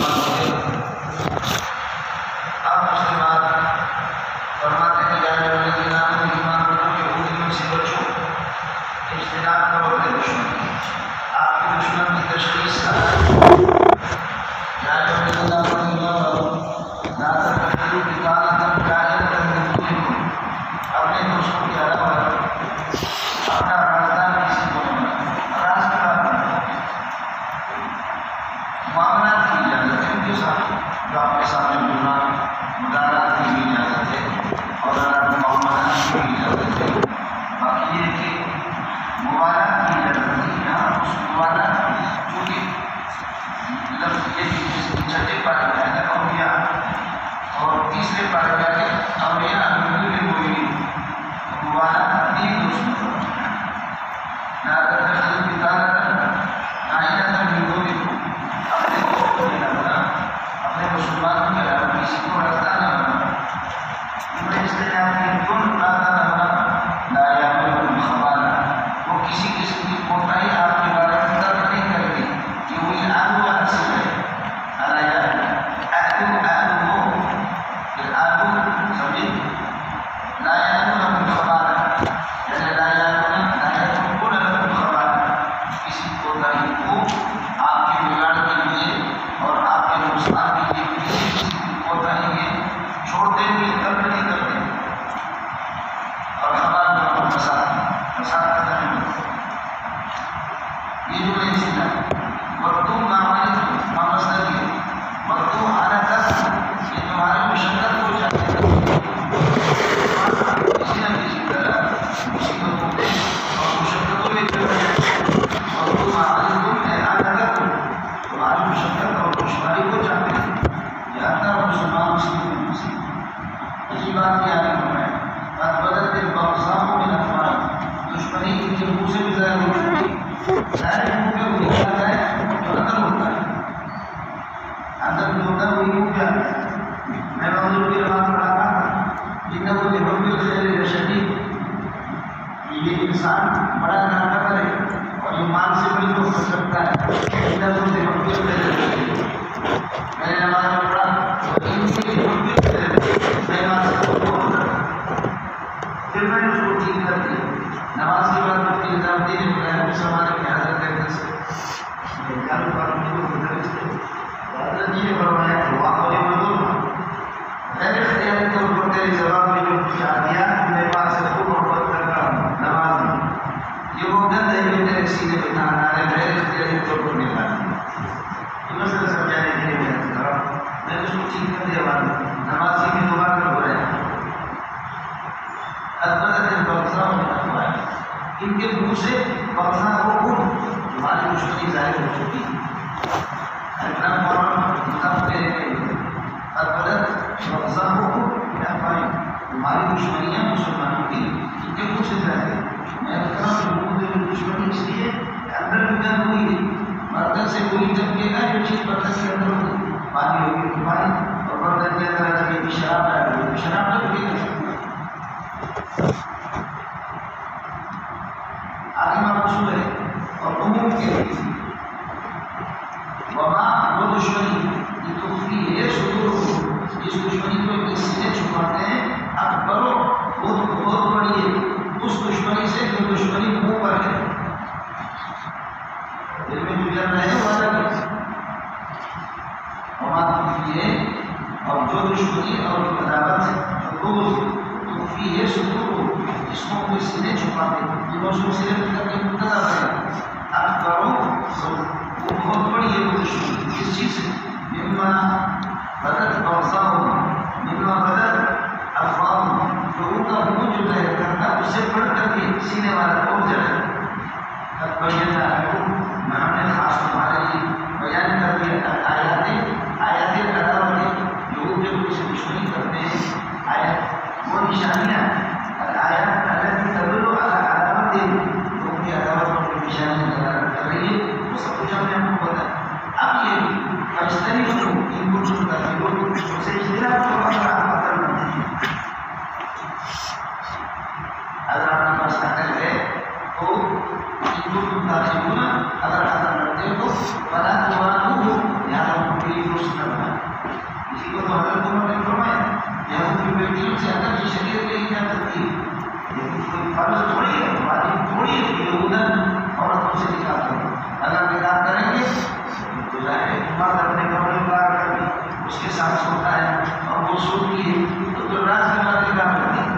مسلمان ہو گئے۔ اب اس کے بعد فرماتے ہیں یا ایھا الذین آمنوا ایمان والوں یہودیوں سے بچو، اجتناب کرو اپنے دشمن کی۔ آپ کے دشمن کی تشخیص کا یا ایھا الذین آمنوا ایمان والوں لا تتخذوا بطانة کائنة من دونکم، اپنے دوستوں کے علاوہ اپنا رازدار کسی کو راز کی بات نہیں، معاملات کی اجازت ہے ان کے ساتھ، جو آپ کے سامنے مدارات کی بھی اجازت ہے اور معاملات کی بھی اجازت ہے۔ باقی یہ کہ موالات کی اجازت نہیں، یہاں اس موالات چونکہ لفظ یہ چھٹے پارے میں ہے اولیاء، اور تیسرے پارے میں ہے اولیاء المؤمنین، موالات دین دوست لا تتخذوا بطانة کائنة من دونکم، اپنے دوستوں کے علاوہ اپنے مسلمانوں کے علاوہ کسی کو رازدار نہ بنانا۔ ان اجتناب کی کن رازدار بنانا لا یامرکم خبالا، وہ کسی قسم کی کوتاہی آپ کے بارے میں ترک نہیں کرتے، کہ وہ آلو حاصل ہے سمجھے لا یامرکم خبالا، یعنی لا یترکون لکم خبالا، کسی کوتاہی کو آپ کے بگاڑ کے لیے اور آپ کے نقصان کے لیے کسی کی کوتاہی کے چھوڑتے ہوئے ترک نہیں کرتے۔ اور خبال کا فساد کرتا ہے، یہ جو نہیں سیکھا وقتوں مصدر ہے، وقتوں حالت یہ تمہاری مشقت ہو جاتی ہے، کسی نہ کسی طرح مصیبتوں میں اور مشقتوں میں چل رہے اور تمہاری مشقت اور دشواری کو چاہتے ہیں، جاتا مسلمان مسلم سے عجیب بات کیا ہے فرمایا قد بدت البغضاء من افواہہم، دشمنی ان کے منہ سے بھی ظاہر ہو چکی، ظاہر منہ پہ وہی آتا ہے جو اندر ہوتا ہے، اندر جو ہوتا ہے وہی منہ پہ آتا ہے۔ میں حضور کی روایت پڑھاتا تھا انہ لحب الخیر لشدید، یہ انسان بڑا طاقتور ہے اور یہ مال سے بڑی محبت رکھتا ہے، انہ لحب الخیر لشدید، میں نے نماز میں پڑھا ان کی لحب الخیر، میں نماز کو بہت رکھا، پھر میں نے اس کو ٹھیک کر دیا۔ نماز کے بعد مفتی نظام الدین ابراہیم سمانے کے حضرت کہتے سے چالو کاروں کو گزارش ہے، حضرت جی نے فرمایا کہ واقعی مدور غیر اختیاری طور پر تیری زبان میں جو کچھ آ گیا میں پاس سے خوب محبت کرتا ہوں نماز میں، یہ وہ گند ہے جو تیرے سینے پہ تھانا ہے، غیر اختیاری طور پر نکال دیا۔ یہ مسئلہ سمجھانے کے لیے میں نے اس کو ٹھیک کر دیا، بعد نماز میں دوبارہ ہو رہا ہے البتہ البغضاء من افواہہم، ان کے منہ سے بغضاء ہو ان تمہاری دشمنی ظاہر ہو چکی ہے۔ الکلام قرآن مطابق کہنے کے لیے البتہ بغضاء ہو من افواہہم، تمہاری دشمنیاں مسلمانوں کی ان کے منہ سے ظاہر ہے۔ میں کہتا ہوں کہ دشمنی اس لیے اندر بھی گند ہوئی ہے، برتن سے کوئی چمکے گا جو چیز برتن کے اندر ہوگی، پانی ہوگی تمہاری، اور برتن کے اندر اگر یہ شراب ڈال ہوگی شراب تو بھی کر سکتی ہے۔ آگے مقصود ہے اور عموم کے لیے وبا وہ دشمنی یہ تخفی ہے صدور، اس دشمنی کو اس سے چھپاتے ہیں اکبر بہت بڑی ہے اس دشمنی سے جو دشمنی منہ پر ہے، دل میں جو چل رہے ہیں وہ الگ ہے، وبا تخفی ہے، اور جو دشمنی اور عداوت ہے تخفی ہے صدور، اس کو کوئی سینے چھپاتے ہیں، دوسروں سے کر کے مبتلا ہے اکبر وہ بہت بڑی ہے وہ دشمنی، کس چیز سے مما بدت بغضاءہم، مما بدت افواہہم، جو ان کا منہ جو ظاہر کرتا اس سے بڑھ کر کے سینے والا پہنچ جائے۔ قد بینا لکم، میں ہم نے خاص تمہارے لیے بیان کر دیا آیات عداوت، جو ان سے دشمنی کرتے ہیں، آیات وہ نشانیاں، آیات التي تدل على عداوت، جو ان کی عداوت اور نشانیاں دلالت کر رہی ہے، وہ سب کچھ ہم نے آپ کو بتایا۔ اب یہ فاجتنبوه ان کنتم تعقلون، سے اجتناب کرو اگر آپ عقل مند ہیں، اگر آپ کے پاس عقل ہے تو ان کنتم تعقلون بیٹیوں سے ادب کی شریعت میں کیا کرتی ہے؟ یہ کوئی فرض تھوڑی ہے، واجب تھوڑی ہے کہ ادھر عورتوں سے نکاح کرو۔ اگر نکاح کریں گے تو ظاہر ہے مرد اپنے کپڑے اتار کر کے اس کے ساتھ سوتا ہے اور وہ سوتی ہے تو راز کے بعد نکاح کرتی ہے،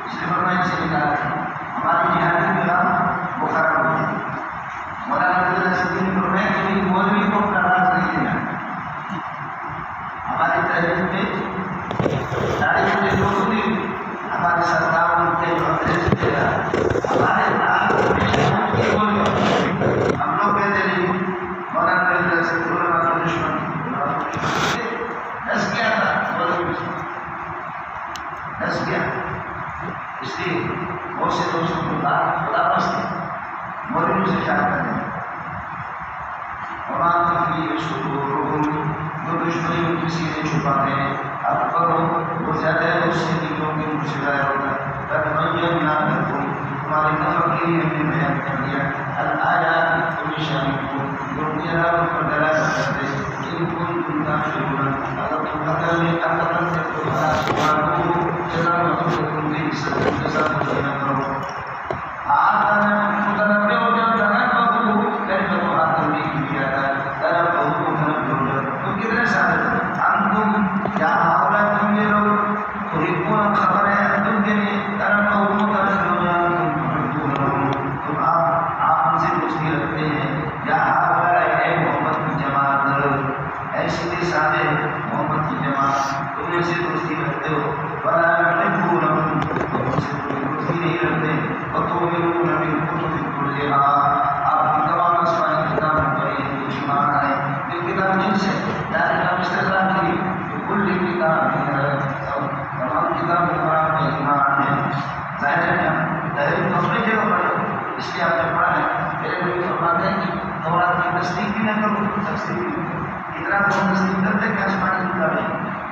اس لیے فرمایا سے نکاح کریں۔ ہماری جہادی غلام وہ خراب ہوتے ہیں۔ مولانا عبداللہ صدیقی نے فرمایا کہ ایک مولوی کو اپنا راز نہیں دینا۔ ہماری تحریر میں تاریخ میں لوگ بھی ہمارے سردار کے جو انگریز تھے ہمارے نام ہم لوگ کہتے نہیں مولانا عبداللہ صدیقی کا دشمن دس کیا تھا، دس کیا، اس لیے بہت سے دوستوں کو خدا بستے مولویوں سے خیال کریں۔ جو دشمنی ان کی سینے چھپاتے ہیں اب کرو وہ زیادہ ہے اس سے دلوں کے مشکل ہوگا تمہاری نفر کے لیے ہم نے بیان کر دیا الآیات کل شامل کو جو میرا پر دلالت کرتے ان کو تم شروع اگر تم قتل میں قتل سے تو بڑا سوال کو جزا مطلب تم بھی جزا مطلب کرو آتا متنبع ہو جب جانا بابو کہنے تو آتا نہیں کیا تھا ترا بہو کو تم کتنے سال انتم کیا حوالہ تم یہ لوگ تحبون خبر ہے تم کے لیے ترا بہو تم آپ ان سے دوستی رکھتے ہیں یا حوالہ اے محمد کی جماعت اے سیدھے سادے محمد کی جماعت تم ان سے دوستی رکھتے ہو بلا تحبونہم تم ان سے دوستی نہیں رکھتے اور تؤمنون بالکتب کلھا آپ کی تمام آسمانی کتابوں پر ایمان آئے یہ کتاب جن سے دائرہ مستقرار کی کل کتاب تمام کتاب قرآن میں ایمان ہے ظاہر ہے تحریر تو اپنی جگہ پر اس لیے آپ نے پڑھا ہے میرے نبی فرماتے ہیں کہ تورات کی تصدیق بھی نہ کرو تفسیر بھی اتنا تو ہم تصدیق کرتے کہ آسمانی کتاب ہے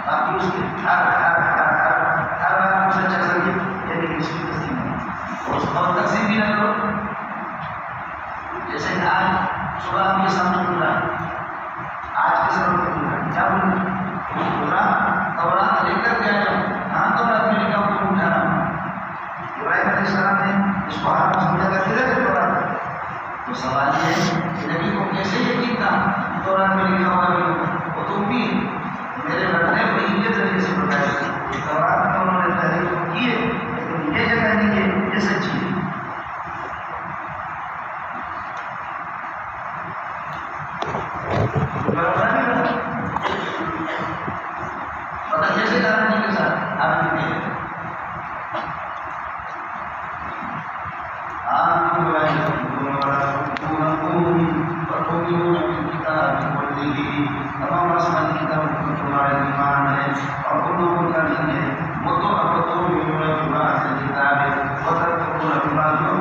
باقی اس کی ہر بات کو سچا کریے یعنی اس کی تصدیق نہیں اور تقسیم بھی نہ کرو جیسے آج صبح ہم کے سامنے بول رہا آج کے سامنے بول رہا کیا بول رہا تورات لے کر کے آیا کہاں تورات میں لکھا ہوں تم اٹھانا ابراہیم علیہ السلام نے اس کو ہاتھ سمجھا کر کے رکھ تورات تو سوال یہ ہے کہ نبی کو کیسے یقین تھا تورات میں لکھا ہوا وہ تم بھی میرے بڑھنے کو ان کے ذریعے سے بتایا تورات میں انہوں نے تحریر کی ہے لیکن یہ جگہ نہیں ہے یہ سچی ہے پتہ کیسے کرنے کے ساتھ آپ نے تمام آسمانی کتابوں پر تمہارا ایمان ہے اور ان لوگوں کا نہیں ہے وہ تو اب تو کتاب ہے وہ تک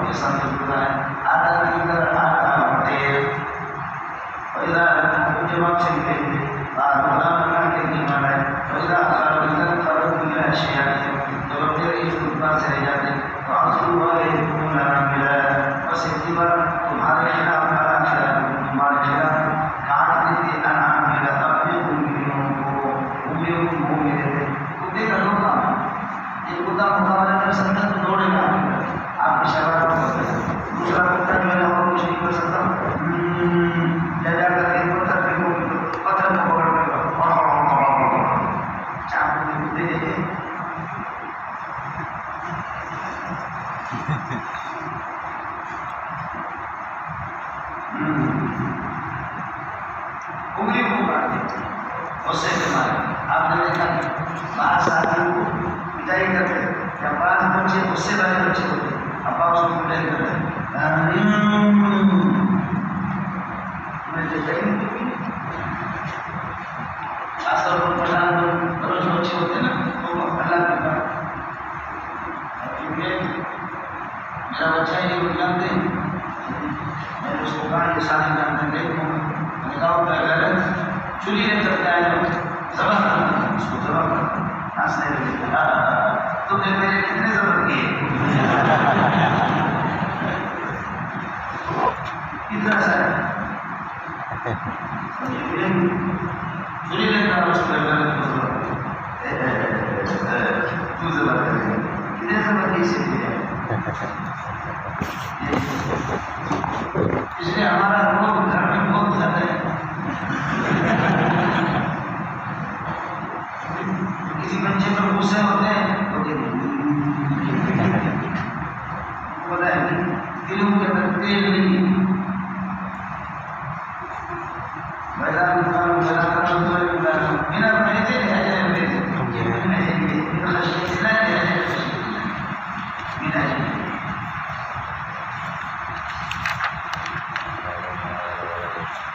کے ساتھ جڑا ہے آدھا کی طرح آدھا بٹیر جواب سے نکلیں گے غلام کے ایمان ہے فرق ملا اشیاء جب اپنے اس خطبہ سے رہ جاتے تو آنسو والے ملا بس اتبار تمہارے خلاف ہمارا خلاف تمہارے خلاف کاٹ دیتے انعام ملا اپنے انگلیوں کو میرے تھے کتے کا دھوکہ ایک کتا مقابلہ کر سکتا تو دوڑے گا آپ کی شباب کرتے ہیں دوسرا کتا جو ہے اور کچھ نہیں کر سکتا جا کر ایک پتھر کو پکڑ کر چاپ میں کتے دیتے انگلی کو کاٹ دیتے اس سے مارے آپ نے دیکھا بعض آدمی کو پٹائی کرتے یا بعض بچے اس سے بڑے بچے ہوتے ابا اس کو پٹائی کرتے خاص طور پر پٹھان روز بچے ہوتے ہیں نا تو اللہ کے بعد کیونکہ میرا بچہ یہ جانتے ہیں میں نے اس کو کہا یہ شادی کرنے دیکھوں میں نے کہا غلط چولی لے کر کے آئے ذبح کرنا اس کو ذبح کرنا ہنسنے لگے تم نے میرے کتنے ذبح کیے کتنا سا چولی لے کر اس پر تو زبر کرے کتنے زبر کیسے دیا اس لیے ہمارا روز گھر میں بہت زیادہ ہے. کسی بچے پر غصے ہوتے ہیں پتا ہے دلوں کے اندر تیل نہیں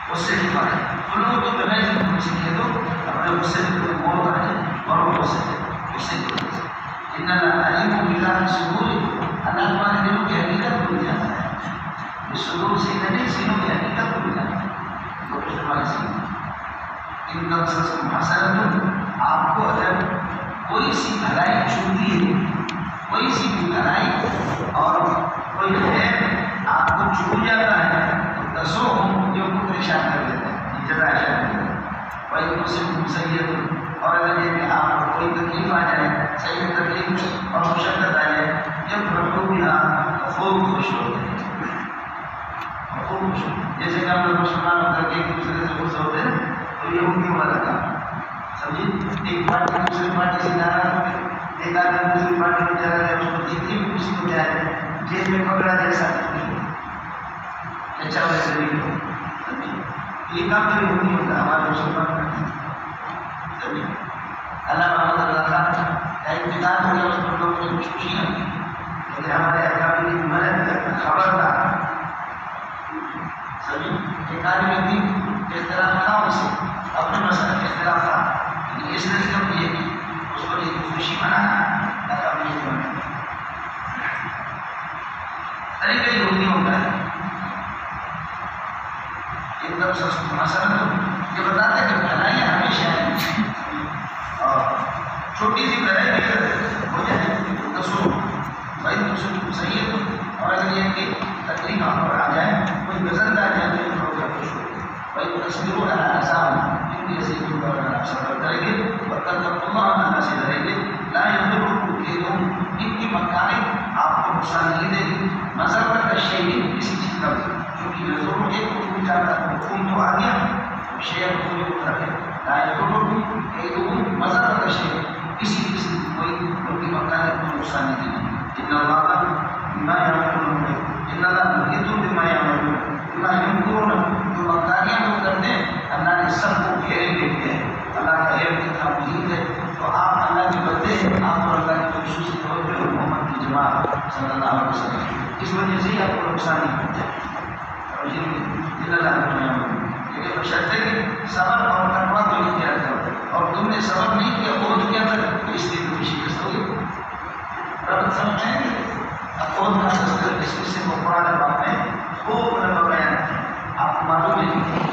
اس سے لوگوں کو بغیر سیکھے تو اپنے غصے میں موت آ جائے اور غصے اللہ تمہارے دلوں کی حقیقت بھول جاتا ہے. اس سلوک سے نہیں سینوں کی حقیقت بھول جاتا ہے. آپ کو اگر کوئی سی بھلائی چھوٹی ہے کوئی سی بھی بھلائی اور کوئی خیر آپ کو چھو جاتا ہے تو دسوں جو کو پریشان کر دیتے ہیں جزا کر دیتے ہیں بھائی اس سے سید. اور اگر یہ کہ آپ کو کوئی تکلیف آ جائے صحیح تکلیف اور مشقت آ جائے جب رکھو بھی آپ خوب خوش ہوتے ہیں خوب خوش ہوتے ہیں. جیسے کہ ہم لوگ مسلمان ہو کر کے ایک دوسرے سے خوش ہوتے ہیں تو یہ ہونے والا کام سمجھے. ایک پارٹی دوسری پارٹی سے ناراض ہو گئے ایک آدمی دوسری پارٹی میں چلا جائے اس کو دیکھتے بھی خوشی ہو جائے جیل میں پکڑا جیسا اچھا ویسے نہیں ہو یہ کام کبھی نہیں ہوتا ہمارے مسلمان کرتے ہیں. اللہ محمد اللہ خان کا انتقال ہو گیا اس پر لوگوں نے کچھ خوشی نہیں لیکن ہمارے اکابر کی مدد خبردار سبھی ایک آدمی بھی اختلاف تھا ان سے اپنے مسئلے میں اختلاف تھا لیکن اس طریقے سے یہ کہ اس کو یہ خوشی منانا اکابر کی مدد طریقہ یہ نہیں ہوتا ہے. ایک دم مسئلہ تو یہ بتاتے ہیں کہ بھلائی ہمیشہ ہے اور چھوٹی سی بھلائی بھی ہو جائے تو سو بھائی تو صحیح ہے تو اور اگر یہ کہ تکلیف آپ پر آ جائے کوئی غزل آ جائے تو خوش ہو بھائی تصویر ہو رہا ہے آسان کیونکہ ایسے ہی آپ سفر کریں گے اور کل تک اللہ سے رہیں گے لا ان کی مکانی آپ کو نقصان نہیں دے گی مذہب کا شہری کسی چیز کا کیونکہ نظروں کے خون جاتا ہے خون تو آ گیا شہر خون اتر ہے مذہب کا شہر کسی کوئی ان کی مکانی کو نقصان نہیں دے گی. ان اللہ جو مکانیاں لوگ کرتے ہیں اللہ نے سب کو گھیرے میں دیا ہے. اللہ کا علم کتنا مزید ہے تو آپ اللہ کے بندے ہیں آپ اور اللہ کی خصوصی طور پہ محمد کی جماعت صلی اللہ علیہ وسلم اس وجہ سے ہی آپ کو نقصان نہیں پہنچا لیکن شرط ہے کہ صبر اور تقویٰ کو اختیار کرو اور تم نے صبر نہیں کیا عہد کیا تھا تو اس لیے تم شکست ہوگی. رب سمجھیں گے عہد کا تذکر اس قصے کو قرآن پاک میں خوب لمبا بیان ہے. آپ کو معلوم ہے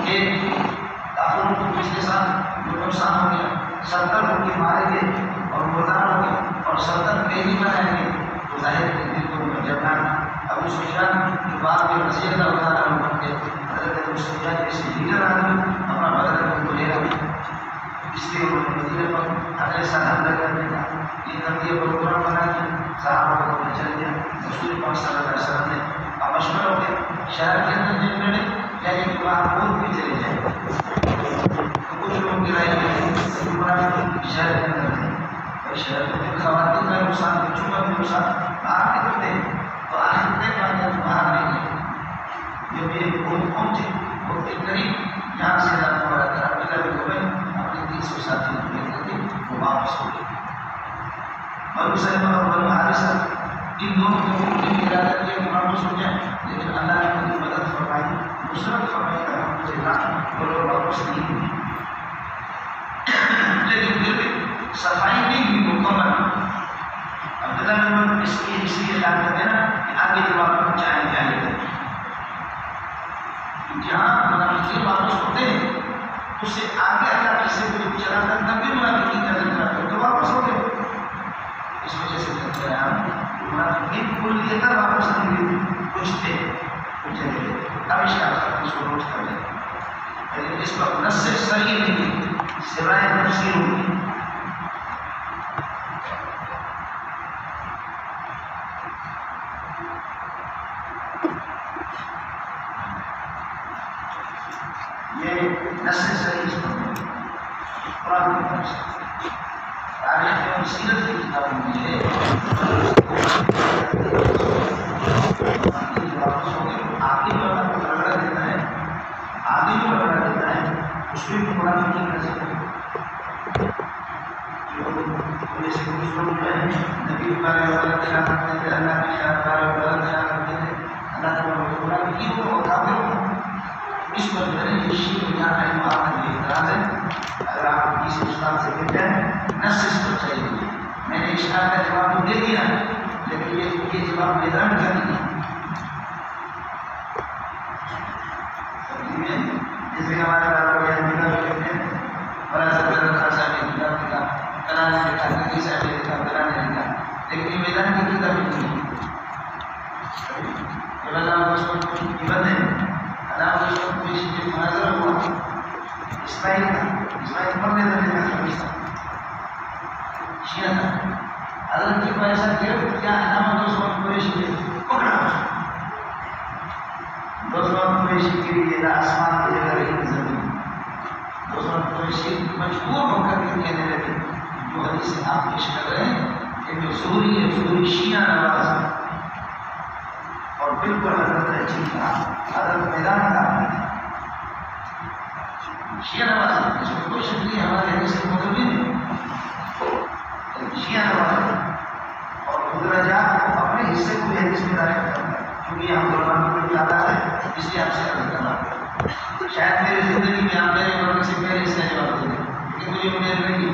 کہ کافروں کو پچھلے سال جو نقصان ہو گیا 70 لوگ مارے گئے اور مردار ہو گئے اور 70 قیدی بنائے گئے تو ظاہر ہے دل کو جبنا ابو سفیان جو بعد میں وزیر اللہ تعالیٰ بن گئے حضرت ابو سفیان جیسے لیڈر آدمی اپنا بدل کو لے رہا اس لیے انہوں نے مدینے پر اگلے سال حملہ کرنے کا یہ ترتیب پروگرام بنا دیا. صحابہ کو پتہ چل گیا رسول پاک صلی اللہ علیہ وسلم نے مشورہ ہو گیا شہر کے اندر جن لڑے یا کہ وہاں خود بھی چلے جائیں تو کچھ لوگ گرائے گئے شہر کے اندر تھے شہر میں خواتین کا نقصان بچوں کا بھی نقصان باہر نکلتے تو آخر طے پاتے باہر نہیں گئے جب یہ پہنچے بہت قریب یہاں سے عبداللہ بن ابی اپنے 300 ساتھی لے کر کے وہ واپس ہو گئے. بنو سلمہ اور بنو حارثہ ان دونوں کو ارادہ کیا کہ واپس ہو جائیں لیکن اللہ نے ان کی مدد فرمائی نصرت فرمائی الحمدللہ وہ لوگ واپس نہیں ہوئے لیکن پھر بھی صفائی نہیں ہوئی مکمل. عبداللہ بن ابی اس لیے اعلان کرتے ہیں نا کہ آگے جواب پہنچائیں جائیں گے جہاں منافقین واپس ہوتے ہیں اس سے آگے اللہ کسی کو چلا کر تب بھی منافقین کا ذکر کرتے تو واپس ہو گئے. اس وجہ سے کہتے ہیں ہم منافقین کو لے کر واپس نہیں ہوئے کچھ تھے کچھ چلے گئے اب اس کا اس کو روز کر لیں لیکن اس پر نص صحیح نہیں سوائے تفسیر ہوگی. یہ نسل صحیح قرآن کی طرف سے تاریخ اور سیرت کی کتابوں میں ہے. آگے جو رگڑا دیتا ہے اس میں بھی قرآن کی کر سکتے ہیں. جیسے کچھ لوگ جو ہے نبی بارے غلط خیال کرتے تھے, اللہ کے خیال بارے غلط خیال کرتے تھے, اللہ تعالیٰ قرآن کی کو کافر ہو. اس پر جو ہے یہ شیعہ یہاں کا بات کا اعتراض ہے. اگر آپ کسی استاد سے کہتے ہیں نص اس پر چاہیے, میں نے اشکال کا جواب تو دے دیا لیکن یہ جواب میدان کا نہیں ہے. جیسے ہمارے بارے میں کتاب کہتے ہیں بڑا سا خاصا میں کتاب لکھا, کرانے لکھا, نبی صاحب نے لکھا, کرانے لکھا, لیکن یہ میدان کی کتاب نہیں ہے. اللہ اس کو قیمت ہے, اللہ اس کو کوئی چیز مناظر ہوا اسماعیل پڑھنے لگے گا شیعہ تھا. حضرت جی کو ایسا کیا علامت دوسروں قریشی کے پکڑا دوسروں قریشی کے لیے آسمان کی جگہ رہی زمین. دوسروں قریشی مجبور ہو کر کے کہنے لگے جو حدیث آپ پیش کر رہے ہیں کہ جو ظہوری ہے ظہوری شیعہ نواز ہے اور بالکل حضرت جی کا حضرت میدان کا شیعہ نواز ہے. اس میں کوئی شک نہیں, ہمارے حدیث کے مطلب نہیں شیعہ نواز ہے. اور خدراجات اپنے حصے کو بھی حدیث میں دائر کرتا ہے کیونکہ ہم قرآن کو زیادہ ہے اس لیے آپ سے عرض کرنا. شاید میری زندگی میں آپ میرے مرنے سے پہلے اس کا جواب دیں گے لیکن مجھے امید نہیں.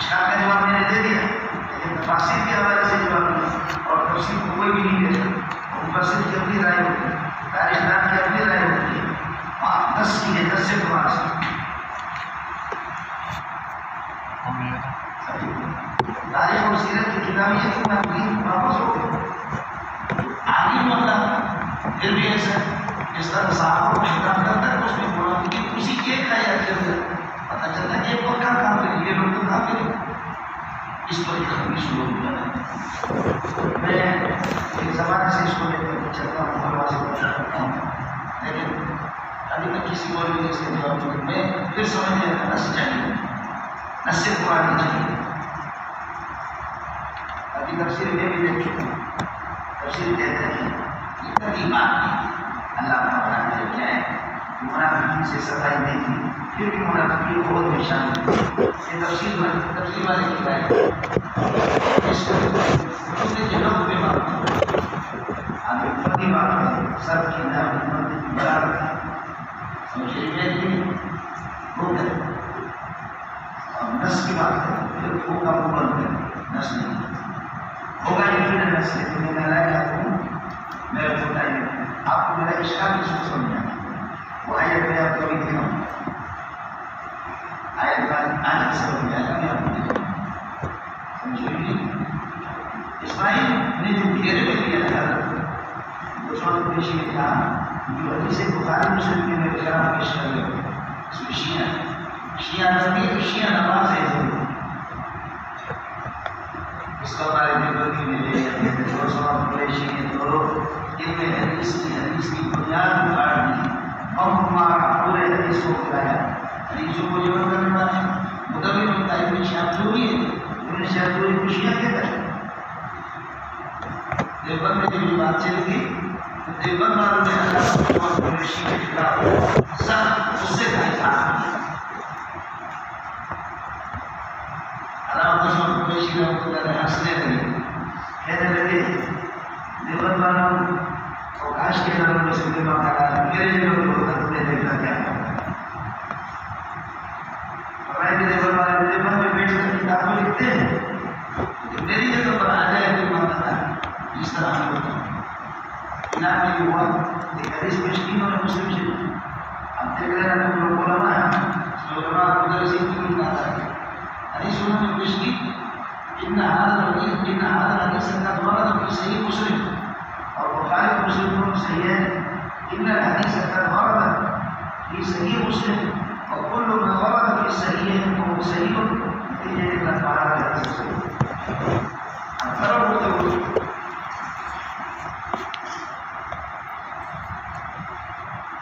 شاید کا جواب میں نے دے دیا لیکن تفاصیل کے حوالے سے جواب دیا اور تفصیل کو کوئی بھی نہیں دیتا. مفسر کی اپنی رائے ہوتی ہے, تاریخ دان کی اپنی رائے ہوتی ہے. 10 کی ہے 10 سے 5 تاریخ اور سیرت کی کتابیں سے واپس ہو گئے. آگے مطلب پھر بھی ایسا جس طرح صحابہ کو خطاب کرتا ہے اس میں بولا کہ اسی ایک کا یاد کرتا ہے پتہ چلتا ہے ایک اور کام کرتے ہیں یہ لوگ تو کافی ہیں. اس پر ایک خبری شروع ہو جاتا ہے. میں ایک زمانے سے اس کو لے کر چلتا ہوں بڑا سے کرتا ہوں لیکن ابھی تک کسی اور بھی اس کا جواب نہیں. میں پھر سمجھ لیا تھا نس چاہیے, نس سے قرآن چاہیے. ابھی تفسیر میں بھی دیکھ چکا ہوں. تفسیر کہتے ہیں اتنا ہی بات نہیں اللہ تعالیٰ نے کیا ہے منافقین سے صفائی نہیں کی پھر بھی منافقین بہت نشان ہے. یہ تفسیر والے کی رائے اس کو جناب پہ بات آگے پتی بات ہے سب کی نام برابر سمجھے میں ہو گئے اور نس کی بات ہے پھر وہ کا مبل ہے نس نہیں ہوگا. لیکن نس سے میں نے رائے آپ کو میرا بتائیے آپ کو میرا اشکال کس کو سمجھا وہ آیت میں آپ کو بھی دکھاؤں آیت آج سمجھ میں آئے گا میں آپ کو دکھاؤں. سمجھے اسماعیل نے جو گھیرے میں لیا تھا دوسروں کو پیش کیا تھا جو حدیث بخاری مسلم کے میں خلاف پیش کر گئے اس میں شیعہ نبی شیعہ نواز ہے. اس کا بارے میں بردی میں لے دوسروں قریشی نے تو ان میں حدیث کی بنیاد اٹھاڑ دی اور ہمارا پورے حدیث کو کھلایا. حدیثوں کو جوڑ کرنے والے مدبر ہوتا ہے ابن شہاب زہری ہے. ابن شہاب زہری کو شیعہ کہتا ہے. دیوبند میں جو بات چل گئی دیوبند والوں نے اللہ اور قریشی کے خلاف سخت غصے کا اظہار کیا. اللہ قریشی رحمۃ اللہ علیہ ہنسنے لگے کہنے لگے دیوبند والوں اور کاش کے نام میں سے دماغ لگا میرے جگہ کو تمہیں دیکھنا کیا ہمارے دیوبند والے دیوبند میں بیٹھ کر کتابیں لکھتے ہیں میری جگہ پر آ جائے تو مانتا ہے جس طرح ہم لوگ انعام میں بھی ہوا ایک حدیث پیش کی انہوں نے مسلم سے اب دیکھ رہے ہیں تو لوگ علماء ہیں علماء مدرسین کی بھی بات ہے. حدیث انہوں نے پیش کی ان هذا الحديث قد ورد في صحيح مسلم اور بخاری مسلم دونوں صحیح ہے. ان الحديث قد ورد في صحيح مسلم وكل ما ورد في الصحيح فهو صحيح نتيجة الأخبار التي تصل. أكثر الوجود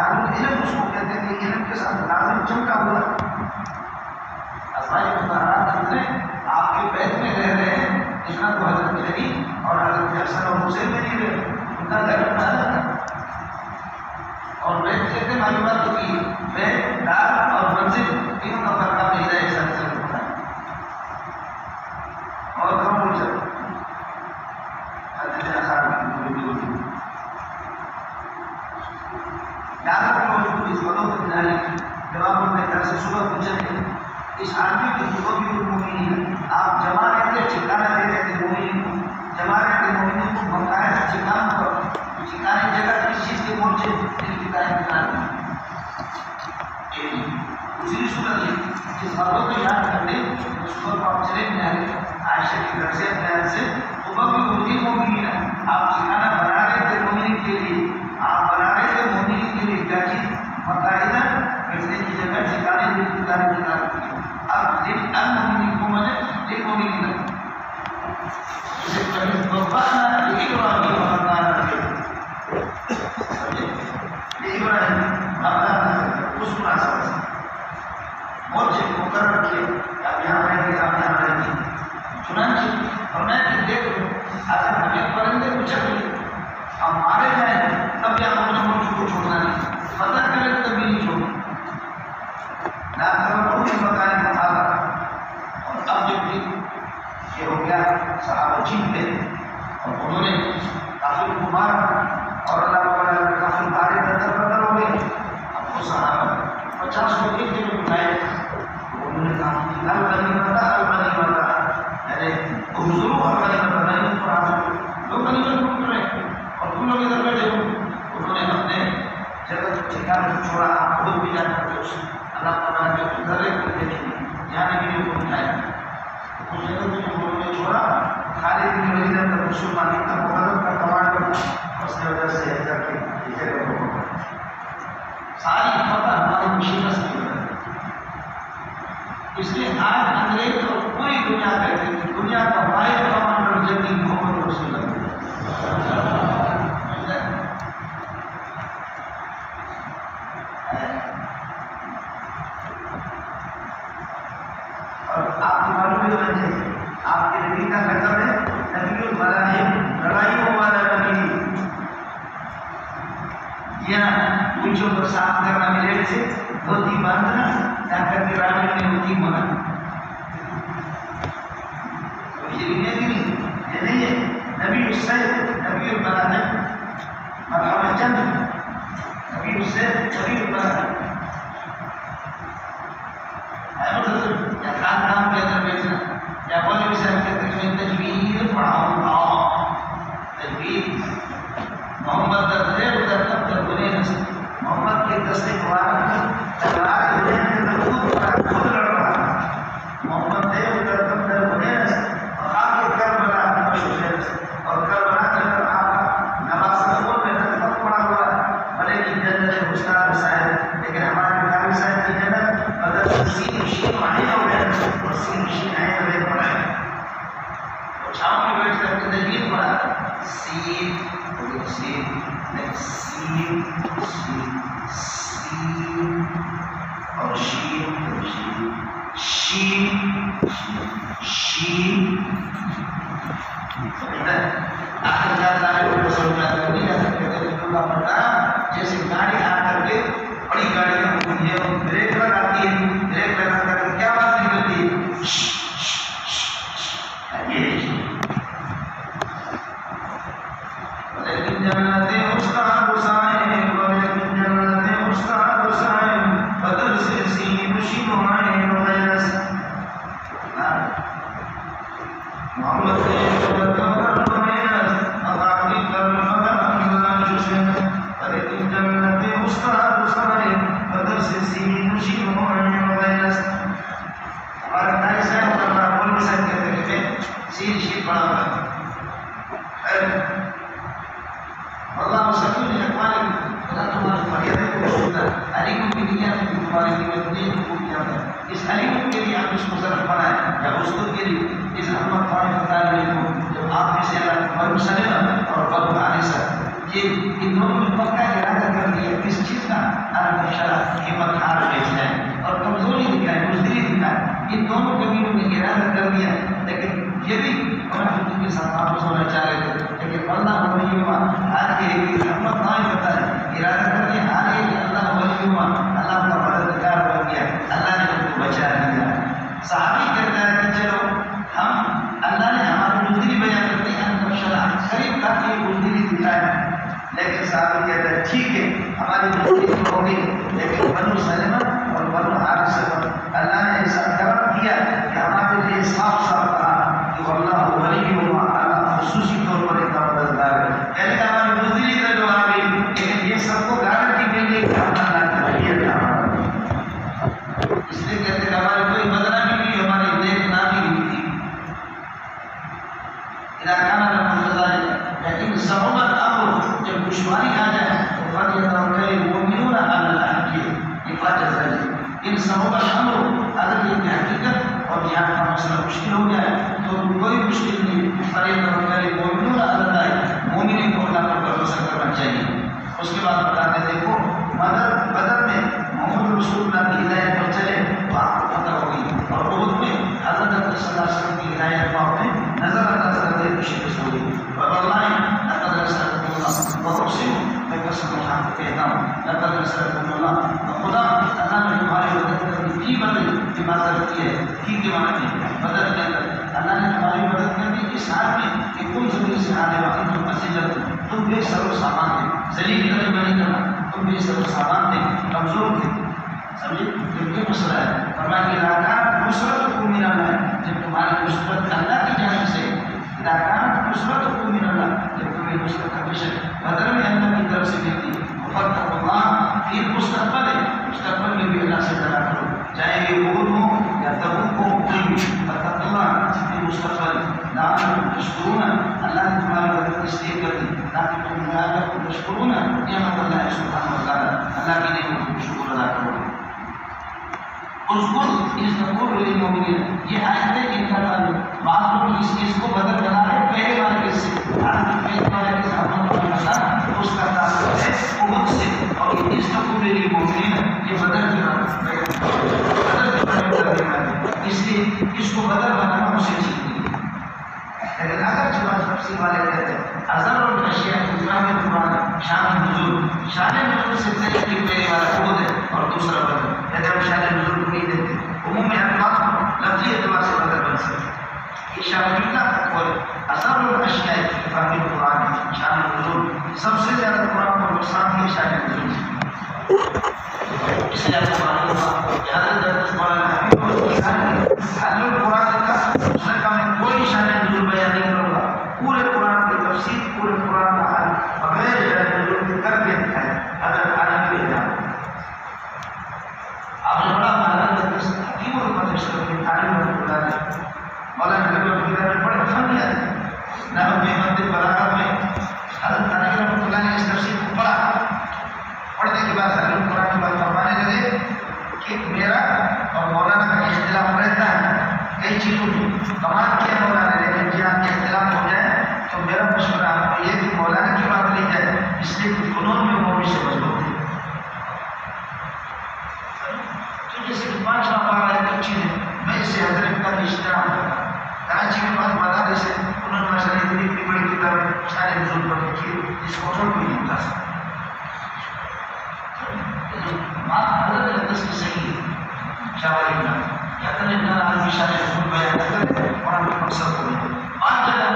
علم اس کو کہتے ہیں کہ علم کے ساتھ لازم چمکا ہوا اسماء مطہرات اندر آپ کے بیت میں رہ رہے ہیں، اتنا تو حضرت علی اور حضرت حسن اور حسین میں نہیں رہے، ان کا گھر بنا تھا اور بیت کہتے معلومات ہوتی بیت دار اور منزل تینوں کا فرق آپ نہیں رہے ساتھ سے ہوتا ہے اور کم ہو جائے حضرت اخار یاد رکھو اس بڑوں کو دلانے جب آپ اپنے گھر سے صبح پوچھیں اس آدمی کی جو بھی مومنی ہے آپ جمع رہتے ٹھکانا دے رہتے مومنی کو جمع رہتے مومنی کو بقایا ٹھکانا پر ٹھکانے جگہ کس چیز کے پہنچے ٹھکانے دوسری صورت ہے جس باتوں کو یاد کر لیں صبح کو آپ چلے جائیں عائشہ کے گھر سے اپنے گھر سے صبح بھی ہوتی مومنی ہے آپ ٹھکانا بنا رہے تھے مومنی کے لیے آپ بنا رہے تھے مومنی کے لیے کیا چیز باقاعدہ بیٹھنے کی جگہ ٹھکانے کی ٹھکانے اب دن المومنی کو مجھے دن مومنی نہ اسے کبھی بفانا ابراہیم وحدانا ابراہیم وحدانا اس مناسبت سے موجے مقرر کیے اب یہاں رہیں گے آپ یہاں رہیں گے چنانچہ فرمایا کہ دیکھو اگر ہمیں پرندے کو چکے ہم مارے جائیں تب یہاں اپنے ملک کو چھوڑنا نہیں پتہ کرے تب بھی نہیں چھوڑنا نہ کرو بھی بتائیں مطالعہ اور اب جب بھی یہ ہو گیا صحابہ جیت گئے اور انہوں نے کافر کو مارا اور اللہ تعالیٰ نے کافر مارے بدل ہو گئے اب وہ صحابہ 50 لوگ ایک جگہ بٹھائے انہوں نے کہا کہ الغنیمت یعنی حضور الغنیمت نہیں پر آپ لوگ غنیمت ڈھونڈ رہے اور تم لوگ ادھر بیٹھے ہو انہوں نے اپنے جگہ ٹھکانے کو چھوڑا آپ خود بھی جانا پڑے اللہ تعالیٰ نے ادھر ایک دیکھیں یہاں بھی لوگ اٹھائے اس جگہ کو جو لوگوں نے چھوڑا خالد بن ولید کا مسلمان کا مقدم کا کمانڈر اس کی وجہ سے ایسا کہ اس جگہ کو ساری فتح ہماری مشکل کی وجہ اس لیے آج انگریز اور پوری دنیا کہتے ہیں کہ دنیا کا واحد کمانڈر جنگی محمد رسول اللہ اور آپ کی معلوم ہی ہونا چاہیے آپ کے نبی کا مطلب ہے نبی الملاحم لڑائیوں والا نبی یا پوچھوں کو صاف کرنا ملے سے دھوتی باندھنا طاقت کے رانے میں ہوتی منا یہ نہیں ہے نبی السید نبی الملاحم مرحبا چند نبی السید نبی الملاحم یا خان نام کے اندر بیچنا یا بولے صاحب کہتے ہیں میں تجوید پڑھاؤں گا تجوید محمد درد ہے ادھر تب تک بنے نسل محمد کے دستے مبارک تلوار کے بنے کے خود لڑ رہا محمد ہے ادھر تب تک بنے نسل اور آپ کے کربلا اور کربلا کر آپ نواز سبول میں تک پڑا ہوا بھلے کی جنت حسنہ صاحب لیکن ہمارے بخاری صاحب کی جنت مدد سین مشین آئے ہوئے اور سین مشین آئے ہوئے پڑھائے اور چھاؤں میں بیٹھ کر کے تجوید پڑھا سین سین سین اور شین شین شین آخر جاتا ہے وہ سمجھا کر نہیں جا سکتے کا پڑھتا جیسے گاڑی آ کر کے بڑی گاڑی میں بریک لگاتی ہے بریک لگا کر کیا بات نکلتی ہے لیکن جنتیں استاد حسین لیکن جنتیں استاد حسین بدل سے سین شنوائے ویس محمد نے لیکن جنتیں استاد حسین بدل سے سین شنوائے ویس ہمارے بھائی صاحب ہمارا مولوی صاحب کہتے ہیں سین شین پڑھا ہوا اللہ مسلم نے اقوال خدا تمہاری فریادیں کو سنتا ہے علیم کی دنیا میں تمہاری نعمتیں کو کیا ہے اس علیم کے لیے آپ اس کو ضرور بنائیں یا اس کے لیے اس احمد فاروق طالب کو جب آپ میں سے اللہ اور بابو علی صاحب یہ ان دونوں میں پکا ارادہ کر دیا کس چیز کا ٹھیک ہے ہماری دوستی تو ہو گئی، لیکن بنو سلمہ اور بنو حارثہ پر اللہ نے ایسا کرم کیا کہ ہمارے لیے صاف صاف کہا کہ اللہ ولیہما، اللہ خصوصی طور پر ایک مددگار ہے. یعنی کہ ہماری بزدلی کا جو آ گئی، لیکن یہ سب کو گارنٹی مل گئی کہ ہم اللہ کا ولی ہے. اس لیے کہتے ہیں کہ ہماری کوئی بدنامی نہیں، ہماری نیک نامی نہیں تھی. لیکن صحبت امر جب دشواری آ جائے تو فَلْيَتَوَكَّلِ الْمُؤْمِنُونَ عَلَى اللَّهِ کی حفاظت ہے. ان صحبت امر اگر یہ حقیقت اور یہاں کا مسئلہ مشکل ہو جائے تو کوئی مشکل نہیں. فَلْيَتَوَكَّلِ الْمُؤْمِنُونَ عَلَى اللَّهِ، مومنین کو اللہ پر بھروسہ کرنا چاہیے. اس کے بعد بتاتے دیکھو بدر میں محمد رسول اللہ کی ہدایت پر چلے تو آپ کو پتہ ہوگی، اور احد میں حضرت صلی اللہ علیہ وسلم کی ہدایت کو آپ نے نظر انداز کرتے ہوئے شکست ہوئی. اور واللہ لقد نصرکم اللہ وَأُقْسِمُ، میں قسم اٹھا کے کہتا ہوں لقد نصرکم اللہ، خدا اللہ نے تمہاری مدد کر دی. بدر کی بات کی ہے کی معنی ہے بدر کے اندر اللہ نے تمہاری مدد کر دی اس حال میں کہ تم زمین سے آنے والے تم مسجد تم بے سر و سامان تھے، ذلیل کبھی نہیں کرنا، تم بے سر و سامان تھے، کمزور تھے. سمجھے پھر یہ مسئلہ ہے. فرمایا کہ لاکان نصرت کو من اللہ، جب تمہاری نصرت اللہ کی جانب سے، لاکان نصرت کو من اللہ، جب تمہیں نصرت ہمیشہ بدر میں اللہ کی طرف سے ملتی. وفتح اللہ پھر مستقبل میں بھی اللہ سے ڈرا کرو، چاہے یہ احد ہو یا تبوک ہو، کوئی بھی فتح اللہ پھر مستقبل. لعلکم تشکرون، اللہ نے تمہاری مدد اس لیے کر دی تاکہ تم لعلکم تشکرون نعمت اللہ سبحانہ وتعالی، اللہ کی نعمت کو شکر ادا کرو. اذکر اذ تقول للمؤمنین، یہ آیت ہے کہ ان کا تعلق بعض لوگ اس چیز کو بدل بنا رہے ہیں پہلے والے کس سے، حالانکہ پہلے والے کس ہم نے بتایا اس کا تعلق ہے احد سے. اور اذ تقول للمؤمنین یہ بدل کی اس لیے اس کو بدل بنانا اسے ٹھیک نہیں. لیکن اگر جو تفسیر والے کہتے ہیں اظہر الاشیاء قرآن شان نزول سے پہلے والا احد ہے اور دوسرا بدل. اگر ہم شان نزول کو نہیں دیتے عموم اعتبار لفظی اعتبار سے بدل بن سکتے. یہ شان نزول اور اظہر الاشیاء کی فہم قرآن شان نزول سب سے زیادہ قرآن کو نقصان ہے شان نزول. اس لیے آپ کو معلوم ہوا کہ حضرت مولانا حل القرآن کا اس نے کہا میں کوئی شان نزول بیان نہیں کروں گا، پورے قرآن کی تفسیر پورے قرآن کا حل بغیر شان نزول کے کر کے دکھائے. حضرت عالم بھی ہے آپ نے بڑا مولانا حکیم القدر کے تعلیم اللہ نے مولانا نبی اللہ نے بڑے فن کیا ہے نہ محمد بلاغت میں حضرت علی رحمۃ اللہ نے اس تفسیر کو پڑھا. پڑھنے کے بعد حضرت قرآن کی بات فرمانے لگے کہ میرا اور مولانا کا اختلاف رہتا ہے کئی چیزوں میں. کمال کیا مولانا نے لیکن جہاں کے اختلاف ہو جائے تو میرا مشورہ آپ کو یہ کہ مولانا کی بات لی جائے، اس لیے کہ فنون میں وہ بھی سے مضبوط ہے. تو جیسے کہ 5 پارہ ایک چیز ہے، میں اس سے حضرت کا اشتراک کرتا ہوں. کراچی کے بعد مدارس سے انہوں نے ماشاء اللہ اتنی بڑی کتاب سارے بزرگ پر لکھی جس کو اور کوئی نہیں بتا سکتا. بات حضرت اقدس کی صحیح ہے شاوری ابن کہتے ہیں ابن آدمی شاہ رسول بیان کرتے ہیں قرآن کے مقصد کو نہیں. آج جگہ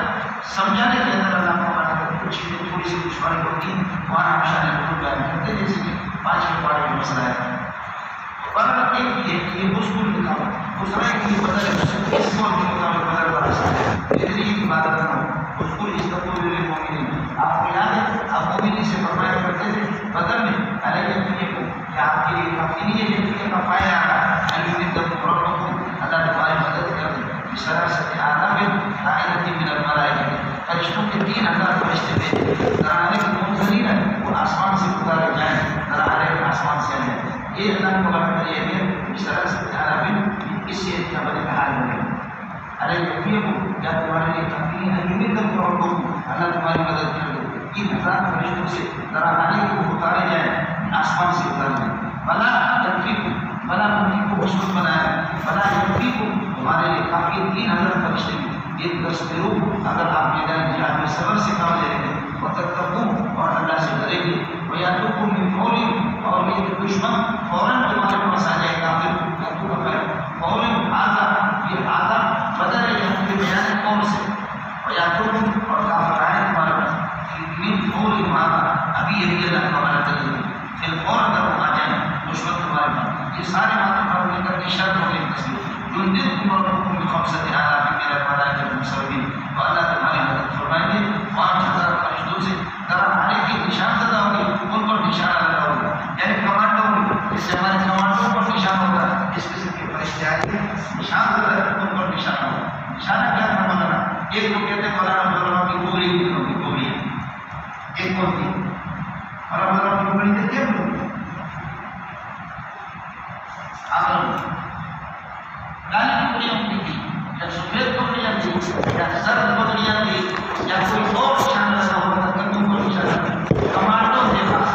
سمجھانے کے اندر اللہ کو بنا کر کچھ چیزیں تھوڑی سی دشواری ہوتی ہیں وہاں ہم شاہ رسول بیان کرتے ہیں جیسے کہ 5 پارے میں مسئلہ ہے. اور ایک یہ مشکل نکاح دوسرا ہے کہ بدل اس کو مطابق بدل بنا سکتے ہیں. اتنی کی بات کرتا ہوں مشکل اس تقول للمؤمنین، آپ کو یاد ہے آپ مومنین سے فرمایا کرتے تھے بدل میں علیہ کو کہ آپ کے لیے کافی نہیں ہے لیکن کا فائدہ آ رہا ہے اللہ تمہاری مدد کر دے. اس طرح سے آدم رائنتی من الملائکہ فرشتوں کے 3000 فرشتے تھے ترانے کے منزلین ہیں وہ آسمان سے اتارے جائیں ترانے آسمان سے آئیں. یہ اللہ کو بات کریے کہ اس طرح سے آدم اس سے کیا بنے حال ہو گئے ارے یقین کیا تمہارے لیے کافی ہے اللہ تمہاری مدد کر دے. 3000 فرشتوں سے ترانے کو اتارے جائیں آسمان سے اتار دیں. بلا تنفیق بلا تنفیق کو مشکل بنایا بلا تنفیق کو تمہارے لیے کافی 3000 فرشتے ایک دسترو اگر آپ میدان جہاد میں صبر سے کام لے رہے ہیں وتتقون اور اللہ سے ڈریں گے ویاتوکم من فوری اور یہ دشمن فوراً تمہارے پاس آ جائے کافر یاتوک خیر فوراً آتا یہ آتا بدل ہے یہاں کے بیان قوم سے ویاتوکم اور کافر آئے تمہارے پاس من فوری مانا ابھی یہی اللہ کا ایک کو کہتے ہیں مولانا عبدالرحمٰن کی گوگلی کی گوگلی، ایک کون تھی مولانا عبدالرحمٰن کی گوگلی تھے کیا کالی بکریاں ہوتی تھی یا سفید بکریاں تھی یا زرد بکریاں تھی یا کوئی اور نشان لگا ہوا تھا، کبھی کو نشان کمانڈو تھے خاص،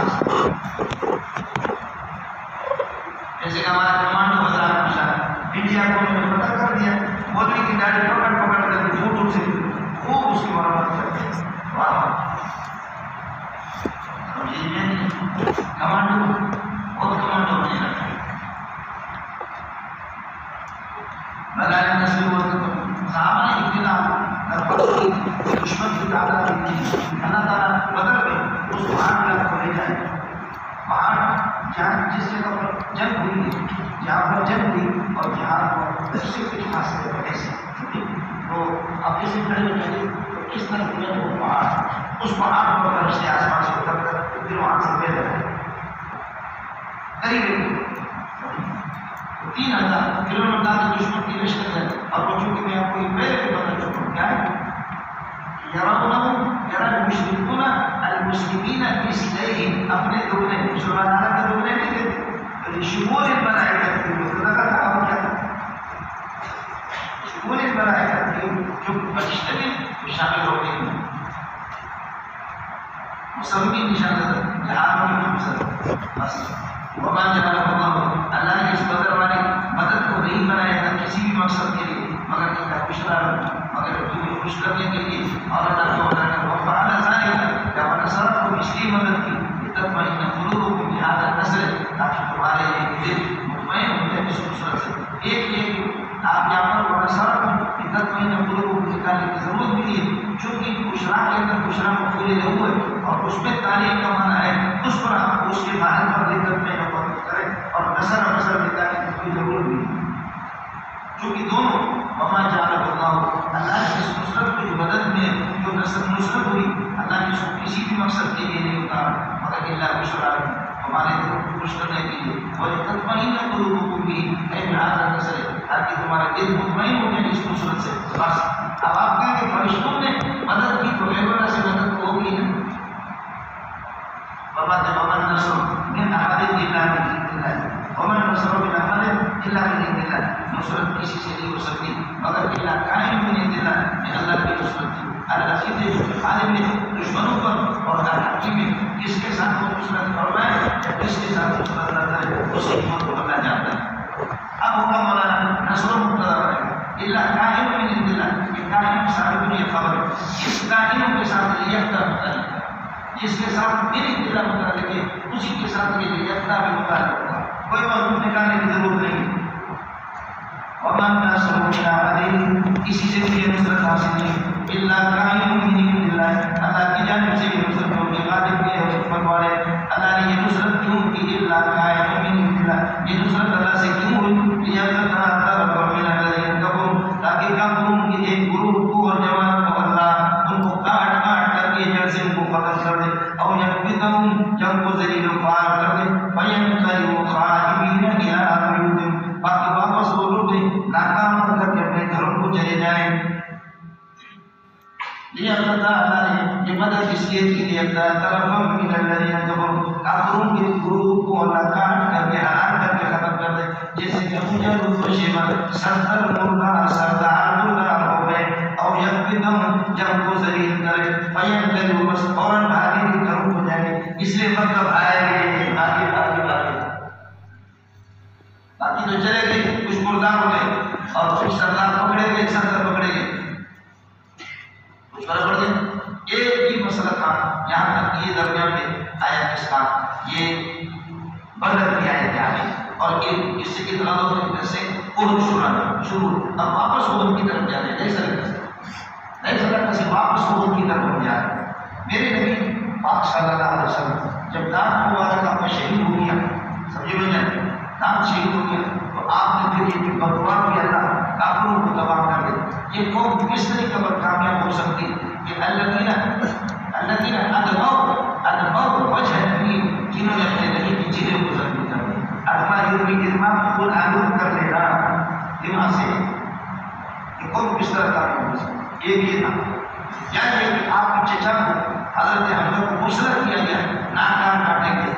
جیسے کہ ہمارا کمانڈو حضرات نشان انڈیا کو انہوں نے پتہ کر دیا، مودی کی داڑھی پکڑ کر کے فوٹو سے خوب اس کی مرمت کرتے ہیں. واہ کمانڈو بہت کمانڈو ہونے لگا. بغیر نسل ہوتے تو صحابہ نے ابتدا دشمن کی تعداد دی، اللہ تعالیٰ بدل میں اس پہاڑ کو لے جائے، پہاڑ جہاں جس جگہ پر جنگ ہوئی جہاں پر جنگ ہوئی اور جہاں پر اس سے کچھ حاصل ہے ایسے تو اب اسے کھڑے ہو جائے تو کس طرح ہوئے وہ پہاڑ، اس پہاڑ پر فرشتے آسمان سے اتر کر پھر وہاں سے پھیل رہے قریب 3000 کلومیٹر کی دشمن کی رشت ہے. اور وہ چونکہ میں آپ کو پہلے بھی بتا چکا ہوں کیا ہے یرا المشرکون المسلمین مثلیہم، اپنے دگنے مسلمانوں کا دگنے نہیں دیتے، شمول بنائے کرتے ہیں. خدا کا کام کیا تھا؟ شمول بنائے کرتے ہیں جو فرشتے میں شامل ہو گئے ہیں. مسلمین نشان جہاد میں مقصد بس وما جعل اللہ، اللہ نے اس بدر والی مدد کو نہیں بنایا تھا کسی بھی مقصد کے لیے مگر ان کا خوشرا مگر تمہیں خوش کرنے کے لیے. اور اللہ کو وفعل ذلك کہ نصرت کو اس لیے مدد کی تطمئن قلوبکم بهذا النصر، تاکہ تمہارے دل مطمئن ہو جائے اس نصرت سے. ایک ایک آپ یہاں پر ونصرکم تطمئن قلوبکم نکالنے کی ضرورت بھی ہے، چونکہ خوشرا کے اندر خوشرا مفعول له ہے اور اس میں تعلیم کا معنی ہے اس پر ہم اس کے بارے پر لے کر میں کریں اور نصر نکالنے کی کوئی ضرورت نہیں، چونکہ دونوں وما جعل اللہ، اللہ نے اس نصرت کو جو مدد میں جو نصرت ہوئی اللہ نے اس کو کسی بھی مقصد کے لیے نہیں اتارا مگر اللہ بشرا ہمارے دل کو خوش کرنے کے لیے. اور تطمئن قلوبکم بهذا النصر، تاکہ تمہارے دل مطمئن ہو جائے اس نصرت سے. بس اب آپ کہیں کہ فرشتوں نے مدد کی تو غیر اللہ سے مدد ہوگی نہیں. ومن نصر من احد الا باذن الله، ومن نصر من احد الا باذن الله، نصرت کسی سے نہیں ہو سکتی مگر الا قائم من عند الله، کہ اللہ کی نصرت تھی. العزیز جو غالب ہے دشمنوں پر اور الحکیم کس کے ساتھ وہ نصرت فرمائے یا کس کے ساتھ نصرت کرتا ہے اس حکمت کو اللہ جانتا ہے. اب ہوگا مولانا نصر مبتدا ہے الا قائم من عند الله، کہ قائم صاحب یہ خبر اس قائم کے ساتھ لیکتا مختلف ہے، جس کے ساتھ میری دل متعلق ہے اسی کے ساتھ یہ لیکتا بھی متعلق ہوگا، کوئی مضمون نکالنے کی ضرورت نہیں. ومن نصر من احد، کسی سے بھی نصرت حاصل نہیں الا قائم من عند الله، اللہ کی جانب سے یہ نصرت ہوگی. غالب کے حکمت والے اللہ نے یہ نصرت کیوں کی الا قائم من عند الله، یہ نصرت اللہ سے کیوں ہوئی لیقطع طرف من الذين كفروا، تاکہ کافروں کے ایک گروہ کو اور جماعت کو اللہ ان کو کاٹ کر کے جڑ سے ان کو ختم کر دے. او یکبتهم، جب کو ذلیل و خوار کر دے. فینقلبوا خائبین الی بیوتہم، باقی واپس وہ لوٹے ناکام ہو کر کے اپنے گھروں کو چلے جائیں. لیقطع اللہ نے یہ مدد اس لیے کی لیقطع طرفا من الذین کفروا، کافروں کے گروہ کو اللہ کاٹ کر کے ہلاک کر کے ختم کر دے. جیسے کہ مجرد و شیبر سردر مردار سردار مردار ہو گئے. او یکبتهم، جب کو ذلیل کرے. فینقلبوا، بس فوراً بھاگے کے گھروں کو جائیں. اس لیے مطلب آئے گئے آگے آگے آگے باقی تو چلے گئے کچھ مردار ہو گئے اور کچھ سردار پکڑے گئے سردار پکڑے گئے کچھ فرق پڑ گیا. ایک ہی مسئلہ تھا یہاں تک یہ درمیان میں آیا کس کا یہ بدر کی آیت آئی اور اس سے کی طرح سے شروع اب واپس عہد کی طرف جا رہے نہیں سکتا سے واپس عہد کی طرف جا رہے. میرے نبی پاک صلی اللہ علیہ وسلم جب دان مبارک آپ کا شہید ہو گیا سمجھے میں جائے دان شہید ہو گیا تو آپ نے پھر یہ جو بدعا کیا اللہ کافروں کو تباہ کر دے. یہ قوم کس طریقے پر کامیاب ہو سکتی کہ الذین ادبوا وجہ نبی، جنہوں نے اپنے نبی کی چیزیں گزر دی کر دی. ادبا یہ دماغ خود آلود کر لے رہا دماغ سے یہ قوم کس طرح کامیاب ہو سکتی. ایک یہ تھا، یعنی کہ آپ کے چچا کو حضرت حمزہ کو مشرف کیا گیا، ناکام کاٹیں گے،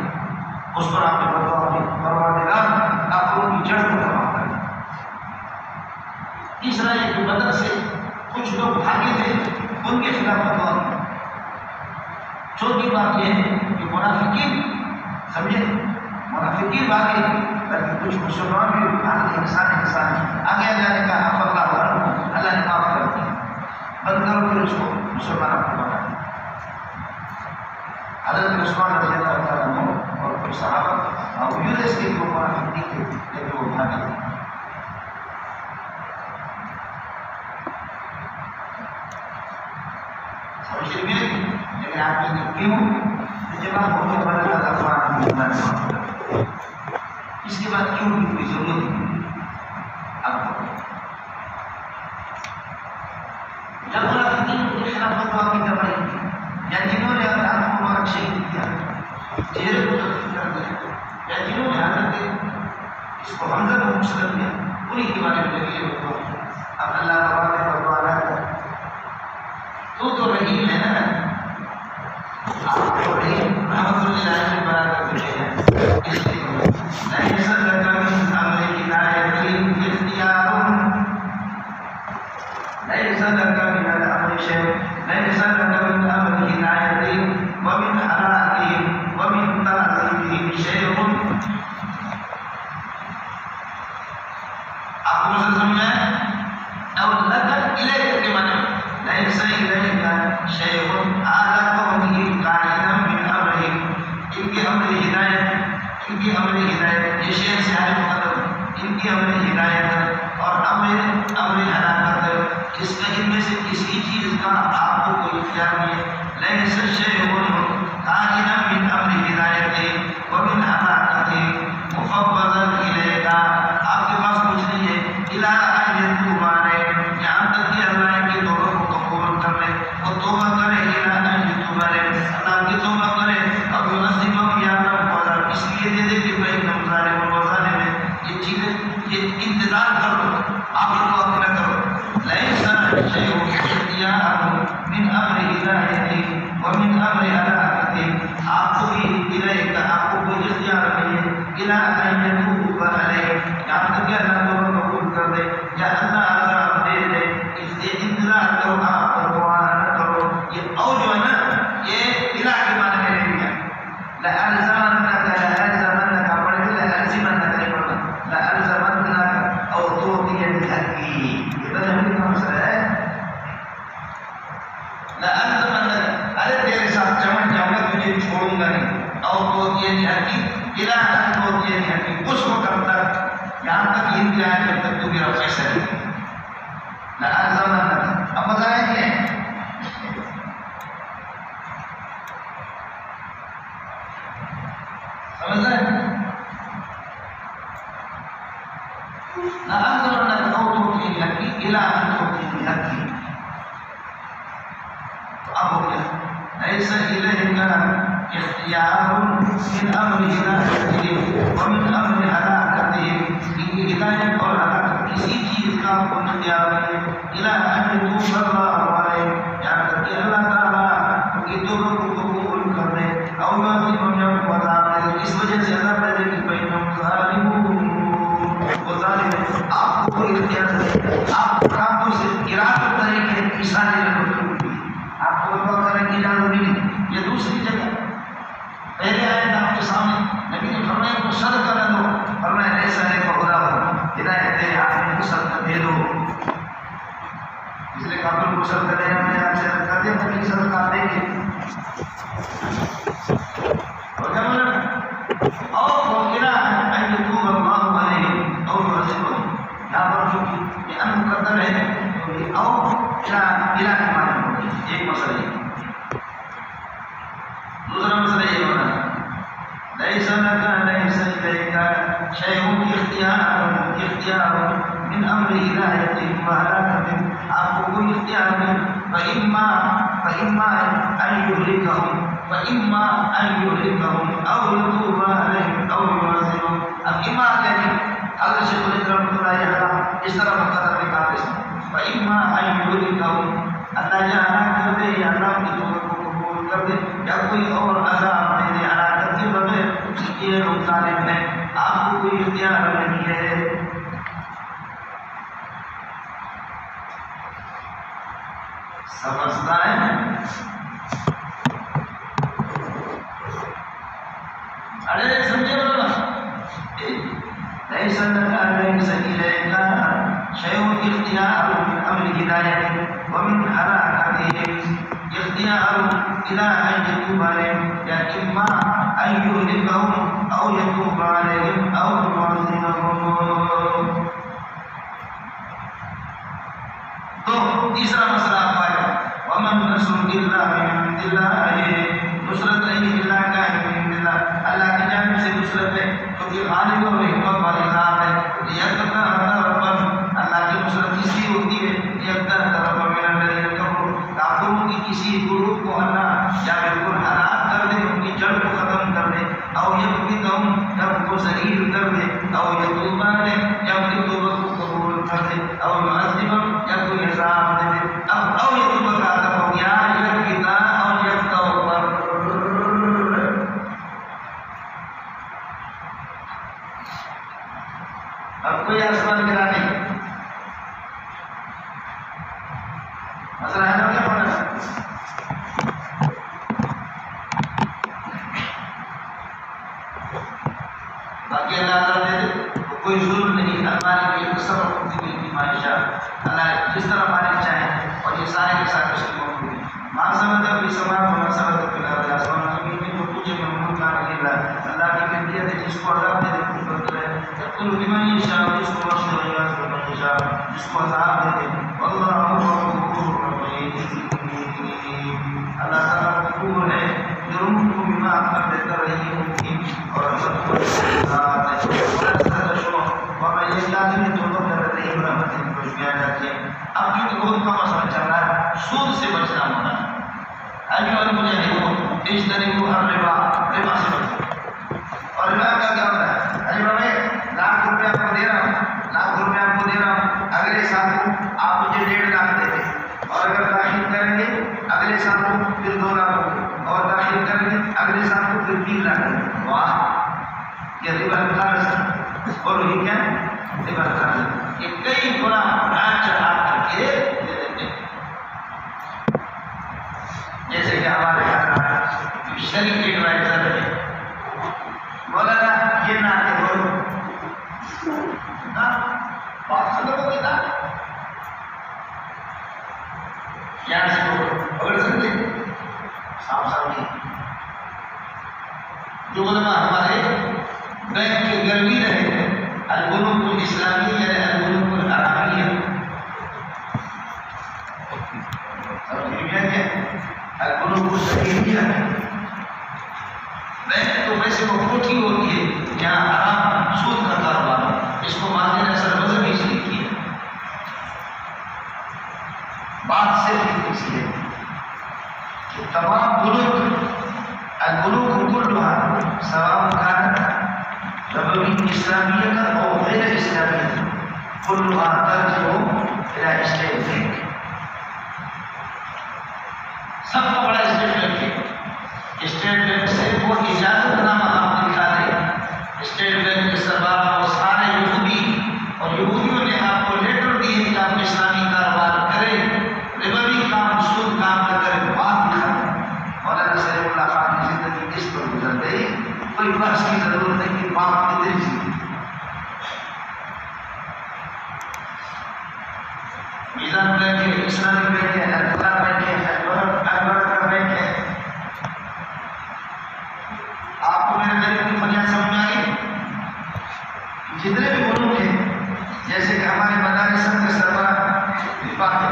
اس پر آپ نے بدعا کی، پروردگار کافروں کی جڑ کو تباہ کر دیا۔ تیسرا یہ کہ بدر سے کچھ لوگ بھاگے تھے، ان کے خلاف بدعا کی۔ چوتھی بات یہ ہے کہ منافقین، سمجھے، منافقین بھاگے، لیکن کچھ مسلمان بھی انسان آگے جانے کا حق اللہ نے معاف کر دیا، بند کرو پھر اس کو مسلمان کو بنا دیا۔ حضرت عثمان رضی اللہ تعالیٰ عنہ اور کچھ صحابہ باوجود اس کے وہ منافق نہیں تھے، لیکن وہ بھاگے تھے۔ سمجھے میں، لیکن آپ کی کیوں جب آپ بہت بڑا افراد اس کے بعد کیوں کی کوئی ضرورت نہیں؟ اب جب منافقین کے خلاف بدعا کی کروائی، یا جنہوں نے آپ کو مبارک شہید کیا، چہرے کو تبدیل کر دیا، یا جنہوں نے حضرت اس کو حمزہ کو مسلم کیا، انہیں کے بارے میں لگے بدعا کی۔ اب اللہ تبارک و تعالیٰ تو رحیم ہے نا، آپ کو رحیم رحمت اللہ کی بنا کر دیتے ہیں، اس لیے لَيْسَ لَكَ مِنْ أَمْرِ هِدَایَتِهِمْ اخْتِیَارٌ، لَيْسَ لَكَ مِنَ الْأَمْرِ شَیْءٌ، لَيْسَ لَكَ مِنْ أَمْرِ هِدَایَتِهِمْ وَمِنْ هَلَاکِهِمْ وَمِنْ تَعْذِیبِهِمْ شَیْءٌ۔ آپ کو مسئلہ سمجھا؟ اور لَكَ إِلَيْكَ کے معنی لَيْسَ إِلَيْكَ شَیْءٌ عَلَى قَوْمِهِ قَائِلًا مِنْ أَمْرِهِمْ، ان کے امر ہدایت، ان کی امر ہدایت، یہ شیخ سے آنے مطلب ان کی امر ہدایت اور امر ہلاکت، جس میں ان میں سے کسی چیز کا آپ کو کوئی اختیار نہیں ہے۔ لَيْسَ شَیْءٌ قَائِلًا مِنْ أَمْرِ هِدَایَتِهِ وَمِنْ هَلَاکَتِهِ مُفَوَّضًا إِلَیْکَ، آپ کے پاس کچھ نہیں ہے، إِلیٰ أَن یَتُوبَ عَلَیْکَ، یہاں تک کہ اللہ ان کی توبہ کو قبول کر لے، وہ توبہ کرے، إِلیٰ أَن یَتُوبَ عَلَیْکَ، اللہ کی توبہ کرے، اب يُعَذِّبَهُمْ عَذَابًا، اس لیے دے دے کہ فَإِنَّهُمْ ظَالِمُونَ وَظَالِمٌ، یہ چیزیں یہ انتظار کر لو، آپ ان کو اپنا کرو۔ لَيْسَ شَیْءٌ اخْتِیَارٌ مِنْ أَمْرِ ہِدَایَتِهِ وَمِنْ أَمْرِ ہَلَاکَتِهِ، آپ کو بھی إِلَیْکَ، آپ کو کوئی اختیار نہیں ہے، إِلیٰ أَن یَتُوبَ عَلَیْکَ، یہاں تک کہ اللہ توبہ قبول کر دے یا اللہ عذاب دے دے، اس لیے انتظار کرو، آپ پرواہ نہ کرو۔ یہ اور جو ہے نا، یہ إِلیٰ کے معنی میں نہیں ہے، لَأَلْزَمَنَّكَ لَأَلْزَمَنَّكَ پڑھ کے لَأَلْزِمَنَّكَ نہیں پڑھنا، لَأَلْزَمَنَّكَ أَوْ تُعْطِيَ بِحَقِّهِ، یہ تو نہیں کا مسئلہ ہے۔ لَأَلْزَمَنَّكَ، ارے تیرے ساتھ چمٹ جاؤں گا، تجھے چھوڑوں گا نہیں، أَوْ تُعْطِيَ بِحَقِّهِ، إِلیٰ أَن تُعْطِيَ بِحَقِّهِ، اس وقت تک، یہاں تک انتہا ہے جب تک تو میرا فیصلہ نہیں۔ لَأَلْزَمَنَّكَ، اب مزہ ہے کیا ہے؟ سمجھ رہے ہیں؟ لَأَلْزَمَنَّكَ أَوْ تُعْطِيَ بِحَقِّهِ إِلیٰ أَن تُعْطِيَ بِحَقِّهِ، تو اب ہو گیا لَيْسَ إِلَيْکَ اِخْتِیَارٌ مِنْ أَمْرِ ہِدَایَتِهِ وَمِنْ أَمْرِ ہَلَاکَتِهِ، ان کی ہدایت اور ہلاکت کسی چیز کا آپ کو اختیار نہیں ہے۔ إِلیٰ أَن یَتُوبَ اللَّهُ عَلَیْکَ، یہاں تک کہ اللہ تعالیٰ ان کی توبہ کو قبول کر دے، أَوْ يُعَذِّبَهُمْ عَذَابًا، اس وجہ سے عذاب دے دے کہ فَإِنَّهُمْ ظَالِمُونَ وَظَالِمُونَ، آپ کو کوئی اختیار نہیں، آپ کاموں سے ارادہ طریقے مثالیں رکھو، آپ کو دعا کرنے کی اجازت نہیں۔ یہ دوسری جگہ پہلے آیت آپ کے سامنے نبی نے فرمایا کو صدقہ نہ دو، فرمایا ایسا ہے بہرا ہدایت ہے، آپ نے کو صدقہ دے دو، اس لیے کافر کو صدقہ دینا میں آپ سے رکھا دیا تھا کہ صدقہ دیں گے اور ممکنہ ان یتوب اللہ علیہم اور یعذبہم، یہاں پر چونکہ یہ ان مقدر ہے تو یہ اور الہ کے معنی ہوگی، ایک مسئلہ یہ۔ دوسرا مسئلہ یہ ہونا ہے لَيْسَ لَكَ لَيْسَ إِلَيْكَ شَیْءٌ اِخْتِیَارٌ مِنْ أَمْرِ ہِدَایَتِهِ وَهَلَاکَتِهِ، آپ کو کوئی اختیار نہیں، فَإِمَّا أَن يُهْلِكَهُمْ أَوْ يَتُوبَ عَلَيْهِمْ أَوْ يُعَذِّبَهُمْ، اب اما یعنی حضرت شیخ الاسلام رحمۃ اللہ علیہ اس طرح مقرر نکالتے ہیں، فَإِمَّا أَن يُهْلِكَهُمْ آپ کو کوئی اختیار نہیں ہے۔ سمجھتا ہے؟ ارے سمجھے بولو ليس لك ليس إليك شيء اختيار من أمر هداية ومن حركتهم اختيار إلى أن يتوب عليهم يا إما أن يهلكهم أو يتوب عليهم أو يعذبهم۔ تو تیسرا مسئلہ آپ آئے ومن نصر إلا من عند الله، نصرت نہیں اللہ کا ہے، من اللہ اللہ کی جانب سے نصرت ہے، کیونکہ غالب اور حکمت والی ذات ہے۔ لیکن اللہ کی نصرت اس لیے ہوتی ہے کافروں کی کسی گروہ کو اللہ یا بالکل ہلاک کر دے، ان کی جڑ کو ختم کر دے، اور یا ان کو ذلیل کر دے، اور یا توبہ دے یا ان کی توبہ کو قبول کر دے، اور معذبم یا کوئی عذاب دے دے، او یا توبہ کا عذاب ہو گیا یا کتا اور یا توبہ۔ اب کوئی آسمان گرا نہیں، مسئلہ ہے نا کیا ہونا ہے؟ باقی اللہ تعالیٰ دے دے کوئی ظلم نہیں، ہمارے لیے سب کی معاشہ اللہ جس طرح مالک چاہیں، اور یہ سارے کے ساتھ اس کی موجود ہے۔ مان سمجھتا بھی سماج ہونا سمجھتا بھی لگا آسمان زمین میں جو کچھ ممنون کا نہیں اللہ کی ملکیت ہے، جس کو عذاب دے دے کچھ بدل ہے، یقل لمن یشاء، جس کو بخش دے گا لمن یشاء، جس کو عذاب دے دے، واللہ غفور رحیم۔ اللہ تعالیٰ غفور ہے، جرم کو بھی معاف کر دیتا رہی ممکن، اور رحمت کو ذات ہے، اور یہ لازمی توبہ کر رہے ہیں رحمت کی کوشش کیا جاتی ہے۔ اب کیونکہ بہت کا مسئلہ چل رہا ہے، سود سے بچنا ہونا ہے۔ ایوہ المجاہدون اجتنبوا الربا، ربا سے بچو۔ اور ربا کا کیا ہوتا ہے؟ ربا میں لاکھ روپے آپ کو دے رہا ہوں، اگلے سال آپ مجھے 1.5 لاکھ دے دیں، اور اگر داخل کریں گے اگلے سال کو پھر 2 لاکھ ہوں گے، اور داخل کریں گے اگلے سال کو پھر 3 لاکھ ہوں گے۔ واہ، یہ ربا کا ہے۔ بولو یہ کیا ہے؟ ربا کا ہے، یہ کئی گنا بڑھا چڑھا کر کے دے دیتے ہیں۔ جیسے کہ ہمارے یہاں شریف ایڈوائزر ہے، بولا نا یہ نہ کہ بولو بات ختم ہو گئی تھا یہاں سے بولو اگر سمجھے صاف سمجھے۔ جو علماء ہمارے بینک کے گرمی رہے البنوک الاسلامی یا البنوک العربیہ، البنوک الشریعیہ، بینک تو ویسے وہ کوٹھی ہوتی ہے جہاں حرام سود کا کاروبار ہے، اس کو ماضی نے سربزم اس لیے کی ہے، بات صرف اس لیے کہ تمام بنوک البنوک كلها سواء كانت ربوية إسلامية أو غير إسلامية كلها ترجع إلى إسلام بینک۔ سب کو بڑا اسٹیٹ بینک ہے، اسٹیٹ بینک سے وہ اجازت نامہ آپ دکھا دیں، اسٹیٹ بینک کے سربراہ اور سارے یہودی اور یہودیوں نے آپ کو لیٹر دیے کہ آپ اسلامی کاروبار کریں، ربوی کام سود کام نہ کریں، بات دکھا دیں۔ مولانا سلیم اللہ خان کی زندگی اس پر گزر گئی، کوئی بحث کی ضرورت نہیں کہ باپ کی دل سی میزان بینک ہے، اسلامی بینک ہے، الفلاح بینک ہے، البرکہ بینک ہے۔ آپ کو میرے غریب کی فریاد سمجھ میں آئی؟ جتنے بھی ملک ہیں جیسے کہ ہمارے مدارس کے سربراہ وفاق ہے،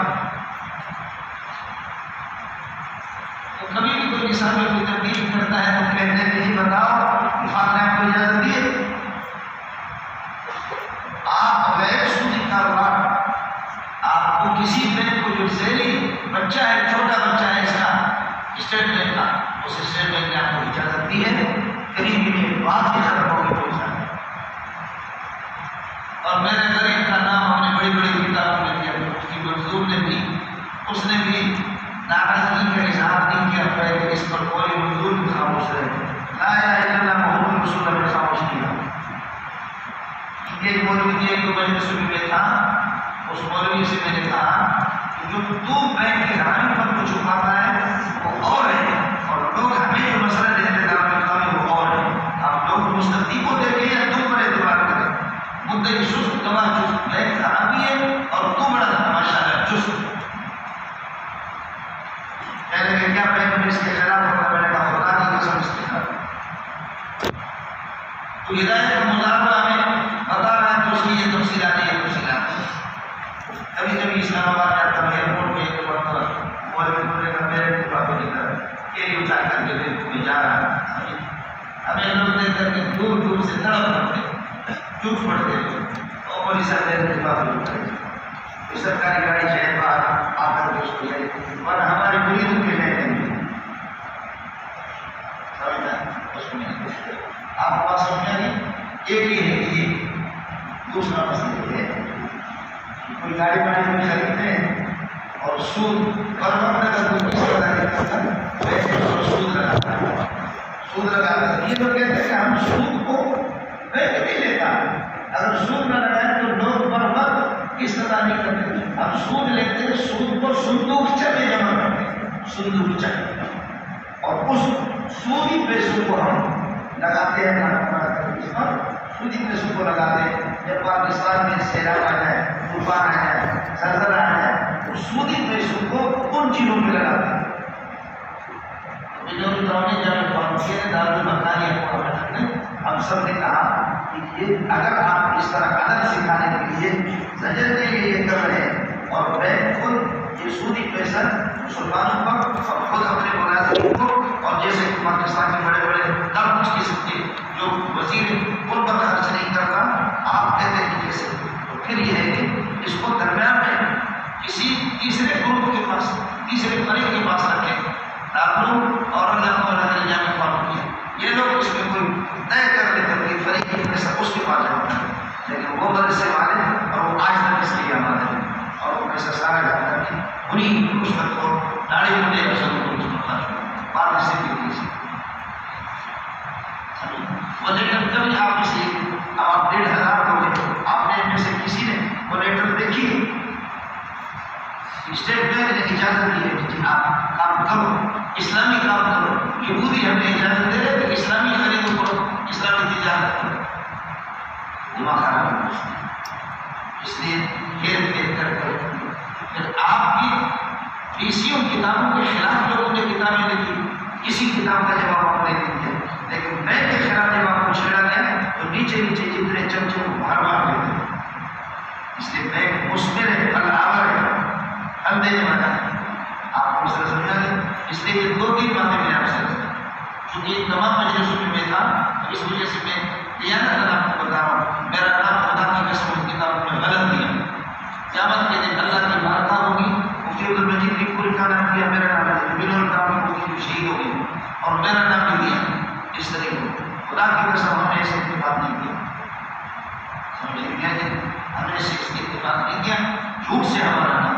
تو کبھی بھی کوئی کسان میں کوئی تبدیل کرتا ہے تو کہتے ہیں کہ بتاؤ وفاق نے آپ کو اجازت دی ہے؟ آپ غیر سودی کاروبار، آپ کو کسی بینک کو جو ذیلی بچہ ہے، چھوٹا بچہ ہے اس کا اسٹیٹ بینک کا، اس اسٹیٹ بینک نے آپ کو اجازت دی ہے، قریب بھی بات کی ختم ہوگی کوئی ساتھ۔ اور میرے غریب کا نام ہم نے بڑی بڑی کتابوں میں دیا، اس کی منظور نے بھی، اس نے بھی ناراضگی کا اظہار نہیں کیا کہ اس پر کوئی منظور بھی خاموش رہے۔ لا الہ الا ایک مولوی کی ایک دو مجلس میں تھا، اس مولوی سے میں نے کہا کہ جو تو بینک کے حامی پر کو چھپاتا ہے وہ اور ہے، اور لوگ ہمیں جو مسئلہ دیتے ہیں وہ اور ہے. آپ لوگ مستقبل کو دیکھیں یا تم پر اعتبار کریں. مدعی سست گواہ چست، بینک حامی ہے اور تو بڑا ماشاءاللہ چست. کہنے کہ کیا بینک میں اس کے خلاف ہوگا؟ میں نے کہا خدا کی قسم اس کے خلاف. تو ہدایت کا مظاہرہ ہمیں بتا رہا ہے تو اس کی یہ تفصیلات ہے، یہ تفصیلات ہے. کبھی کبھی اسلام آباد جاتا ہوں ایئرپورٹ پہ ایک مرتبہ مولوی کا میرے دفاع کو لے کر کیری اٹھا کر کے میں جا رہا ہے. ہمیں لوگ دیکھ کر کے دور دور سے تڑپ پڑتے چوٹ پڑتے اور پولیس میرے دفاع کو اٹھائے. سرکاری گاڑی شہر باہر آ کر کے اس کو لے اور ہماری مریدوں کے لے آپ کو بات سمجھا نہیں. ایک یہ ہے کہ دوسرا مسئلہ ہے کوئی گاڑی واڑی میں خریدتے ہیں اور سود پر وقت اگر کوئی کس طرح سود لگاتا ہے، سود لگاتا ہے. یہ لوگ کہتے ہیں کہ ہم سود کو بینک نہیں لیتا، اگر سود نہ لگائیں تو لوگ پر وقت اس طرح نہیں کرتے. ہم سود لیتے ہیں، سود کو صندوق چلے جمع کرتے ہیں، صندوق چلے، اور اس سودی پیسوں کو ہم لگاتے ہیں. سودی پیسوں کو لگاتے ہیں. جب پاکستان میں سیلاب آ جائے، طوفان آ جائے، زلزلہ آ جائے تو سودی پیسوں کو ان چیزوں میں لگاتے ہیں. ہم سب نے کہا کہ یہ اگر آپ اس طرح ادب سکھانے کے لیے زجر کے لیے یہ کر رہے ہیں اور بینک خود یہ سودی پیسہ مسلمانوں پر اور خود اپنے ملازمین کو اور جیسے پاکستان کے بڑے بڑے کچھ قسم کے جو وزیر ان پر خرچ نہیں کرتا، آپ کہتے ہیں جیسے، تو پھر یہ ہے کہ اس کو درمیان میں کسی تیسرے گروپ کے پاس، تیسرے فریق کے پاس رکھیں. دارالعلوم اور جامع فاروقیہ یہ لوگ اس میں کوئی طے کر لے کر کے فریق کے پیسہ اس کے پاس جمع کریں، لیکن وہ مدرسے والے اور وہ آج تک اس کے لیے آمادہ ہیں اور وہ پیسہ سارا جاتا ہے انہیں رشوت کو داڑھی ملے رسم کو اس میں خرچ ہو بات سے بھی ہوئی. وہ لیٹر کبھی آپ سے آپ 1500 لوگ ہیں، آپ نے ان میں سے کسی نے وہ لیٹر دیکھی ہے؟ اسٹیٹ بینک نے اجازت دی ہے کہ آپ کام کرو، اسلامی کام کرو. یہودی ہمیں اجازت دے رہے کہ اسلامی خرید کرو، اسلامی تجارت کرو. دماغ خراب ہے اس لیے پھیر پھیر کر پھر آپ کی پیسیوں کتابوں کے خلاف لوگوں نے کتابیں لکھی، کسی کتاب کا جواب آپ نہیں دیا، لیکن بینک کے خلاف جب آپ کو چھیڑا گیا تو نیچے نیچے جتنے چمچے کو باہر باہر لیتے ہیں. اس لیے بینک مثمر ہے، الآور ہے، ہم دینے والا ہے. آپ کو سر سمجھا گیا. اس لیے یہ 2-3 باتیں میں آپ سے چونکہ تمام مجلسوں میں تھا تو اس وجہ سے میں دیانت آپ کو بتا رہا ہوں. میرا نام خدا کی قسم اس کتاب میں غلط دیا. قیامت کے دن اللہ کی بارگاہ ہوگی، مفتی عبدالمجید نے پوری کا نام دیا، میرا نام ہے بلال کام مفتی جو شہید ہو گئی اور میرا نام بھی دیا. اس طرح کو خدا کی قسم ہم نے ایسے اتفاق نہیں کیا. سمجھے کیا جی؟ ہم نے اس اتفاق نہیں کیا، جھوٹ سے ہمارا نام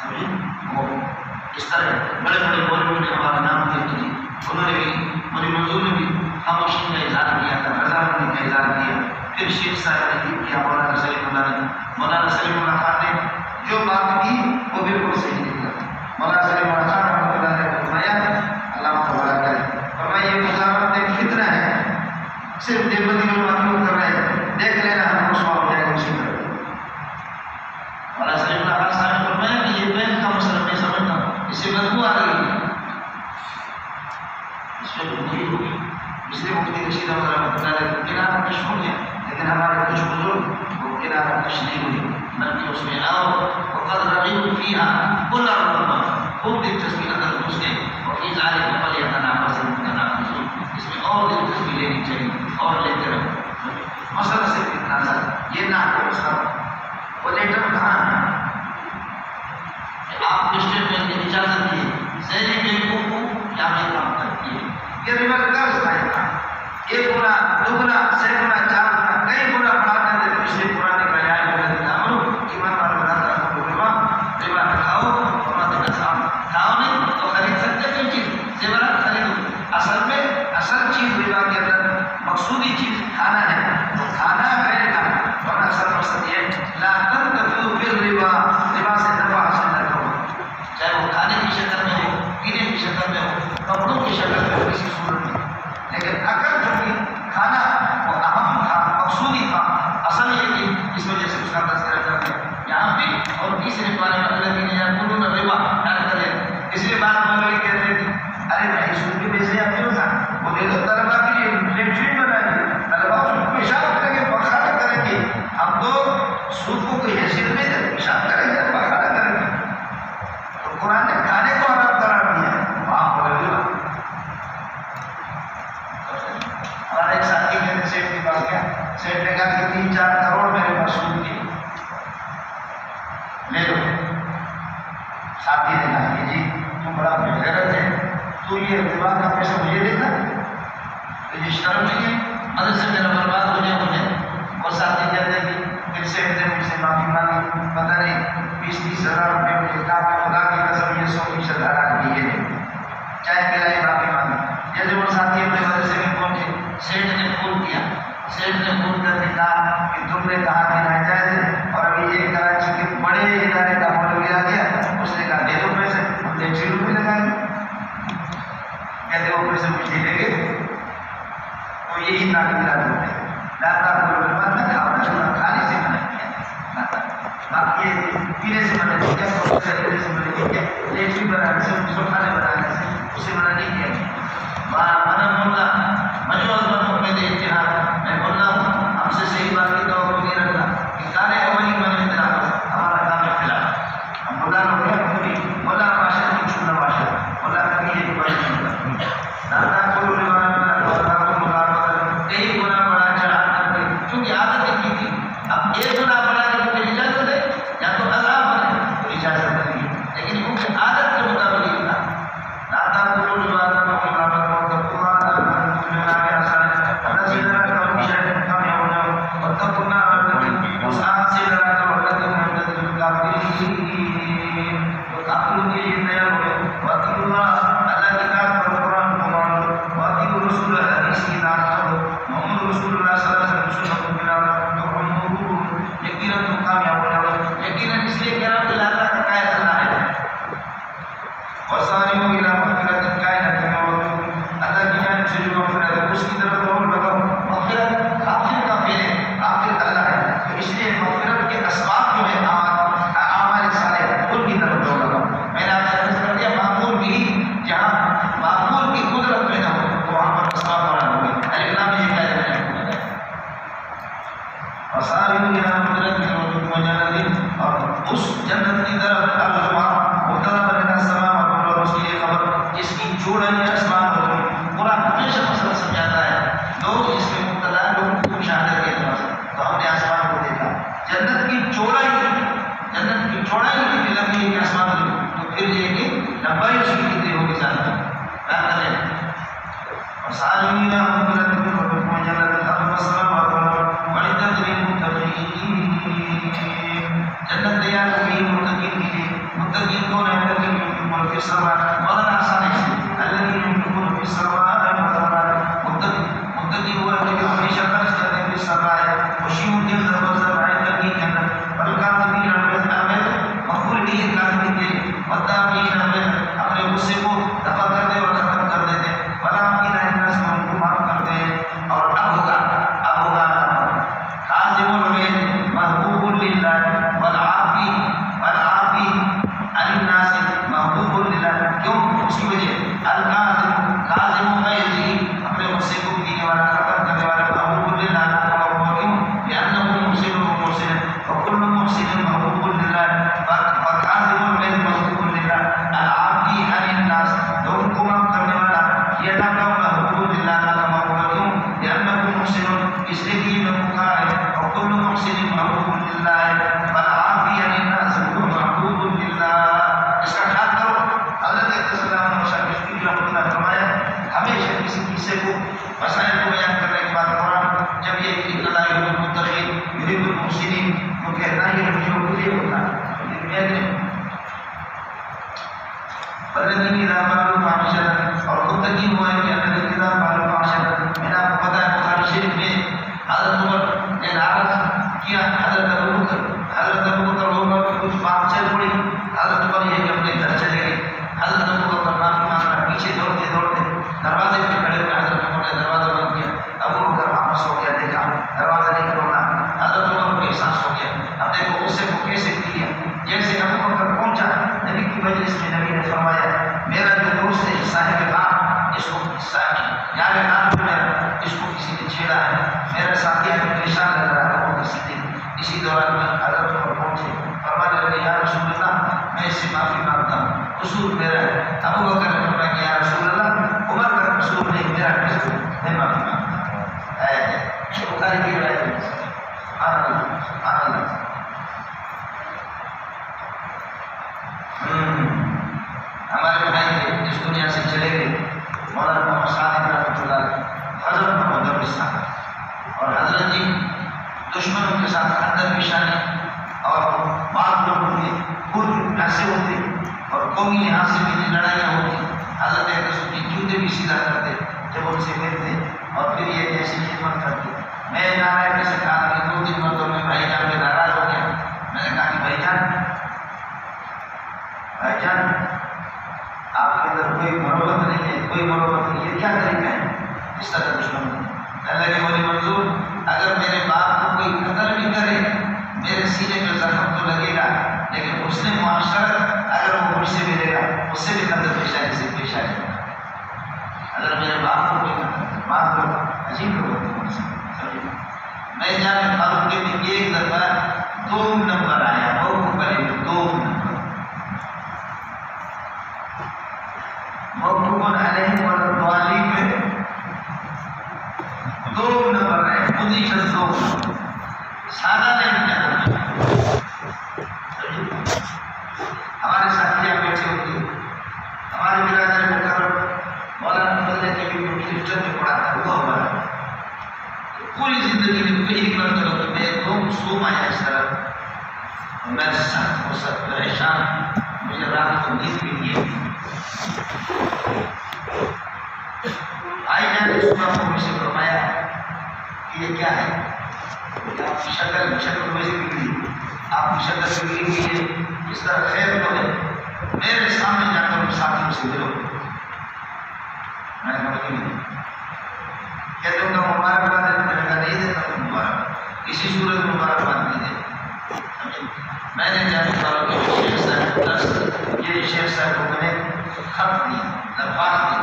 سمجھے. وہ اس طرح بڑے بڑے مولویوں نے ہمارا نام دیا تو انہوں نے بھی مجھے منظور نے بھی خاموشی کا اظہار کیا تھا، رضامندی کا اظہار کیا. پھر شیخ صاحب نے کیا، مولانا سلیم اللہ خان نے جو بات کی وہ بالکل صحیح نکلا. مولانا سلیم اللہ خان رحمۃ اللہ نے فرمایا، اللہ تعالیٰ کرے، فرمایا یہ مزاحمت ایک فتنہ ہے، صرف دیوبندی لوگ معلوم کر رہے ہیں، دیکھ لینا ہم کو سوال ہو جائے گا اسی طرح. مولانا سلیم اللہ خان صاحب نے فرمایا کہ یہ بینک کا مسئلہ میں سمجھتا ہوں، اس سے بدبو آ رہی ہے، اس میں بدبو ہوگی. اس لیے مفتی رشید احمد رحمۃ اللہ علیہ کنارہ کش ہو گیا، لیکن ہمارے کچھ بزرگ وہ کنارہ کش نہیں ہوئی، بلکہ اس میں آؤ وقد رغبوا فيها كل رغبہ، خوب دلچسپی اندر گھس گئے. اور فی ذلک فلیتنافس المتنافسون، اس میں اور دلچسپی لینی چاہیے اور لیتے رہو. مسئلہ صرف اتنا تھا، یہ نہ کوئی مسئلہ. وہ لیٹر کہاں ہے کہ آپ اسٹیٹ بینک نے اجازت دی ذیلی بینکوں کو کیا میں کام کرتی ہے. یہ ریور قرض تھا، 1 گنا 2 گنا 6 گنا 4 گنا کئی گنا بڑھا کر دے. پچھلے پرانے کا یاد کرتے دامنو ایمان والا بڑھاتا ہے ریوا کھاؤ اور مت کھاؤ نہیں تو خرید سکتے کوئی چیز زیورات خریدو. اصل چیز ریوا کے اندر مقصودی چیز کھانا ہے، تو کھانا غیر کھانا سیٹ نے کہا کہ 3-4 کروڑ میرے پاس سود کے لے لو. ساتھی نے کہا کہ جی تم بڑا بےغیرت ہے، تو یہ ربا کا پیسہ مجھے دیتا تو یہ شرم نہیں ہے، مدد سے میرا برباد ہو جائے مجھے. اور ساتھی کہتے ہیں کہ پھر سیٹ نے مجھ سے معافی مانگی، پتہ نہیں 20-30 ہزار روپئے مجھے کہا کہ خدا کی قسم یہ 100-120 ہزار دیے نہیں، چائے پلائی معافی مانگی. جیسے وہ ساتھی اپنے مدرسے میں پہنچے، سیٹ نے فون کیا. سیٹ نے فون کر کے کہا کہ تم نے کہا کہ ناجائز ہے اور ابھی ایک کراچی کے بڑے ادارے کا مولوی آ گیا، اس نے کہا دے دو پیسے، ہم 150 روپئے لگائیں گے. کہتے وہ پیسے مجھے لے گئے. تو یہی ناقابل ہوتے ہیں. لاتا کھانے سے منع کیا، باقی پینے سے منع کیا، پینے سے منع کیا، لیٹری بنانے سے، کھانے بنانے سے اسے منع نہیں کیا. میں اتحاد میں بول رہا ہوں، ہم سے صحیح بات کی توقع نہیں رکھنا کہ کارے اولی من اختلاف ہمارا کام اختلاف. ہم مولا لوگ ہیں، مولا معاشرت کی چھوٹا معاشرت، مولا کبھی یہ بڑی نہیں کرتی. دادا کو کئی گنا بڑا چڑھا کر کے، کیونکہ عادت کی تھی. اب ایک گنا بڑا کر کے اجازت ہے، یا تو اللہ بنے تو اجازت نہیں ہے، لیکن کیونکہ عادت کے مطابق یہ تھا. دادا کو اسی دوران سبحان اللہ سبحان اللہ۔ ہمارے بھائی تھے اس دنیا سے چلے گئے مولانا محمد صادق رحمۃ اللہ علیہ، حضرت محمد عبد الصادق، اور حضرت جی دشمنوں کے ساتھ اندر پیشانی اور بعض لوگوں کے خون پیسے ہوتے اور قومی یہاں سے بھی لڑائیاں ہوتی، حضرت رسول کی جوتے بھی سیدھا کرتے جب ان سے ملتے اور پھر یہ ایسی خدمت کرتے۔ میں ناراض سے کہا کہ 2-3 مرتبہ میں بھائی جان میں ناراض ہو گیا، میں نے کہا کہ بھائی جان آپ کے اندر کوئی محبت نہیں ہے، کوئی محبت نہیں، یہ کیا طریقہ ہے اس طرح دشمن کہنے لگے مولوی منظور اگر میرے باپ کو کوئی قتل بھی کرے میرے سینے میں زخم تو لگے گا، لیکن اس نے معاشرت اگر وہ مجھ سے ملے گا اس سے بھی قدر پیشانی سے پیش آئے گا۔ اگر میرے باپ کو کوئی بات کرو عجیب لوگ ہوتے ہیں، میں جانے فاروق کے بھی ایک دفعہ 2 نمبر آیا، بہت بڑے 2 نمبر مغضوب علیہم ولا الضالین میں 2 نمبر ہے، پوزیشن 2 سادہ نہیں کیا۔ ہمارے ساتھیاں بیٹھے ہوتے ہمارے برادر مکرم مولانا فضل کے بھی کرسچن میں پڑھا تھا، وہ ہمارا پوری زندگی میں پہلی مرتبہ کہ میں 2 صوم آیا اس طرح میں سخت ہو سکتا پریشان، مجھے رات کو نیند بھی نہیں آئی۔ میں نے صبح کو مجھ سے فرمایا کہ یہ کیا ہے، آپ کی شکل ویسے بگڑی، آپ کی شکل بگڑی ہوئی ہے، اس طرح خیر تو ہے، میرے سامنے جا کر ساتھیوں سے ملو۔ میں نے کہتے ان کا مبارکباد ہے، میں نے کہا نہیں دیتا ہوں مبارک، کسی صورت مبارکباد نہیں دے۔ میں نے جانے والوں کے شیخ صاحب یہ شیخ صاحب کو میں نے خط دی، درخواست دی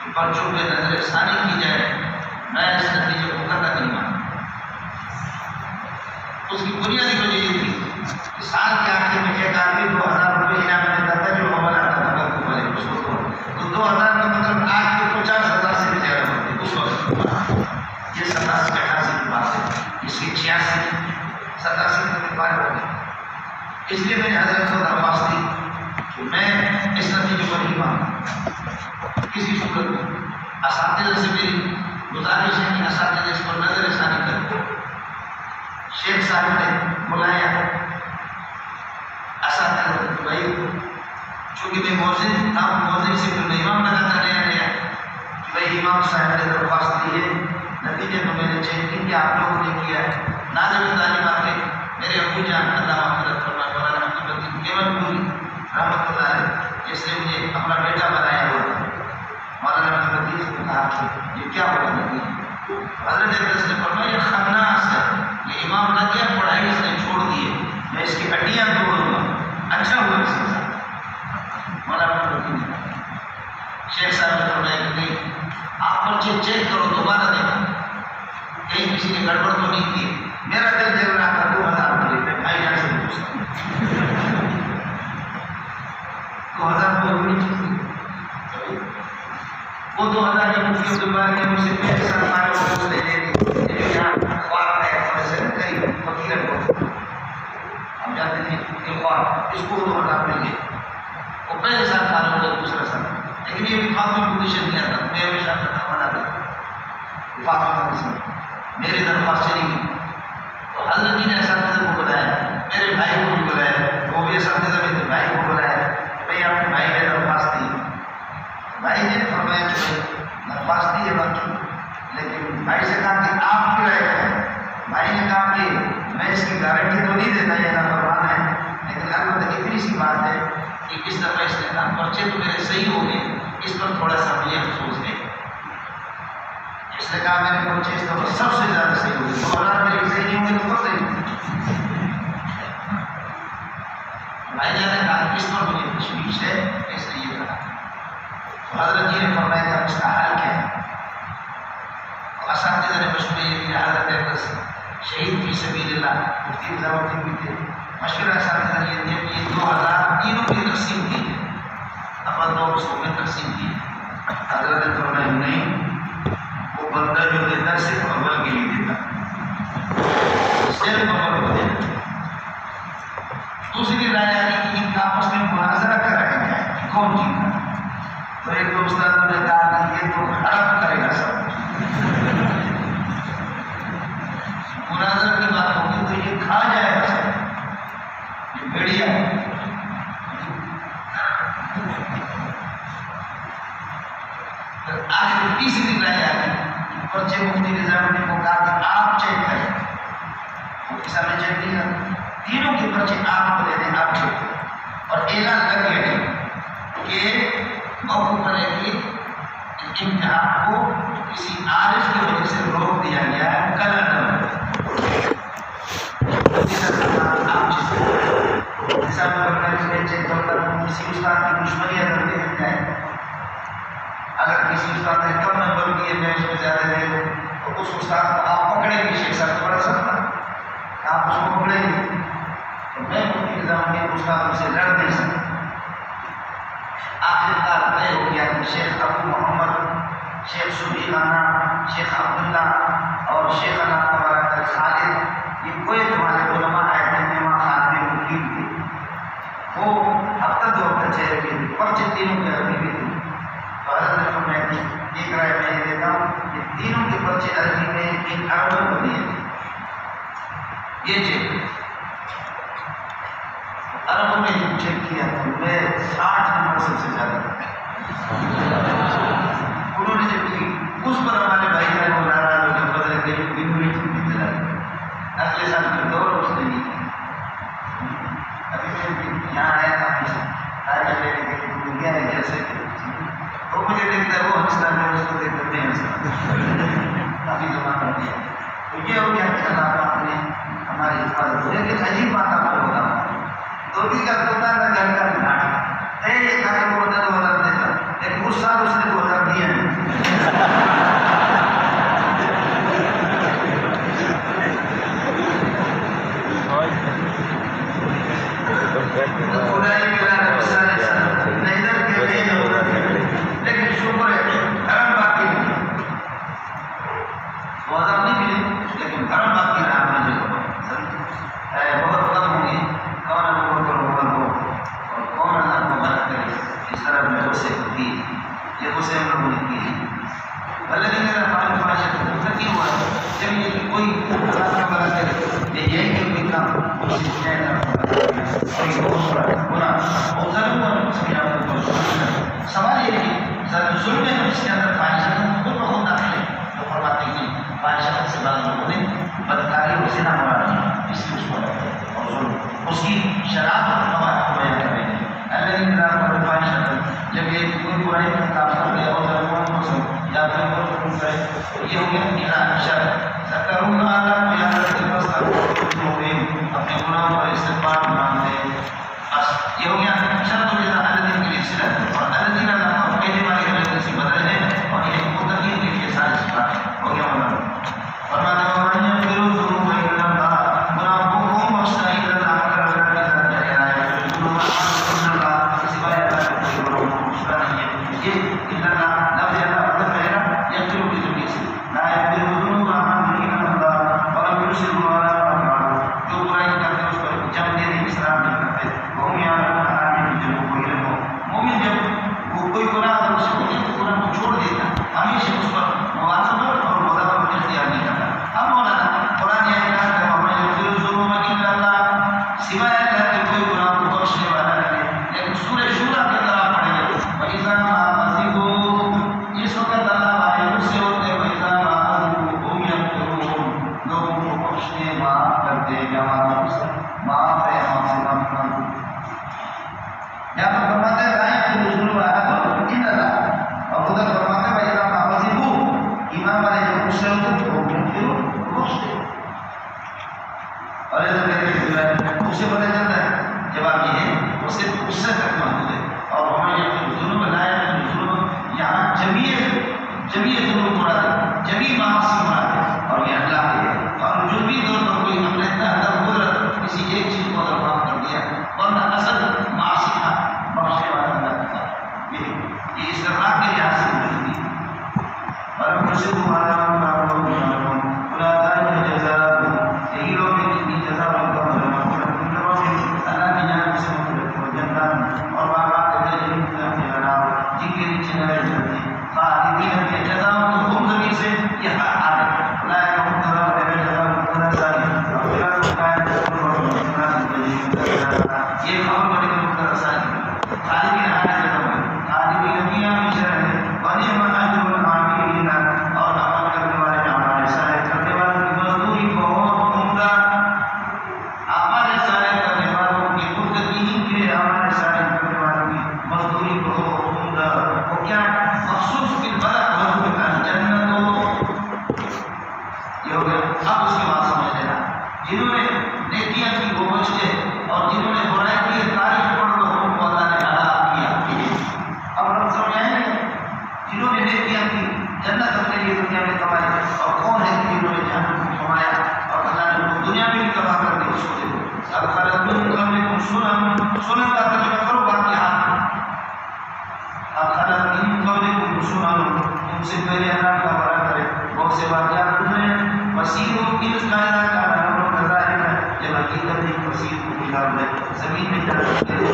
کہ پرچوں پہ نظر ثانی کی جائے، میں اس نتیجے کو قطع نہیں مانتا۔ اس کی بنیادی وجہ یہ تھی کہ سال کے آخر میں ایک آدمی 2000 روپئے انعام دیتا تھا جو عمل آتا تھا بلکہ والے اس وقت، تو 2000 کا مطلب آج کے 50,000 سے بھی زیادہ ہوتے اس وقت۔ یہ 87-88 کی بات ہے، اس کی 86-87 میں پار ہو گئی۔ اس لیے میں نے حضرت کو درخواست دی کہ میں اس نتیجے کو نہیں مانتا کسی صورت میں۔ اساتذہ سے میری گزارش ہے کہ اساتذہ اس پر نظر ثانی کریں۔ شیخ صاحب نے بلایا اساتذہ بھائی، چونکہ میں مؤذن تھا، مؤذن سے پھر میں امام لگاتا نیا کہ بھائی امام صاحب نے درخواست دی ہے، نتیجے میں میں نے چیک کی کہ آپ لوگوں نے کیا ہے نازل تعلیمات کے میرے ابو جان اللہ مغفرت فرمائے مولانا حکیم الدین کیون پوری رحمۃ اللہ علیہ، جس نے مجھے اپنا بیٹا بنایا ہوا تھا، مولانا حکیم الدین سے کہا کہ یہ کیا ہوگا نتیجہ؟ حضرت عباس نے فرمایا یہ خناس ہے، یہ امام نہ کیا پڑھائی اس نے چھوڑ دی ہے، میں اس کی ہڈیاں توڑوں گا، اچھا ہوا اس کے ساتھ۔ مولانا حکیم الدین شیخ صاحب نے فرمایا کہ نہیں آپ پرچے چیک کرو، دوبارہ دیکھو کہیں کسی نے گڑبڑ تو نہیں کی۔ میرا دل جل رہا تھا 2000 روپئے بھائی جان سے پوچھتا 2000 روپئے بڑی چیز تھی، وہ 2000 کے مفتی عبدالباری نے مجھ سے پیسے سرمائے اور اس نے دے دی، یہاں خواب ہے ویسے کئی فقیر کو ہم جانتے ہیں کہ خواب اس کو 2000 مل گئے، وہ پہلے سال کھا رہے ہوگا دوسرا سال، لیکن یہ وفاق میں پوزیشن کیا تھا، میں ہمیشہ تھا منا تھا وفاق میں میری درخواست چلی گئی، تو حضرت جی نے اساتذہ کو بلایا، میرے بھائی کو بھی بلایا، وہ بھی اساتذہ میں تھے، بھائی کو بلایا، بھائی آپ کے بھائی نے درخواست دی، بھائی نے فرمایا کہ درخواست دی ہے باقی، لیکن بھائی سے کہا کہ آپ کی رائے ہے، بھائی نے کہا کہ میں اس کی گارنٹی تو نہیں دیتا یہ نافرمان ہے، لیکن البتہ اتنی سی بات ہے کہ اس دفعہ اس نے کہا پرچے تو میرے صحیح ہو گئے، اس پر تھوڑا سا مجھے افسوس ہے، اس نے کہا میرے پرچے اس دفعہ سب سے زیادہ صحیح ہو گئے، 2000 میرے صحیح نہیں ہوں گے تو کب صحیح ہوں گے؟ بھائی جان نے کہا اس پر مجھے تشویش ہے، اس نے یہ کہا، تو حضرت جی نے فرمایا کہ اس کا حال کیا ہے؟ تو اساتذہ نے مشورہ یہ دیا، حضرت عباس شہید فی سبیل اللہ مفتی نظام الدین بھی تھے، مشورہ اساتذہ نے یہ دیا کہ یہ 2000 تینوں کی تقسیم کی ہے، اپن 2 حصوں میں تقسیم کی ہے۔ حضرت نے فرمایا نہیں، وہ بندہ جو دیتا صرف اول کے لیے دیتا، زیر بغل ہو جائے. دوسری رائے آئی کہ ان کا آپس میں مناظرہ کرایا جائے کون جیتا. تو ایک دو استادوں نے کہا کہ یہ تو ہڑپ کرے گا سب. مناظر کی بات ہوگی تو یہ کھا جائے گا سب. یہ بھیڑیا ہے. آخر تیسری رائے آئی پرچے مفتی نظام نے کو کہا کہ آپ چیک کریں. مفتی صاحب نے چیک کیا تینوں کے پرچے آپ کو دے دیں آپ چیک کریں اور اعلان کر دیا کہ موقع پر ہے کہ امتحان کو کسی عارف کی وجہ سے روک دیا گیا ہے کل نہ کسی استاد کی دشمنی اگر دیکھ جائے اگر کسی استاد نے کم نمبر دیے میں اس میں زیادہ دے تو اس استاد کو آپ پکڑیں گے. شیخ صاحب پڑھ سکتا آپ اس کو پکڑیں گے تو میں مفتی نظام کے استادوں سے لڑ نہیں سکتا. آخر کار طے ہو گیا کہ شیخ ابو محمد شیخ سبحی خانہ شیخ عبداللہ اور شیخ اللہ تبارک خالد یہ کوئی ہمارے علماء آئے تھے وہاں خاتمے مقیم تھے. وہ ہفتہ دو ہفتہ چہرے کے پرچے تینوں کے عربی بھی تھے. تو حضرت نے فرمایا کہ ایک رائے میں یہ دیتا ہوں کہ تینوں کے پرچے عربی میں ایک عربوں کو دیے تھے. یہ چیک عربوں نے چیک کیا تو میں 60 نمبر سب سے زیادہ انہوں نے جب کی اس پر ہمارے بھائی جان کو ناراض ہو کر بدل کے یونیورسٹی چلا گیا. اگلے سال کے دور اس نے نہیں کیا. ابھی میں یہاں آیا تھا تاریخ لینے کے لیے تو گیا ہے جیسے وہ مجھے دیکھتا ہے وہ ہنستا ہے اس کو دیکھ کر نہیں ہنستا. کافی زمان ہو گیا. تو یہ ہو گیا کہ اللہ پاک نے ہماری حفاظت ہو. لیکن عجیب بات آپ کو بتا دھوتی کا کتا نہ گھر کا گھاٹ ہے. یہ کھا کے وہ 2000 دیتا لیکن اس سال اس نے 2000 دیا نہیں. لیکن شکر ہے گھرم باقی نہیں 2000 نہیں ملے لیکن گھرم باقی رہا. بہت کم ہوں گے کون اللہ کو مغل ہو اور کون اللہ کو مدد کرے. اس طرح میں اسے ہوتی یہ اسے ہم لوگوں نے کی ہے. بلکہ میرا فارغ فاشد نہیں ہوا جب یہ کوئی اللہ کا بلا کرے یہ یہی کہ کوئی کام سوال یہ ہے کہ ظلم ہے اس کے اندر فاحشہ خود بہت داخل ہے. تو فرماتے ہیں کہ فاحشہ سے بعض لوگوں نے بدکاری اور زنا مراد نہیں اس لیے اس کو اور ظلم اس کی شراب قواعد کو بیان کر رہے ہیں. اللہ کی طرف پر فاحشہ جب یہ کوئی برائی کا کام کر دیا اور ظلم کو سب یا پھر کو کرے تو یہ ہو گیا اشارہ ذکرون اللہ کو یاد رکھتے بس اپنے گناہوں پر استغفار مانگتے. بس یہ ہو گیا شرط و جزا الذین کے لیے صلت اور الذین اللہ پہلے والے الذین سے بدل ہے اور یہ متقین کے لیے سارے صفات ہو گیا. فرماتے ہیں ومن یغفر الذنوب الا اللہ گناہوں کو بخشتا ہے الا اللہ کا رب کے ذات جلالہ ہے. الذنوب الا اللہ سوائے اللہ کے کوئی گناہ کو بخشتا نہیں ہے. یہ الا اللہ لفظ اللہ مطلب ہے یغفر کی ذریعے سے لا یغفر الذنوب الا اللہ ولم یصروا علی ما فعلوا. جو برائی کرتے اس پر جم دینے کی اصرار نہیں کرتے. قوم یعلمون آمین جب کوئی علم ہو مومن جب وہ کوئی گناہ اگر اسے ہوتی تو گناہ کو چھوڑ دیتا ہمیشہ اس پر مواظبت اور مداومت اختیار نہیں کرتا. اب مولانا قرآن یہ کہا کہ ومن یغفر الذنوب الا اللہ سوائے اللہ کے کوئی گناہ کو بخشنے والا نہیں. لیکن سورہ شورى کی طرح پڑھیں گے وَإِذَا مَا غَضِبُوا اس وقت اللہ آئے غصے ہوتے وَإِذَا مَا غَضِبُوا هُمْ يَغْفِرُونَ لوگوں کو بخشنے معاف کرتے معاف ہے معاف کرنا. یہاں پر فرماتے ہیں لا یغفر الذنوب الا اللہ اور ادھر فرماتے ہیں وَإِذَا مَا غَضِبُوا ایمان والے جو غصے ہوتے تو وہ یغفر بخشتے. اور ادھر کہتے ہیں اس سے پتہ چلتا ہے جواب یہ ہے وہ صرف غصے تک محدود ہے. اور وَمَن يَغْفِرُ الذُّنُوبَ لَا يَغْفِرُ الذُّنُوبَ یہاں جمیع ذنوب مراد ہے جمیع معاصی مراد ہے اور یہ اللہ کے ہے. اور جزوی طور پر کوئی ہم نے اتنا قدرت کسی ایک چیز کو اگر معاف کر دیا ورنہ اصل معاصی کا بخشنے والا اللہ کا یہ استغراق کے لحاظ سے موجود ہے. اور ہم سے تمہارا یہی لوگ جنہوں نے نیکیاں کی وہ بچ گئے اور جنہوں نے برائی کی تاریخ پڑھ دو ان کو اللہ نے ہلاک کیا۔ اب ہم سمجھ آئے ہیں جنہوں نے نیکیاں کی جنت اپنے لیے دنیا میں کمائی، اور کون ہے جنہوں نے جہنم کو کمایا اور اللہ نے ان کو دنیا میں بھی تباہ کر دیا۔ اس کو دیکھو اب خلق من قبلکم سنن کا ترجمہ کرو باقی ہاتھ میں۔ اب خلق من قبلکم سنن، ان سے پہلے اللہ کا بڑا کرے بہت سے واقعات گزرے ہیں۔ وسیروا فی الارض کان امرؤ کذالک، جب حقیقت ہے وسیروا فی الارض زمین میں چلتے ہیں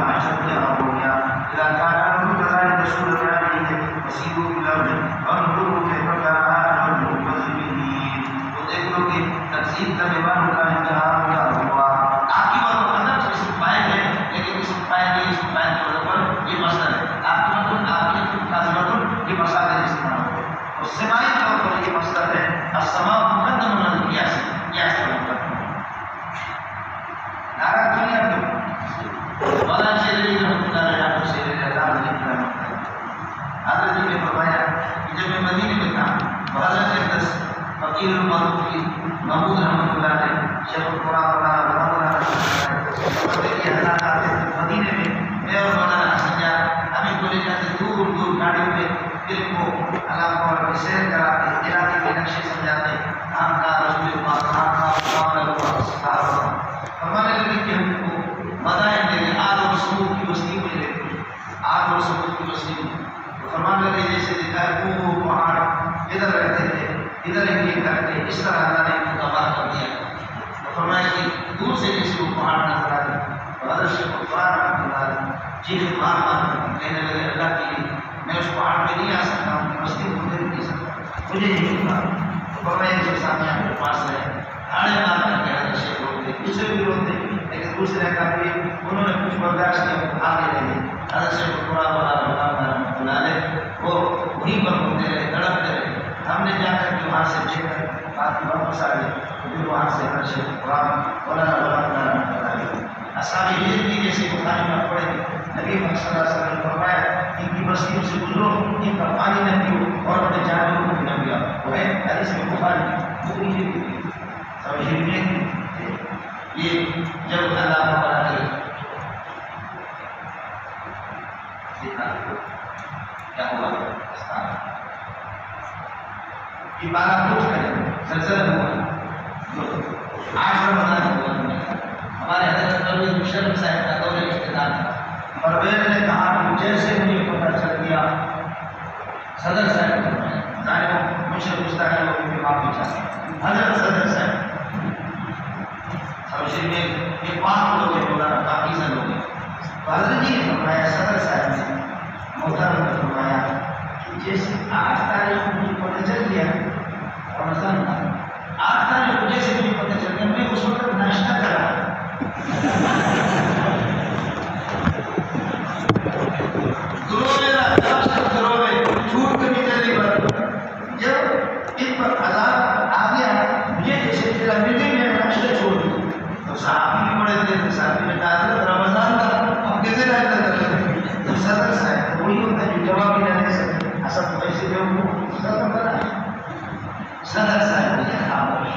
اشد امریا اذا کان امرؤ کذالک رسول اللہ علیہ وسیروا فی الارض انظروا کیف کان عاقبۃ المجرمین۔ تو دیکھ لو کہ تقسیم کا بیان کا انجام کیا ہوا، عاقبت مطلب اس پائے گئے لیکن اس پائے گئے اس پائے کے اوپر یہ مسئلہ ہے عاقبت عاقبت یہ مسئلہ ہے استعمال اور سماعی طور پر یہ مسئلہ ہے السماء مقدم علی القیاس، قیاس کا مقدم نعرہ دنیا کو مولانا شیخ رحمۃ اللہ علیہ سے حضرت جی نے فرمایا کہ جب میں مدینے میں تھا تو حضرت اقدس فقیر المعروف کی محمود رحمۃ اللہ علیہ شیخ القرآن یہ حضرات آتے تھے مدینے میں اور مولانا حسن جان ہمیں کو لے جاتے دور دور گاڑیوں میں دل کو علاقوں میں سیر کراتے علاقے کے نقشے سمجھاتے کام کا رسول پاک کام کا ہمارے لگے کہ ہم کو مدائن دیں گے آگ اور سمود کی بستی میں لے آگ اور سمود کی بستی میں فرمانے لگے جیسے دیکھا ہے وہ پہاڑ ادھر رہتے تھے ادھر یہ کرتے اس طرح اللہ نے ان کو تباہ کر دیا۔ فرمایا کہ دور سے جیسے وہ پہاڑ نظر آ گئے تو حضرت شیخ القرآن رحمۃ اللہ علیہ چیخ مار مار کہنے لگے اللہ کے لیے میں اس پہاڑ پہ نہیں آ سکتا ہوں، بستی مجھے نہیں سکتا، مجھے نہیں ملتا۔ فرمایا کہ سامنے آپ کے پاس رہے آڑے مار کر کے حضرت شیخ روکتے دوسرے بھی روکتے لیکن دوسرے کا بھی انہوں نے کچھ برداشت کیا آگے رہے حضرت شیخ القرآن رحمۃ اللہ علیہ وہ وہیں پر ہوتے رہے تڑپتے رہے۔ ہم نے جا کر کے وہاں سے دیکھ کر بات واپس آ گئے پھر وہاں سے حضرت شیخ القرآن مولانا اصحاب ہجرت کی جیسے بخاری میں پڑھے نبی محمد صلی اللہ علیہ وسلم نے فرمایا ان کی بستیوں سے گزرو ان کا پانی نہ پیو اور اپنے جانوروں کو بھی نہ پیا۔ وہ ہے حدیث میں بخاری سمجھیے یہ جب اللہ تعالیٰ کرے کیا ہوا یہ بارہ کچھ کرے زلزلہ ہوا 8 رمضان ہوا ہمارے حضرت نبی مشرف صاحب کا دور افتتاح تھا۔ پرویز نے کہا کہ جیسے مجھے پتہ چل گیا صدر صاحب کو فرمایا ظالم مشرف مستقل لوگوں کی معافی چاہتے حضرت صدر صاحب سمجھے میں یہ 5 لوگ ہیں مولانا پاکیزہ لوگ ہیں تو حضرت جی نے فرمایا صدر صاحب نے محترم نے فرمایا کہ جیسے 8 تاریخ کو مجھے پتہ چل گیا رمضان تھا 8 تاریخ کو جیسے مجھے پتہ چل گیا میں اس وقت ناشتہ کرا جھوٹ کبھی نہیں بات جب ان پر عذاب آ گیا مجھے جیسے اطلاع مل گئی میں ناشتہ چھوڑ دوں تو صحابی بھی پڑے تھے صحابی نے کہا رمضان کا ہم کیسے رہتا کرتے تو صدر صاحب وہی ہوتا ہے جو جواب بھی نہ دے سکتے اصل پیسے جو صدر بنا صدر صاحب نے خاموش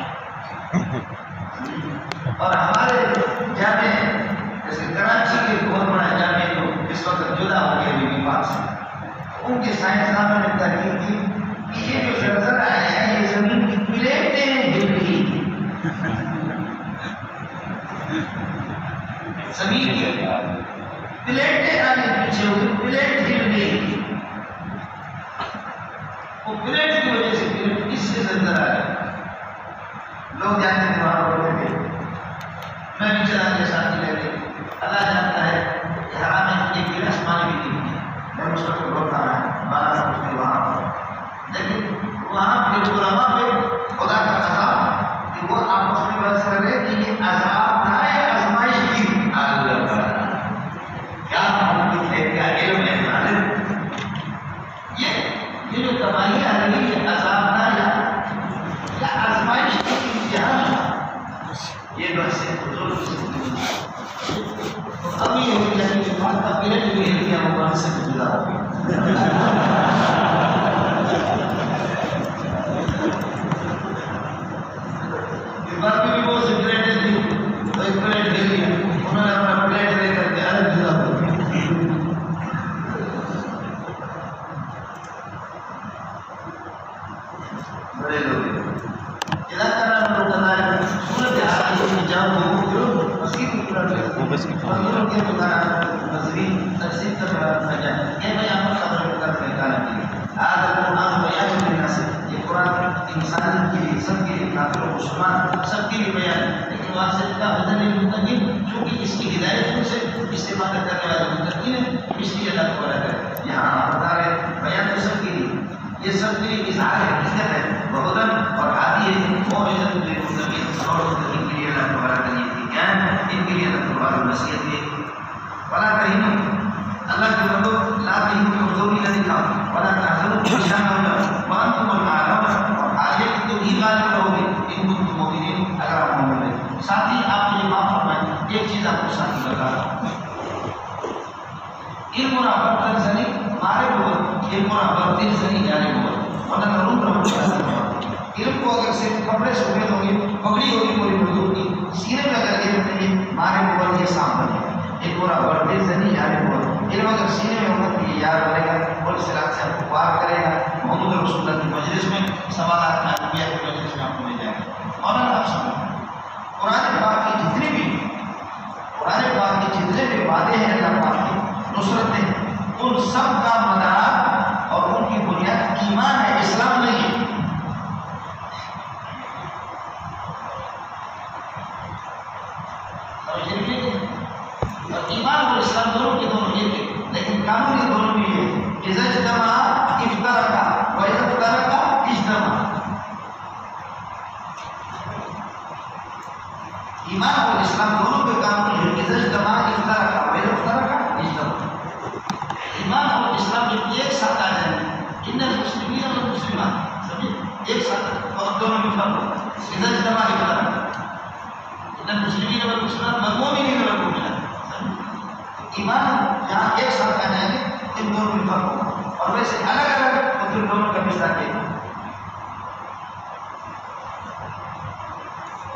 اور ہمارے جامع جیسے کراچی کے بہت بڑا جامع جو اس وقت جدا ہو گیا میری بات سے ان کے سائنسدانوں نے تحقیق کی کہ یہ جو زلزلہ آیا ہے یہ زمین کی پلیٹیں ہل رہی زمین کی پلیٹیں آگے پیچھے ہوئی پلیٹ ہل رہی وہ پلیٹ کی وجہ سے اس سے زلزلہ آیا لوگ جاتے تھے وہاں ہوتے تھے میں بھی چلا کے ساتھ لے گئے اللہ جانتا ہے کہ حرام ہے ایک گلاس پانی بھی نہیں میں اس وقت بولتا ہے 12 سال وہاں پر لیکن وہاں پھر علماء پہ خدا کا عذاب کہ وہ آپس میں بحث کر رہے کہ یہ عذاب تھا یا آزمائش تھی کیا محبت ہے کیا علم ہے معلوم یہ جو تباہی آ رہی ہے عذاب تھا یا آزمائش کی امتحان یہ بحث حضور ابھی یہ ہو جائے کہ بات کا پیریڈ بھی ہے کیا وہ سے جدا ہو گیا اس بات میں بھی بہت سگریٹیں تھی تو ایک پلیٹ لے لیا، انہوں نے اپنا پلیٹ لے کر کے الگ جدا ہو بڑے لوگ صورت حال میں جاؤ مسجد کی طرف لوگوں کے نظرین تقسیم کر رہا یہ بیان پر خبر کر نکالنے کے لیے آج قرآن بیان کرنے سے یہ قرآن انسان کے لیے سب کے لیے کافر و مسلمان سب کے لیے بیان ہے، لیکن وہاں سے کا بدن متقین چونکہ اس کی ہدایت سے استعمال کرنے والے متقین ہیں، اس لیے اللہ تعالیٰ ہے یہاں بتا رہے بیان تو سب کے لیے، یہ سب کے لیے اظہار حقیقت ہے، بہدن اور عادی ہے موعظۃ للمتقین اور متقین کے لیے اللہ تعالیٰ کا یہ بیان ہے، ان کے لیے اللہ تعالیٰ نصیحت ہے ولا تہینوا اللہ کے بندو لا تہینوا کمزوری نہ دکھاؤ ولا تحزنوا پریشان نہ ہو وانتم الاعلون اور آگے تو ہی غالب رہو گے ان کنتم مؤمنین اگر آپ مومن ہیں۔ ساتھ ہی آپ مجھے معاف فرمائیں ایک چیز آپ کو ساتھ بتا رہا ہوں، علم اور عبادت زنی مارے بول علم اور عبادت زنی جانے بول ورنہ ضرور رہو علم کو اگر صرف کپڑے سفید ہوں گے پگڑی ہوگی پوری مردود کی سینے میں اگر علم نہیں مارے بول یہ سام بنے ایک پورا عبادت زنی جانے بول علم اگر سینے میں ہوگا تو یہ یاد رہے گا اور سراط سے آپ کو پار کرے گا محمد رسول اللہ کی مجلس میں سوالات میں انبیاء کی مجلس میں آپ کو مل جائے گا۔ اور آپ سمجھیں قرآن پاک کی جتنے بھی وعدے ہیں اللہ پاک کی نصرتیں ان سب کا مدار اور ان کی بنیاد ایمان ہے، اسلام نہیں ہے۔ اور ایمان اور اسلام دونوں کے دونوں ایک ہے، لیکن قانونی دونوں میں ہے اذا اجتمع افترقا و اذا افترقا اجتمع۔ ایمان اور اسلام دونوں کے قانون ہے اذا اجتمع افترقا و اذا افترقا اجتمع۔ ایمان اور اسلام جب ایک ساتھ آ جائیں ان المسلمین والمسلمات سمجھے ایک ساتھ اور دونوں میں فرق ہوتا ہے اذا اجتمع افترقا ان المسلمین والمسلمات والمؤمنین والمؤمنات۔ ایمان جہاں ایک ساتھ آ جائیں گے ان دونوں میں فرق ہوگا اور ویسے الگ الگ تو پھر دونوں کا مثال ہے۔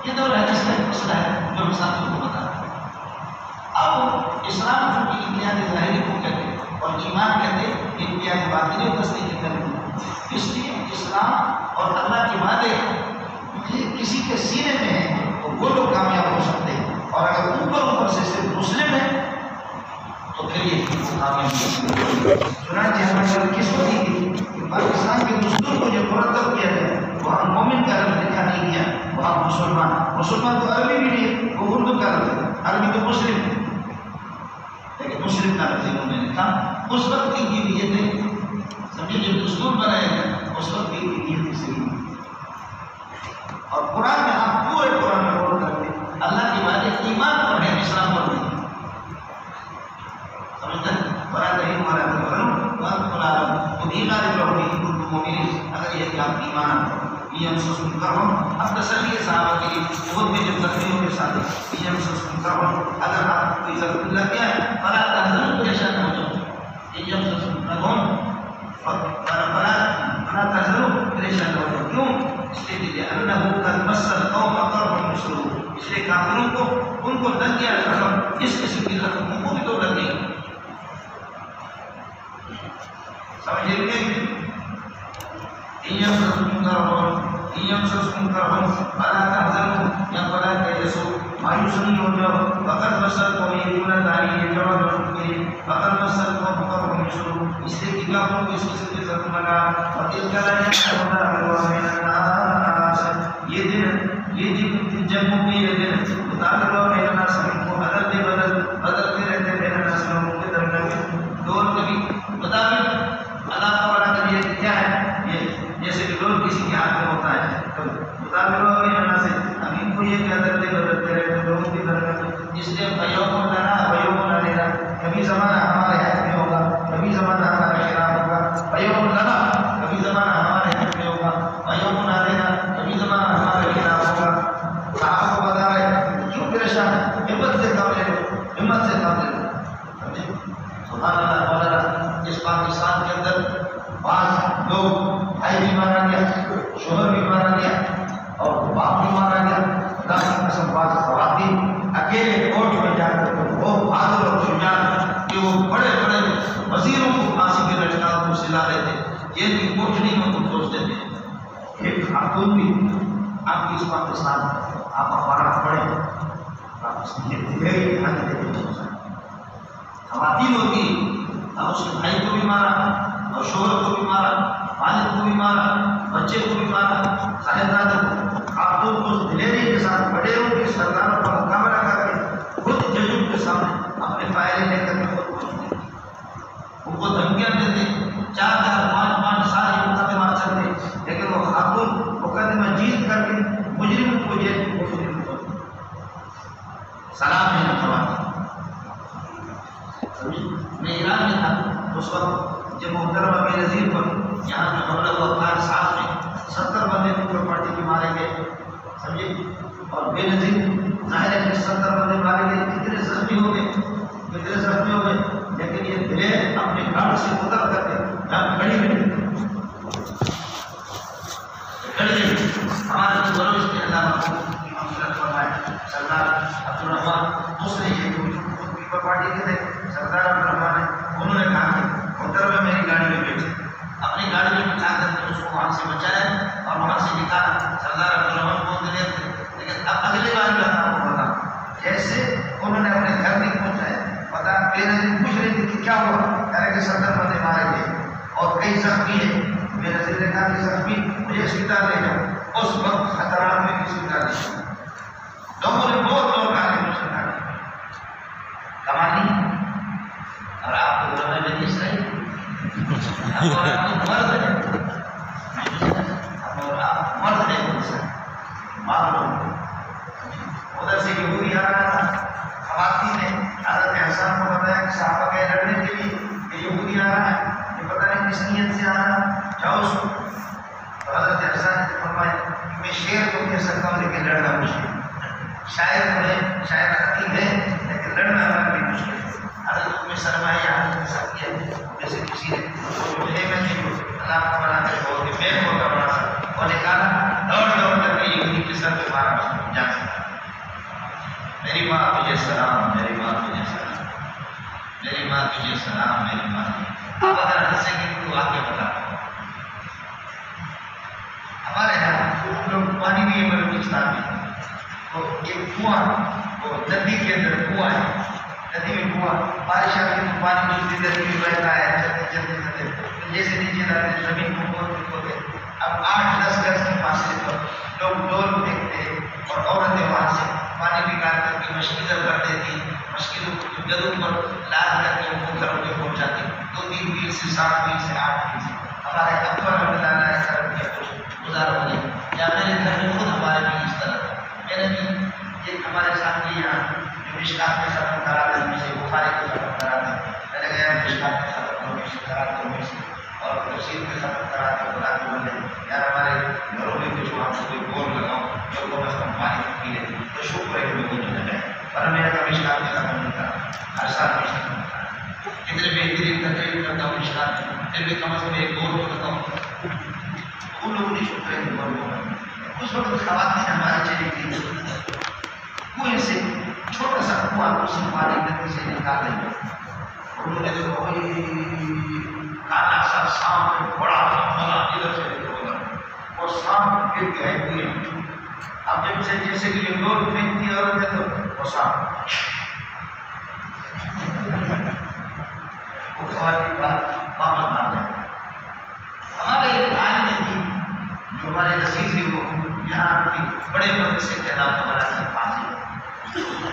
یہ دور حدیث کا مسئلہ ہے جو مثال کو بتا رہا ہے۔ اب اسلام جو کہ انقیاد ظاہری کو کہتے ہیں اور ایمان کہتے ہیں انقیاد باطنی و تصدیق کرتے ہیں، اس لیے اسلام اور اللہ کے وعدے کسی کے سینے میں ہیں تو وہ لوگ کامیاب ہو سکتے ہیں، اور اگر اوپر سے صرف مسلم ہے تو پھر یہ چنانچہ ہمیں کس کو دی گئی کہ پاکستان کے دستور کو جو مرتب کیا جائے وہاں مومن کا لفظ لکھا نہیں گیا، وہاں مسلمان تو عربی بھی نہیں، وہ اردو کا لفظ ہے، عربی تو مسلم ہے لیکن مسلم کا لفظ انہوں نے لکھا۔ اس وقت کی نیتیں سمجھے جو دستور بنائے گئے اس وقت کی نیتیں صحیح، اور قرآن میں آپ پورے قرآن میں غور کرتے اللہ کے وعدے ایمان پر ہے، اسلام پر نہیں۔ سمجھتے ہیں ولا تہینوا ولا تحزنوا وانتم الاعلون، تم ہی غالب رہو گے ان کنتم مؤمنین اگر یہ کہ آپ ایمان یمسسکم کرح۔ اب تسلی ہے صحابہ کے لیے خود میں جب زخمیوں کے ساتھ یمسسکم کرح اگر آپ کو ضرورت لگ گیا ہے فلا تحزنوا پریشان نہ ہو جاؤ، یمسسکم کرح فلا تحزنوا پریشان نہ ہو جاؤ، کیوں؟ اس لیے لأنه قد مس القوم قرح مثله، اس لیے کافروں کو ان کو لگ گیا زخم اس قسم کی زخم ان کو بھی تو لگ گئی۔ سمجھے کہ یمسسکم کرح فلا تحزنوا یا فلا تیأسوا، مایوس نہیں ہو جاؤ، فقد مس القوم یہ گناہ داری جواب رکھتے فقد مس القوم قرح مثله، اس لیے کہ کافروں کو اس قسم کی زخم لگا۔ وتلك الأيام نداولها بین الناس، یہ دن جب ہوگی یہ دن نداولها بین الناس، ہم کو بدلتے رہتے بین الناس لوگوں کے درمیان دور کبھی مطابق اللہ تعالیٰ کا یہ کیا ہے، یہ جیسے کہ لوگ کسی کے ہاتھ میں ہوتا ہے تو نداولها بین الناس، ہم ان کو یہ بدلتے رہتے لوگوں کے درمیان، اس لیے فیوم لنا ویوم علینا، کبھی زمانہ ہمارے ہاتھ میں ہوگا کبھی زمانہ ہمارے خلاف ہوگا، فیوم لنا کبھی زمانہ ہمارے ہاتھ میں ہوگا، ویوم علینا کبھی زمانہ ہمارے خلاف ہوگا۔ آپ کو بتا رہے کیوں پریشان ہے، ہمت سے کام لے لو، ہمت سے کام لے لو۔ سبحان اللہ مولانا، اس پاکستان کے اندر بعض لوگ بھائی بھی مارا گیا، شوہر بھی مارا گیا اور باپ بھی مارا گیا، خدا کی قسم وزیروں کو پھانسی کے لٹکا کو سلا دیتے، جیل کی کوٹڑی میں کو سوچ دیتے۔ ایک خاتون بھی آپ کی اس بات کے ساتھ آپ ہمارا پڑھیں، آپ اس کی دلیری دکھا کے دیکھیں۔ خواتین ہوتی، اب اس کے بھائی کو بھی مارا اور شوہر کو بھی مارا، والد کو بھی مارا، بچے کو بھی مارا، خالدادہ کو، خاتون کو اس دلیری کے ساتھ وڈیروں کے سرداروں کا مقابلہ کر کے خود ججوں کے سامنے اپنے فائلیں لے کر کے خود پہنچتے، ان کو دھمکیاں دیتے، 4 5 سال مقدمات چلتے، لیکن وہ خاتون مقدمہ جیت کر کے مجرم کو جیل کو سلام ہے خواتین۔ میں ایران میں تھا اس وقت جب محترمہ بے نظیر پر یہاں پہ حملہ ہوا، 4 میں 70 بندے پیپل پارٹی کے مارے گئے، سمجھے، اور بے نظیر ظاہر ہے کہ 70 بندے مارے گئے، کتنے زخمی ہو گئے، لیکن یہ دلیر اپنے گھر سے اتر کر کے جہاں کھڑی ہمارے بلوچ کے علامہ سردار عبدالرحمان دوسرے یہ پیپل پارٹی کے تھے، سردار عبدالرحمان انہوں نے کہا کہ محترمہ میری گاڑی میں بیٹھے، اپنی گاڑی میں بٹھا کر کے اس کو وہاں سے بچایا اور وہاں سے نکالا۔ سردار عبدالرحمان بہت دلیر تھے، لیکن اب اگلی بار کا آپ کو بتا، جیسے انہوں نے اپنے گھر نہیں پہنچایا، پتا بے نظیر پوچھ رہی تھی کہ کیا ہوا، کہہ رہے کہ 70 بندے مارے گئے اور کئی زخمی ہیں۔ بے نظیر نے کہا کہ زخمی مجھے اسپتال لے جاؤ، اس وقت خطرات میں کسی کا نہیں، لوگوں نے بہت لوگ آ کے مجھے کہا کمانی، اور آپ کو گھر میں نہیں صحیح مرد ہے، اور آپ مرد ہے، معلوم ادھر سے یہودی آ رہا تھا، خواتین نے حضرت حسن کو بتایا کہ صحابہ کے لڑنے کے لیے کہ یہودی آ رہا ہے، یہ پتہ نہیں کس نیت سے آ رہا ہے، جاؤ اس کو۔ تو حضرت حسن نے فرمایا کہ میں شیر کو کہہ سکتا ہوں لیکن لڑنا مشکل، شاید حقیق ہے لیکن لڑنا بھی مشکل ہے۔ حضرت ام سلمہ حضرت کے ساتھ کیا جیسے کسی نے اللہ کو بنا کر بہت ہی بے ہوتا بنا سکتا اور نکالا، دوڑ کر کے یہودی کے سر پہ مارا جا سکتا۔ میری ماں تجھے سلام، میری ماں تجھے سلام، میری ماں تجھے سلام، میری ماں۔ اب اگر ہنسیں گے تو آگے بتا، ہمارے یہاں لوگ پانی بھی بلوچستان میں تو ایک کنواں، وہ ندی کے اندر کنواں ہے، ندی میں کنواں، بارش آتی ہے تو پانی دوسری ندی میں بہتا ہے، چلتے جیسے نیچے جاتے زمین کو کھودتے، اب 8-10 گز کے فاصلے پر لوگ ڈول پھینکتے اور عورتیں وہاں سے پانی نکال کر کے مشکل کر دیتی، مشکلوں کو گدوں پر لاد کر کے ان کو گھروں پہ پہنچاتی، 2-3 میل سے 7 میل سے 8 میل سے۔ ہمارے اکبر رحمۃ اللہ علیہ کچھ گزارا ہو گیا، یا میرے گھر میں خود ہمارے بھی اس طرح میں نے بھی ایک ہمارے سامنے یہاں جو مشکات کے ختم کرا دیں میں سے بخاری کے ختم کرا دیں، میں نے کہا مشکات کے ختم کرو میں سے کرا دو میں سے، اور تفسیر کے ختم کرا دیں بلا کے بولے یار ہمارے گھروں میں کچھ وہاں سے کوئی بول لگاؤ جو کم از کم پانی پی لے تو شکر ہے کہ وہ نہیں لگے، پر میں نے کہا مشکات کے ختم نہیں کرا، ہر سال مشکات نہیں کرا، اتنے بہترین تقریب کرتا ہوں مشکات میں، پھر بھی کم از کم ایک بول کرتا ہوں، ان لوگوں نے شکر ہے کہ بول ہوگا۔ اس وقت خواتین ہماری چلی گئی کنویں سے، چھوٹا سا کنواں اسی پانی ندی سے نکال لیں، انہوں نے دیکھا کالا سا سانپ بڑا بڑا ادھر سے دیکھا اور سانپ گر گیا کنویں میں۔ اب جب سے جیسے کہ یہ ڈول پھینکتی عورت ہے تو وہ سانپ وہ خواتین بات واپس مار جائے۔ ہمارے ایک عالم نے جو ہمارے نصیر تھے وہ یہاں کی بڑے بڑے سے تعداد کو بنا کر پھانسی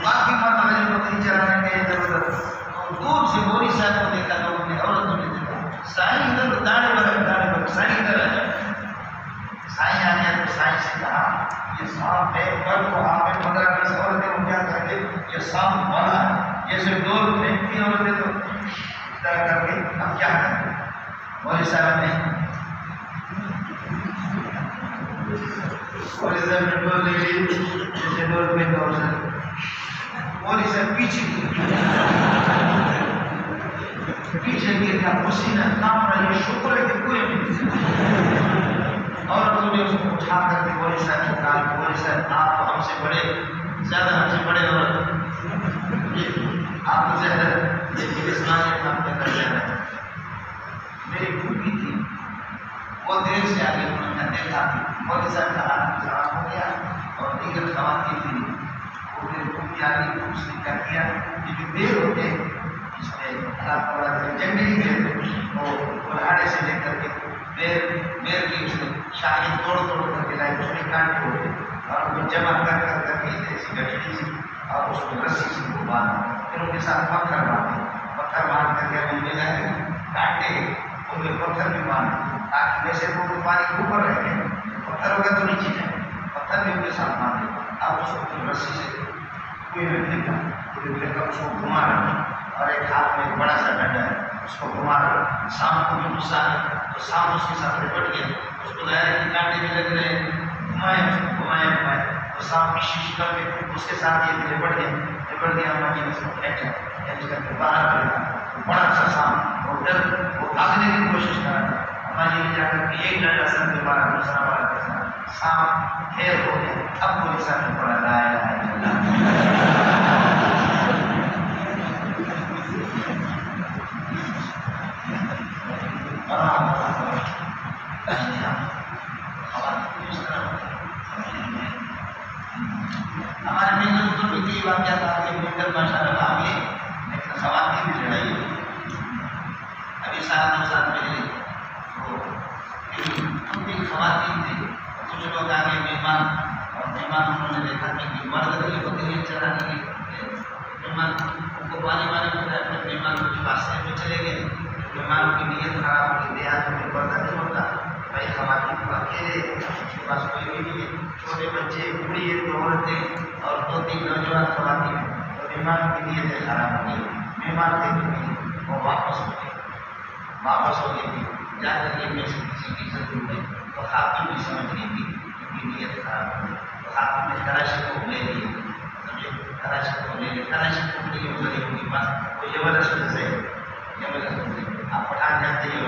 باقی مرد میرے کو نہیں چلانے کے ادھر ادھر اور دور سے موری صاحب کو دیکھا لوگوں نے، عورتوں نے دیکھا سائی ادھر داڑے پر سائی ادھر آ جائے، سائی آ گیا تو سائی سے کہا یہ سانپ ہے، کل کو آپ میں 15-20 عورتیں وہ کیا کریں گے، یہ سانپ بڑا ہے، جیسے ڈول پھینکتی عورتیں تو اس طرح کر کے ہم کیا کریں۔ موری صاحب نے موری صاحب نے ڈول لے لی جیسے ڈول پھینکا ہو سکتا، موری صاحب پیچھے گر گیا، پسینہ کام رہا، یہ شکر ہے کہ کوئی نہیں، اور انہوں نے اس کو اٹھا کر کے موری صاحب کو کہا موری صاحب آپ تو ہم سے بڑے، زیادہ ہم سے بڑے اور آپ کو زیادہ یہ اسلام کام کرنا چاہ رہے ہیں، ساتھی بہت سارے جواب ہو گیا اور دیگر خواتین بھی وہ پیاری اس نے کر دیا یہ جو بیر ہوتے ہیں اس میں اللہ تعالیٰ جنگلی بیر وہ کلاڑے سے لے کر کے بیر کی اس نے شاخیں توڑ کر کے لائی اس میں کاٹے ہوتے اور ان کو جمع کر کے ایسی گٹھڑی سے اور اس کو رسی سے کو باندھ پھر ان کے ساتھ پتھر باندھ کر کے ہم لے جائیں کاٹتے ہیں ان میں پتھر بھی باندھ تاکہ ویسے وہ پانی اوپر رہے پتھر ہوگا تو نیچے جائے پتھر بھی ان کے ساتھ باندھے آپ اس کو رسی سے کوئی لے کر اس کو گھما رہا اور ایک ہاتھ میں ایک بڑا سا ڈنڈا ہے اس کو گھما رہا سانپ کو بھی غصہ ہے تو سانپ اس کے ساتھ لپٹ گیا اس کو ظاہر ہے کہ کانٹے بھی لگ رہے ہیں گھمائے تو سانپ کی شیش کر کے اس کے ساتھ یہ لپٹ گیا ہمارا جی اس کو کھینچ کر کے باہر کر دیا بڑا سا سانپ اور ڈر وہ بھاگنے کی کوشش کر رہا تھا ہمارے جی جا کر کے ایک ڈنڈا سر کے باہر دوسرا باہر دوسرا سانپ پھیر ہو گیا اب کوئی سر میں پڑا لا الہ الا اللہ ہمارے مینگل تو بھی کئی واقعہ تھا کہ مینگل ماشاء اللہ آگے لیکن خواتین بھی لڑائی ہوئی ابھی سال 2 سال پہلے تو بھی خواتین تھے کچھ لوگ آگے مہمان اور مہمان انہوں نے دیکھا کہ مرد کی بکریاں چرانے کے مہمان ان کو پانی ہوتا ہے اپنے مہمان کچھ راستے میں چلے گئے مہمان کی نیت خراب ہوگی دیہات میں پردہ نہیں ہوتا بھائی خواتین کو اکیلے اس کے پاس کوئی بھی نہیں ہے چھوٹے بچے بوڑھی ایک 2 عورتیں اور 2-3 نوجوان خواتین تو مہمان کی نیتیں خراب ہو گئی مہمان تھے وہ واپس ہو گئی تھی جا کر کے میں سے کسی کی عزت ہو گئی تو خاتون بھی سمجھ رہی تھی کہ نیت خراب ہو گئی تو خاتون نے کراچی کو لے لی کراچی کو لے لی ادھر ان کے پاس وہ زبردست سے آپ پٹھان جانتے ہیں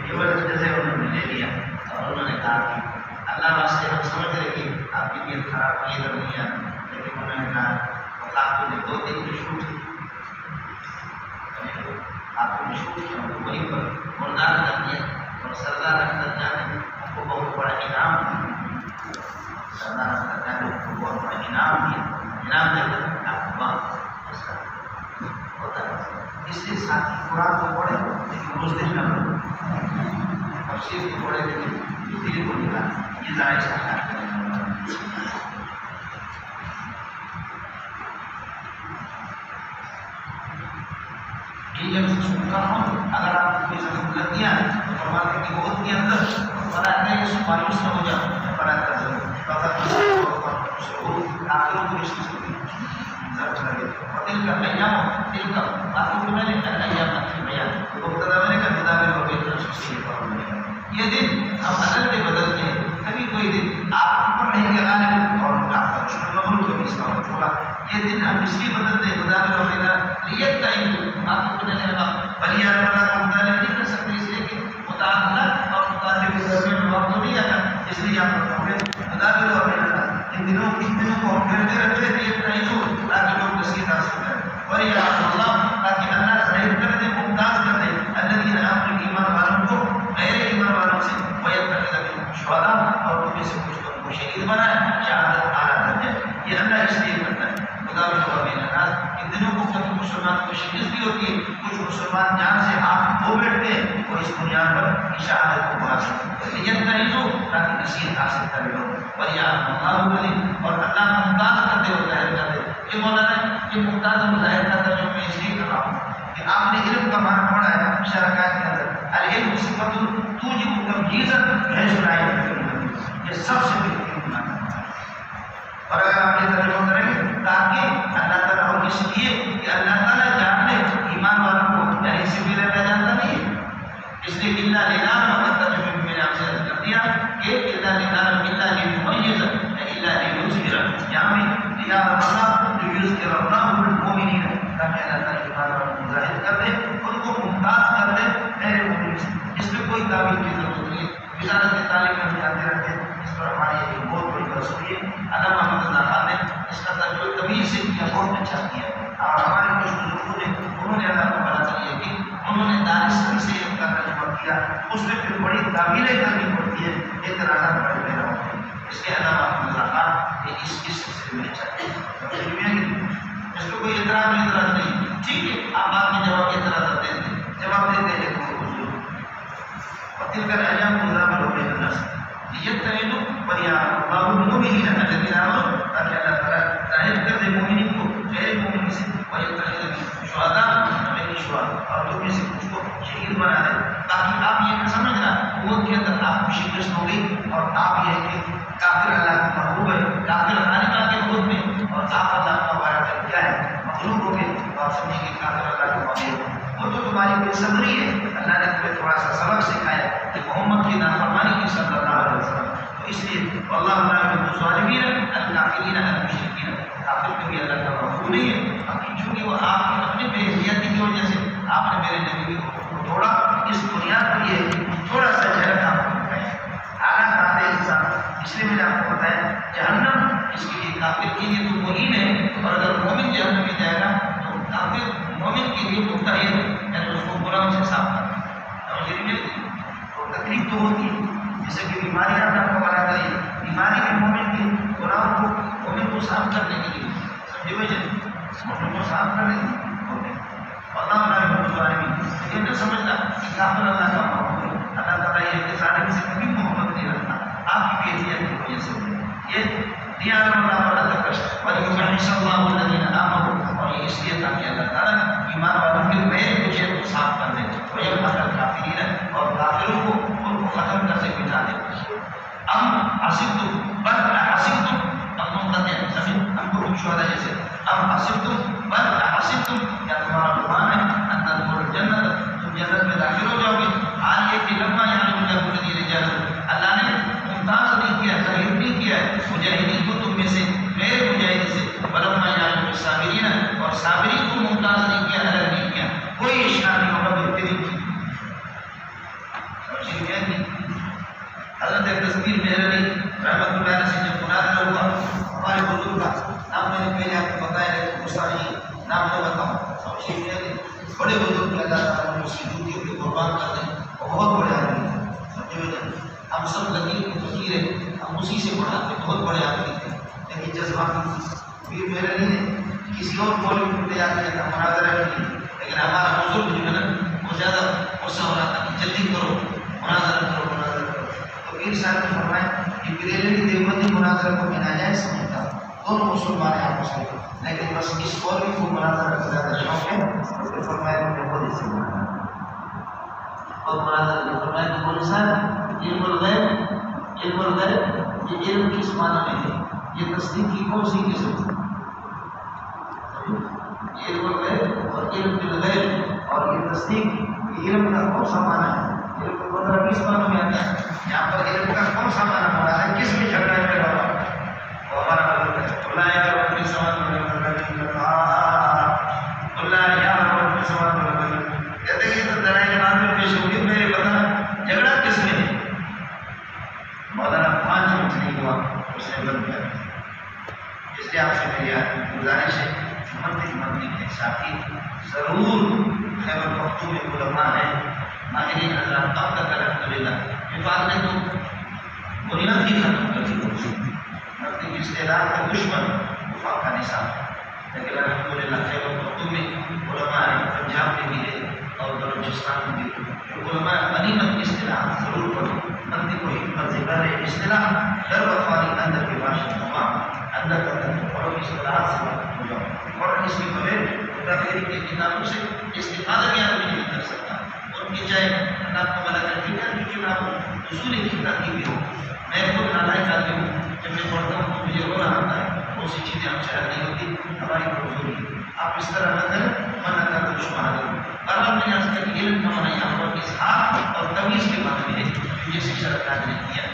زبردست سے انہوں نے لے لیا اور انہوں نے کہا کہ اللہ واسطے ہم سمجھ رہے کہ آپ کی نیت خراب کی ادھر نہیں آتی لیکن انہوں نے کہا وہ خاتون نے 2 دن کی شوٹ آپ کو شوٹ کیا ان کو وہیں پر مردار کر دیا اور سردار رکھ کر جانے ان کو بہت بڑا انعام دیا سردار رکھ کر جانے ان کو بہت بڑا انعام دیا انعام دے کر آپ کو بات ہوتا ہے اس لیے ساتھی قرآن کو پڑھے لیکن روز دن نہ پڑھے تفسیر کو پڑھے لیکن دل کو نکال یہ ذرائع سرکار جب سنتا ہوں اگر آپ کو کوئی ضرورت لگتی ہے تو فرماتے ہیں کہ بہت کے اندر بناتے ہیں کہ مایوس نہ ہو جاؤ بناتا ضرور آخروں کو اس کی ضرورت لگے اور دل کا ایام دل کا باتوں کو میں نے کہا ایام کی بیان مبتدا میں نے کہا بدا میں ہو گئی تو سے یہ دن ہم عدل میں بدلتے ہیں کبھی کوئی دن آپ پر نہیں لگانے اور آپ کا دشمن مغرور کو بھی اس کا چھوڑا یہ دن ہم اس لیے بدلتے ہیں بدا میں ہو گئی نیت کا ہی آپ کو نہیں لگا بلی آدھا کا مطالعہ نہیں کر سکتے اس لیے کہ مطالعہ اور مطالعے کے درمیان وقت نہیں آتا اس لیے آپ کو بدا میں ہو گئی ان دنوں کو ہم کرتے رہتے ہیں نیت کا ہی ہو تاکہ لوگ نصیحت حاصل کریں اور یا اللہ تاکہ اللہ ظاہر کر دے ممتاز کر دے الذین آمنوا ایمان والوں کو غیر ایمان والوں سے ویتخذ منکم شہداء اور تم میں سے کچھ لوگوں کو شہید بنائے شہادت اعلیٰ درجہ یہ اللہ اس لیے کرتا ہے خدا بین الناس ان دنوں کو کبھی مسلمان کو شکست بھی ہوتی ہے کچھ مسلمان جان سے ہاتھ دھو بیٹھتے ہیں اور اس بنیاد پر شہادت کو حاصل کرتے ہیں نیت کا ہو تاکہ نصیحت حاصل کرے لوگ اور یا اللہ علیہ اور اللہ ممتاز کرتے ہو ظاہر کر دے یہ مولانا یہ ممتاز اور ظاہر کرتا جو میں اس لیے کر رہا ہوں کہ آپ نے علم کا معنی پڑھا ہے شرکات کے اندر العلم صفت توجب تمييزا بحيث لا يمكن یہ سب سے بہترین معنی اور اگر آپ یہ ترجمہ کریں تاکہ اللہ تعالیٰ اور اس لیے کہ اللہ تعالیٰ جان لے ایمان والوں کو یعنی سبیل اللہ جانتا نہیں ہے اس لیے الا لنعلم وقت ترجمے میں نے آپ سے عرض کر دیا کہ الا لنعلم الا لنميز الا لنظهر یعنی لیا اللہ ليذكر الله المؤمنین تاکہ اللہ تعالیٰ ایمان والوں کو ظاہر کر دے ان کو ممتاز کر دے میرے مومنین اس میں کوئی تعبیر کی ضرورت نہیں ہے وزارت تعلیم میں جاتے رہتے اس پر ہماری ایک بہت بڑی برسوئی ہے علامہ محمد اللہ خان نے اس کا ترجمہ تمیز سے کیا بہت اچھا کیا اور ہمارے کچھ بزرگوں نے انہوں نے اللہ کو بڑا کیا کہ انہوں نے دانشوری سے ان کا ترجمہ کیا، اس میں پھر بڑی تعمیریں کرنی پڑتی ہے، اعتراضات بڑے پیدا ہوتے ہیں۔ اس کے علاوہ ملاقات یہ اس سلسلے میں چاہیے، اس کو کوئی اعتراض نہیں، ٹھیک ہے آپ بعد میں جواب اعتراض دیتے ہیں، جواب دیتے ہیں تو حضور وتلك الأيام نداولها بين الناس ليتخذوا وليعلم الله المؤمنين الذين آمنوا، تاکہ اللہ تعالیٰ ظاہر کر دے مومنین کو غیر مومن سے، ويتخذ شهداء من الشهداء، اور تم میں سے کچھ کو شہید بنا دے، تاکہ آپ یہ نہ سمجھنا قوت کے اندر آپ کو شکست ہو گئی اور آپ یہ کہ کافر اللہ کا محبوب ہے، کافر خالقہ کے خود میں، اور آپ اللہ کا وعدہ کیا ہے مغلوب ہو گئے، تو آپ سمجھیں کہ کافر اللہ کا محبوب ہے، وہ تو تمہاری بے صبری ہے۔ اللہ نے تمہیں تھوڑا سا سبق سکھایا کہ محمد کی نافرمانی کی صلی اللہ علیہ وسلم، تو اس لیے اللہ تعالیٰ الظالمین الکافرین المشرکین، کافر کبھی اللہ کا محبوب نہیں ہے، چونکہ وہ آپ کی اپنی بے حیثیتی کی وجہ سے آپ نے میرے نبی کو توڑا، اس بنیاد پر یہ تھوڑا سا جھلک آپ کو بتایا، حالات آتے انسان، اس لیے میں نے آپ کو بتایا جہنم اس کے لیے کافر کے لیے تو مہین ہے، اور اگر مومن جہنم میں جائے گا تو کافر مومن کے لیے متحد ہے، یعنی اس کو گناہوں سے صاف کرنا ہے، تو تکلیف تو ہوتی ہے، جیسے کہ بیماریاں آپ کو بنا کریے، بیماری میں مومن کے گناہوں کو مومن کو صاف کرنے کے لیے سمجھے ہوئے جائے مومن کو صاف کرنے کے لیے اللہ تعالیٰ یہ نہ سمجھنا کہ کافر اللہ کا محبوب ہے، اللہ تعالیٰ یہ کہ ظالم سے کبھی محبت نہیں رکھتا، آپ کی بے حیثیت کی وجہ سے یہ دیانت اللہ تعالیٰ کا کشت وَلِيُبَعِّثَ اللَّهُ الَّذِينَ آمَنُوا، اور یہ اس لیے تاکہ اللہ تعالیٰ ایمان والوں کے غیر کچھ کو صاف کر دے، وَيَمْحَقَ الْكَافِرِينَ، اور کافروں کو ان کو ختم کر سے مٹا دے۔ ام حسبتم بل احسبتم، اب منقطع زمین ہم کو پوچھو والا جیسے ام حسبتم بل احسبتم، کیا تمہارا گمان ہے ان تدخلوا الجنت، تم جنت میں داخل ہو جاؤ گے، حال یہ کہ لما یعلم اللہ الذین جاہدوا، اللہ نے ممتاز نہیں کیا، ظاہر نہیں کیا ہے مجاہدین کو تم میں سے غیر مجاہد سے، ولما یعلم الصابرین، اور صابرین کو ممتاز نہیں کیا، الگ نہیں کیا، کوئی اشکال نہیں ہوگا بہترین کی حضرت تصویر مہروی رحمۃ اللہ علیہ سے جب مناظرہ ہوا، ہمارے بزرگ کا نام میں نے پہلے آپ کو بتایا لیکن مستعجل نام نہ بتاؤں، بڑے بزرگ اللہ تعالیٰ نے اس کی ڈیوٹی کو قربان کر دیں، اور بہت بڑے آدمی تھے، سمجھے ہوئے ہم سب لکیر کے فقیر ہیں، ہم اسی سے پڑھاتے، بہت بڑے آدمی تھے، لیکن جذباتی پیر مہروی نے کسی اور مولوی کو تیار کیا تھا مناظرہ کے لیے، لیکن ہمارا بزرگ جو ہے نا وہ زیادہ غصہ ہو رہا تھا کہ جلدی کرو مناظرہ کرو مناظرہ کرو، تو پیر صاحب نے فرمایا کہ بریلوی دیوبندی مناظرہ کو میں ناجائز سمجھتا ہوں، دونوں مسلمان ہیں آپس میں، لیکن بس اس مولوی کو مناظرہ کا زیادہ شوق ہے، اس نے فرمایا مجھے خود اس سے مناظرہ اور مناظرہ نے فرمایا کہ مولوی صاحب علم الغیب یہ علم کس معنی میں ہے، یہ تصدیق کی کون سی قسم ہے، علم الغیب اور علم بالغیب اور یہ تصدیق یہ علم کا کون سا معنی ہے، علم کو 15-20 معنوں میں آتا ہے، یہاں پر علم کا کون سا معنی ہو رہا ہے، کس میں جھگڑا ہے ہو رہا ہے، اور ہمارا اللہ یا رب کی سماعت اللہ یا رب کی سماعت کہتے ہیں کہ دلائل جماعت میں پیش ہوگی، میرے بتا جھگڑا کس میں ہے، مولانا 5 منٹ نہیں ہوا اس نے بند کیا، اس لیے آپ سے میری گزارش ہے مندی کے ساتھی ضرور خیبر پختونخوا علماء ہیں، ماہرین حضرات اب تک الحمدللہ وفاق نے تو بنیاد ہی ختم کر دی، مندی کی اصطلاح کا دشمن وفاق کا نصاب، لیکن الحمدللہ خیبر پختونخوا میں علماء ہیں، پنجاب میں بھی ہے اور بلوچستان میں بھی، علماء غنیمت کی اصطلاح ضرور پڑھو، مندی کو حکمت سے پہلے اصطلاح در وفاری اندر کے باشد تمام اندر تک پڑھو، اصطلاحات سے بات ہو جاؤ، اور اس کے بغیر متاخرین کی کتابوں سے استفادہ بھی آدمی نہیں کر سکتا، ان کی چاہے اللہ کو بنا کر فکر بھی کیوں نہ ہو، اصول فکر کی بھی ہو، میں خود نالائق آدمی ہوں، جب میں پڑھتا ہوں تو مجھے رونا آتا ہے، بہت سی چیزیں ہم شاید نہیں ہوتی، ہماری کمزوری، آپ اس طرح نہ کریں، منع کر دو شمار کرو، اور میں نے آج تک علم کا منع یہاں پر اظہار اور تمیز کے بارے میں ہے، یہ شکشا رکھا نے کیا،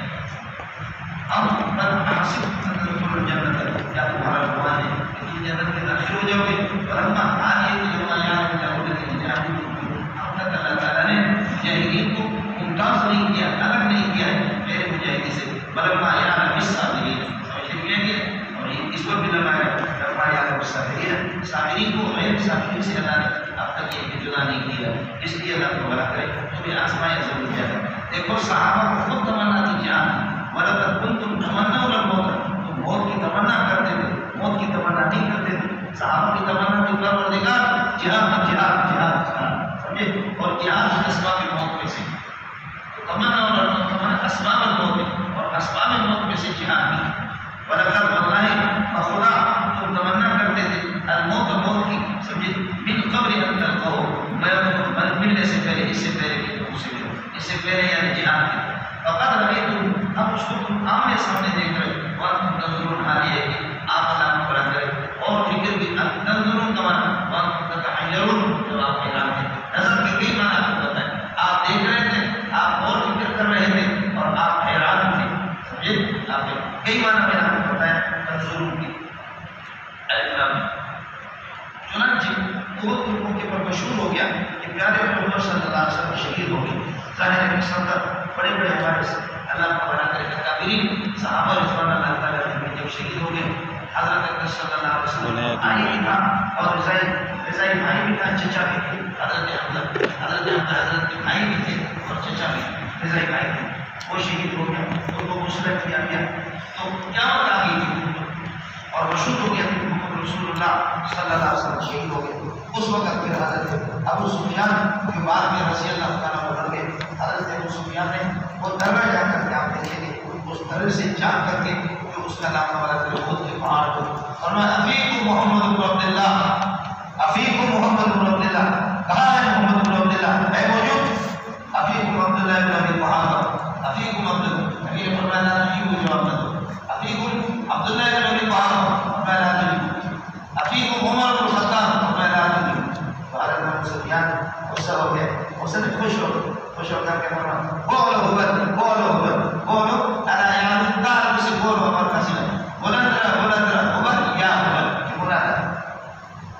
اب من حاصل تدخل الجنت، کیا تمہارا گمان ہے کہ جنت میں داخل ہو جاؤ گے، ورنہ آج یہ جو آیات میں جاؤ گے جہاد اب تک اللہ تعالیٰ نے مجاہدین کو ممتاز نہیں کیا، الگ نہیں کیا ہے میرے مجاہدین سے، ورنہ یعلم الصابرین، سمجھ لیں گے، اور اس پر بھی لگایا ورنہ یعلم الصابرین، صابرین کو غیر صابرین سے اللہ نے اب تک یہ جدا نہیں کیا، اس لیے اللہ کو بلا کرے۔ بھی آزمائش ضرور کیا ہے. دیکھو صحابہ کو خود تمنا تھی جہاد کی. وَلَقَدْ كُنْتُمْ تَمَنَّوْنَ الْمَوْتَ, تم موت کی تمنا کرتے تھے, موت کی تمنا نہیں کرتے تھے. صحابہ کی تمنا تھی پروردگار جہاد جہاد جہاد جہاد, سمجھے, اور جہاد اسباب موت میں سے. تمنا اور تمنا اسباب الموت میں, اور اسباب موت میں سے جہاد بھی. وَلَقَدْ وَاللَّهِ خدا تم تمنا کرتے تھے الموت موت کی, سمجھے, من قبل ان تلقوه, ملنے سے پہلے, اس سے پہلے کہ تم اسے ملو, اس سے پہلے یعنی جہاد کی. فقط رأيتم, اب اس کو تم آمنے سامنے دیکھ رہے ہو. وَأَنْتُمْ تَنْظُرُونَ, حال یہ ہے کہ آپ سلام پڑھا کرے اور فکر بھی. تنظرون کا معنی وَأَنْتُمْ تَتَحَيَّرُونَ, جب آپ حیران تھے. نظر کے کئی معنی آپ کو بتائیں, آپ دیکھ رہے تھے, آپ اور فکر کر رہے تھے, اور آپ حیران تھے, سمجھے. آپ کئی معنی میں آپ کو بتائیں تنظرون کی. چنانچہ بہت لوگوں کے پر مشہور ہو گیا کہ پیارے محمد صلی اللہ علیہ وسلم شہید ہو گئے. ظاہر ہے کہ صدر بڑے بڑے ہمارے اللہ کا بنا کر کابرین صحابہ رضوان اللہ تعالیٰ علیہ جب شہید ہو گئے, حضرت اکرم صلی اللہ علیہ وسلم بھائی بھی تھا, اور رضائی بھائی بھی تھا, چچا بھی تھے. حضرت حضرت کے بھائی بھی تھے اور چچا بھی, رضائی بھائی تھے. وہ شہید ہو گیا, ان کو مسلط کیا گیا. تو کیا بتا گئی تھی اور مشہور ہو گیا کہ محمد رسول اللہ صلی اللہ علیہ وسلم شہید ہو گئے. اس وقت پھر حضرت ابو سفیان کے بعد میں رضی اللہ تعالیٰ بدل گئے. حضرت ابو سفیان نے وہ درہ جا کر کے, آپ دیکھیں گے اس درہ سے جا کر کے جو اس کا نام ہمارا احد کے پہاڑ کو, اور میں افیکم محمد بن عبداللہ, افیکم محمد بن عبداللہ, کہاں ہے محمد بن عبداللہ, ہے موجود. افیکم عبداللہ بن ابی قحافہ, افیکم عبداللہ, نبی نے فرمایا نہیں کو جواب نہ دو. افیکم عبداللہ بن ابی قحافہ, فرمایا نہیں. افیکم عمر بن الخطاب, فرمایا نہیں. حضرت ابو سفیان غصہ ہو گیا, اس نے خوش ہو کر کے فرمایا بولو حبل, بولو حبل, بولو انا یا مدار, اسے بولو ہمارے پاس بلند رہا حبل, یا حبل, یہ بولا تھا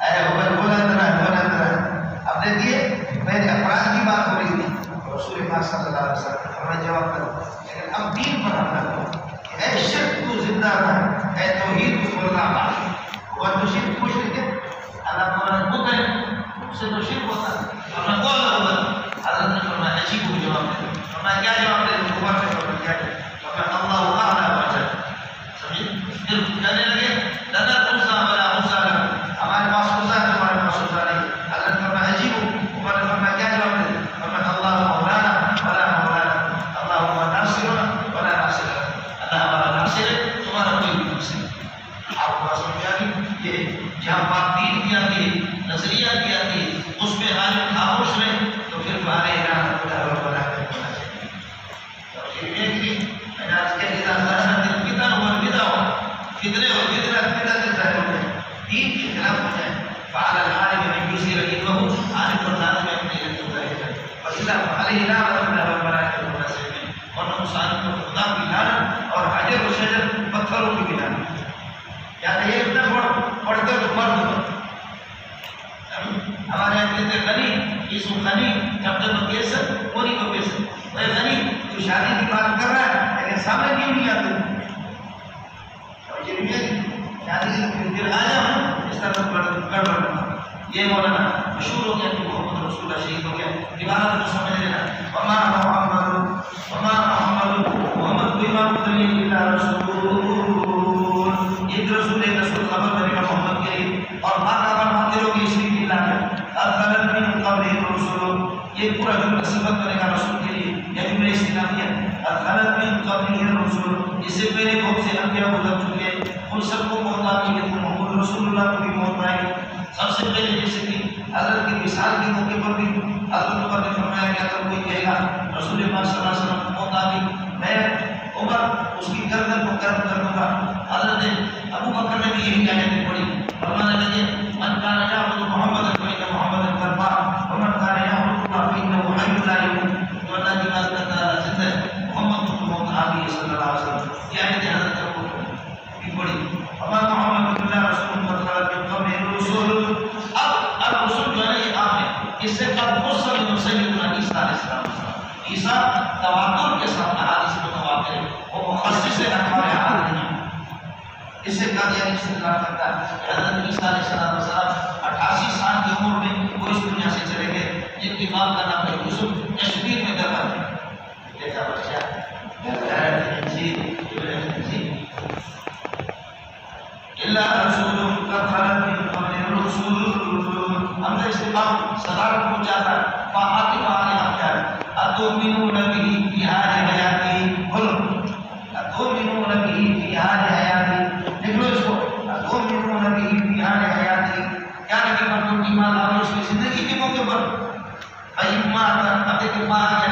اے حبل, بلند رہا. اب دیکھیے میں نے افراد کی بات ہو رہی تھی, رسول پاک صلی اللہ علیہ وسلم میں جواب کروں, لیکن اب دین پر حملہ کروں کہ اے شرک تو زندہ رہا, اے توحید تو بولنا باقی. وہ تو شرک خوش رہتے اللہ تعالیٰ نے بکے اس سے تو شرک ہوتا ہے. اور میں بول رہا ہوں, حضرت نے فرمایا اچھی کو جواب دے. فرمایا کیا جواب دے, اوپر سے فرمایا کیا ہے, فرمایا اللہ اعلیٰ وجل. سمجھے, پھر کہنے لگے لنا عزا ولا عزا لنا, ہمارے پاس عزا ہے, ہمارے پاس عزا نہیں. حضرت نے فرمایا عجیب ہو. اوپر نے فرمایا کیا جواب دے, فرمایا اللہ مولانا ولا مولانا, اللہ ہوا ناصرنا ولا ناصر لنا, اللہ ہمارا ناصر ہے, تمہارا کوئی بھی ناصر نہیں. آپ کو سمجھ آ گئی, یہ جہاں بات دین کی آتی ہے, نظریہ کی آتی ہے, اس میں حال خاموش رہے تو پھر ہمارے ایران کو بنا کر ہونا چاہیے. تو یہ کہ میں نے آج کہہ دیا فتن اور بدع ہو, فتنے اور بدع کے ظاہر ہو جائے, دین کے خلاف ہو جائے. فعال العالم من یوسر علمہ, عالم اور ذات میں اپنے علم کو ظاہر کرے. وَإِذَا فَعَلَيْهِ لَعْنَةُ وَالْمَلَائِكَةُ وَالنَّاسِ, اور نقصان کو خدا کی لعنت اور حجر و شجر پتھروں کی بھی لعنت. یعنی یہ اتنا پڑھ کر مرد ہمارے یہاں کہتے ہیں غنی, اس کو غنی جب تک کیسر پوری کو کیسر. وہ غنی تو شادی کی بات کر رہا ہے لیکن سامنے کیوں نہیں آتے, شادی کی دل آ جاؤ اس طرح گڑبڑ. یہ مولانا مشہور ہو گیا کہ محمد رسول اللہ شہید ہو گیا. عبارت کو سمجھ لینا, وما محمد کوئی معبود نہیں الا رسول, ایک رسول ہے, رسول خبر کرے گا محمد کے لیے. اور ماتا بناتے لوگ اس لیے اللہ ہے ادخلت من قبل الرسل, یہ پورا جملہ صفت کرے گا رسول کے لیے, یہ جملہ استنافیہ. ادخلت من قبل الرسل, اس سے پہلے بہت سے انبیاء گزر چکے, ان سب کو موت آ گئی, لیکن محمد رسول اللہ کو بھی موت آئی. سب سے پہلے جیسے کہ حضرت کی مثال کے موقع پر بھی حضرت عمر نے فرمایا کہ اگر کوئی کہے گا رسول پاک صلی اللہ علیہ وسلم کو موت آ گئی, میں عمر اس کی گردن کو گرم کر دوں گا. حضرت ابو بکر نے بھی یہی آیت پڑھی, فرمانے لگے من کان یعبد محمد فإن محمد قد مات ومن کان یعبد الله فإنه حي لا يموت. جو اللہ کی بات کرتا ہے زندہ ہے, محمد کو موت آ گئی صلی اللہ علیہ وسلم. یہ آیت حضرت ابو بکر کی پڑھی. وما محمد الا رسول قد خلت من قبله الرسل. اب رسول جو ہے یہ آپ ہے, اس سے قد مرسل سیدنا عیسیٰ علیہ السلام. عیسیٰ تواتر کے ساتھ احادیث متواتر ہے, وہ مخصص اخبار احادیث نہیں. اس سے قادیانی استدلال کرتا ہے کہ حضرت عیسیٰ علیہ السلام 88 سال کی عمر میں وہ اس دنیا سے چلے گئے, جن کی باپ کا نام ہے یوسف, کشمیر الامر صدارت کو چاہتا ہے فاحاتی فاحالی اختیار اتؤمنون به فی حال حیاتی اتؤمنون به فی حال حیاتی دیکھ لو اس کو اتؤمنون به فی حال حیاتی کیا لگے پر تم ایمان لاؤ اس کی زندگی کے موقع پر ایمان اتے کے پاس ہے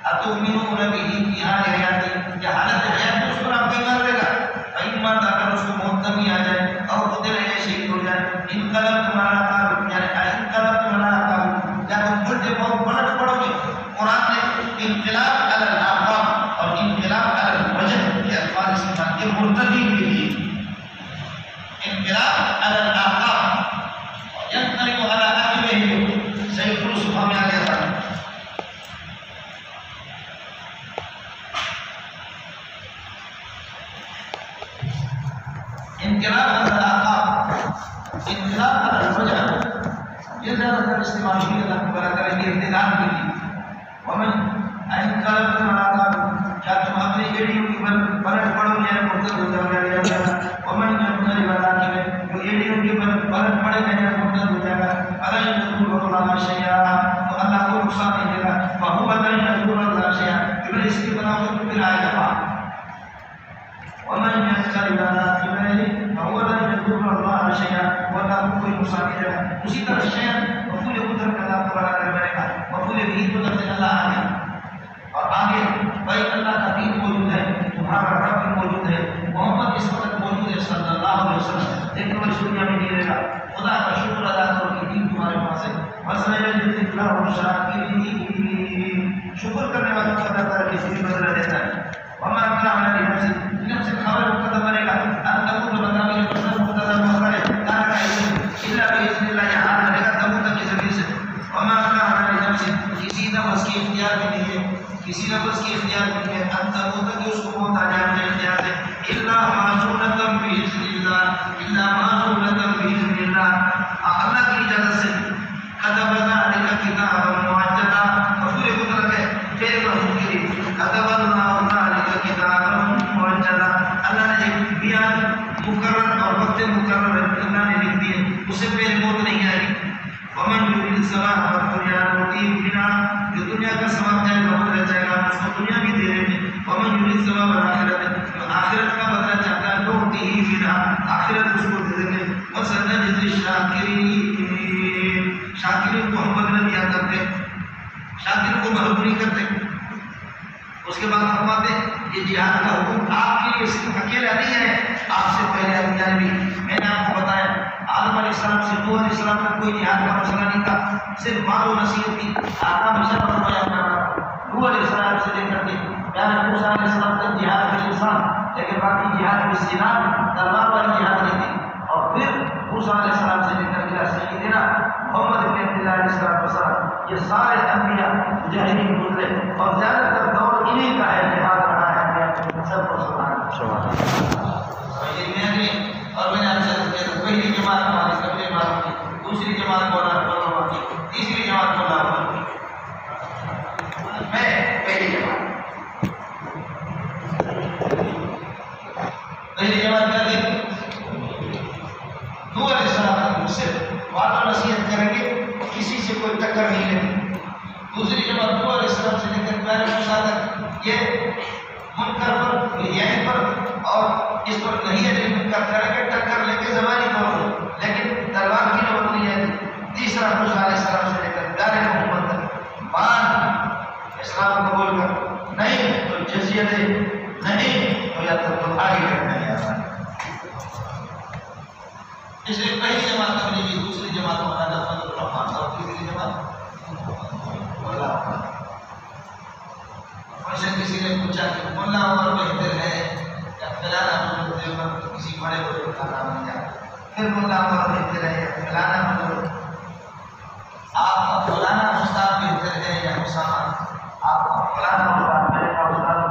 اتؤمنون به فی حال حیاتی یا حالت حیات میں اس پر آپ کا ایمان رہے گا ایمان اگر اس کو موت نہ آ جائے اور خود رہے شہید ہو جائے انقلب تمہارا کام یعنی انقلب تمہارا کام یا تم الٹے بہت پلٹ پڑو گے قرآن نے انقلاب علی الآفاق اور انقلاب علی الوجہ یہ الفاظ استعمال یہ مرتدی کے لیے انقلاب علی الآفاق ينقلب على عقبه سيقول سبحانه وتعالى انقلاب على الآفاق انقلاب على الوجہ یہ زیادہ تر استعمال ہوئی اللہ تعالیٰ کریں گے ابتدان کے لیے ومن انقلب الآفاق کیا تم اپنی ایڈیوں کی پلٹ پڑو گے مرتد ہو جاؤ گے ومن ينقلب على عقبه جو ایڈیوں کی پلٹ پڑے گا مرتد ہو جائے گا اللہ يذكر الله شيئا تو اللہ کو نقصان نہیں دے گا وهو لا يذكر الله شيئا ابن اس کی بنا کو پھر آئے گا ومن ينقلب على عقبه فهو لا يذكر الله شيئا ولا کوئی نقصان نہیں دے گا اسی طرح شيئا مفعول مطلق کا اللہ تعالی کرے گا مفعول به مطلق اللہ آگے اور آگے بھائی اللہ کا دین موجود ہے تمہارا رب موجود ہے محمد اس وقت موجود ہے صلی اللہ علیہ وسلم لیکن وہ اس دنیا میں نہیں رہے گا خدا کا شکر ادا کرو کہ دین تمہارے پاس ہے شکر کرنے والوں کا اللہ تعالیٰ کسی بھی بدلہ دیتا ہے وما کان علی نفس نفس خبر مقدم بنے گا ان تکون بتا میرے پسند مقدم کرے کہا کہ الا باذن اللہ یہ حال رہے گا تبو تک کی زمین سے وما کان علی نفس کسی نفس کی اختیار بھی نہیں ہے کسی نفس کی اختیار بھی نہیں ہے ان تبو تک اس کو موت آ جائے اپنے اختیار سے الا معذورتم باذن اللہ الا معذورتم باذن اللہ اللہ کی اجازت سے كتبنا عليك كتابا معجلا مفعول مطلق ہے فعل مفعول کے لیے كتبنا عليك كتابا معجلا اللہ نے ایک بیان مقرر اور وقت مقرر اللہ نے لکھ دیے اس سے پہلے موت نہیں آئے گی ومن يريد الثواب والدنيا نؤتيه منها جو دنیا کا ثواب چاہے وہ رہ جائے گا اس کو دنیا بھی دے دیں گے ومن يريد ثواب الآخرة جو آخرت کا بدلہ چاہتا ہے نؤتيه منها آخرت اس کو دے دیں گے وسنجزي الشاکرین شاکرین کو ہم بدلہ دیا کرتے شاکر کو محروم نہیں کرتے اس کے بعد فرماتے یہ جہاد کا حکم آپ کے لیے صرف اکیلا نہیں ہے آپ سے پہلے انبیاء بھی میں نے آپ کو بتایا آدم علیہ السلام سے نوح علیہ السلام تک کوئی جہاد کا مسئلہ نہیں تھا صرف مال و نصیحت تھی آقا ہمیشہ بیان کر رہا نوح علیہ السلام سے لے کر کے پیارے موسیٰ علیہ السلام تک جہاد کے انسان لیکن باقی جہاد کے سینار تلوار والی جہاد نہیں تھی اور پھر موسیٰ علیہ السلام سے لے کر کے سیدنا محمد بن عبداللہ علیہ السلام یہ سارے انبیاء مجاہدین گزرے اور زیادہ تر دور انہیں کا ہے جہاد رہا ہے سب کو سبحان اور میں نے آپ سے پہلی جماعت ہماری قبل بات کی دوسری جماعت مولانا مولانا کی تیسری جماعت مولانا کی میں پہلی جماعت کر دی نوح علیہ السلام سے بات و نصیحت کریں گے کسی سے کوئی ٹکر نہیں لگی دوسری جماعت نوح علیہ السلام سے لے کر پیارے موسیٰ تک یہ منکر پر یہی پر اور اس پر نہیں ہے منکر کریں گے ٹکر لے کے زبانی طور پر لیکن تلوار کی نوبت نہیں ہے تیسرا موسیٰ علیہ السلام سے لے کر پیارے محمد تک بعد اسلام قبول کر نہیں تو جزیہ دے نہیں تو یا تو آگے کرنا ہے اس لیے پہلی جماعت کرنے کی دوسری جماعت مولانا فضل الرحمان اور تیسری جماعت مولانا عمر سے کسی نے پوچھا کہ مولانا عمر بہتر ہے یا فلانا بزرگ کسی بڑے بزرگ کا نام نہیں جاتا پھر مولانا عمر بہتر ہے یا فلانا بزرگ آپ فلانا استاد بہتر ہے یا اسامہ آپ فلانا استاد میرے کا استاد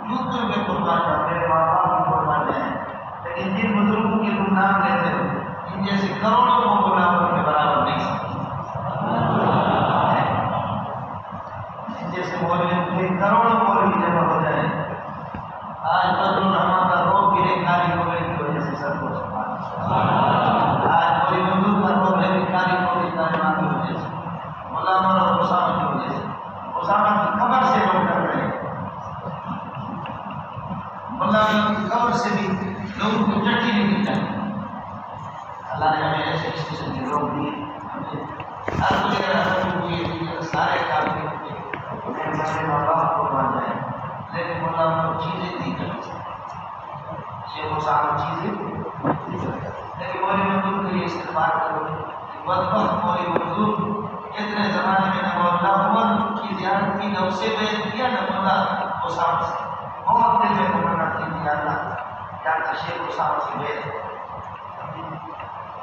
یوں تو میں قربان جاؤں میرے ماں باپ بھی قربان جائیں لیکن جن بزرگوں کے لوگ نام لیتے ہیں ان جیسے کروڑوں کو غلاموں کے برابر نہیں سکتے ان جیسے مولوی کروڑوں مولوی جمع ہو جائے آج بدر الرحمان کا روب گرے کاری مولوی کی وجہ سے سب کو آج کوئی مندوب کا روب ہے کاری مولوی کا اللہ نے ہمیں ایسے اس قسم کے لوگ دیے، ہر کوئی سارے کام کے ہمارے ماں باپ کو مان جائے، لیکن اللہ کو چیزیں دی کر شیخ و صاحب چیزیں لیکن مولی مزدور کے لیے استغفار کرو، بدبخت مولی مزدور اتنے زمانے میں نہ مولا عمر کی زیارت کی، نہ اسے بیعت کیا، نہ مولا صاحب سے بہت دل میں پکڑنا تھی اللہ ڈاکٹر شیخ و صاحب سے بیعت،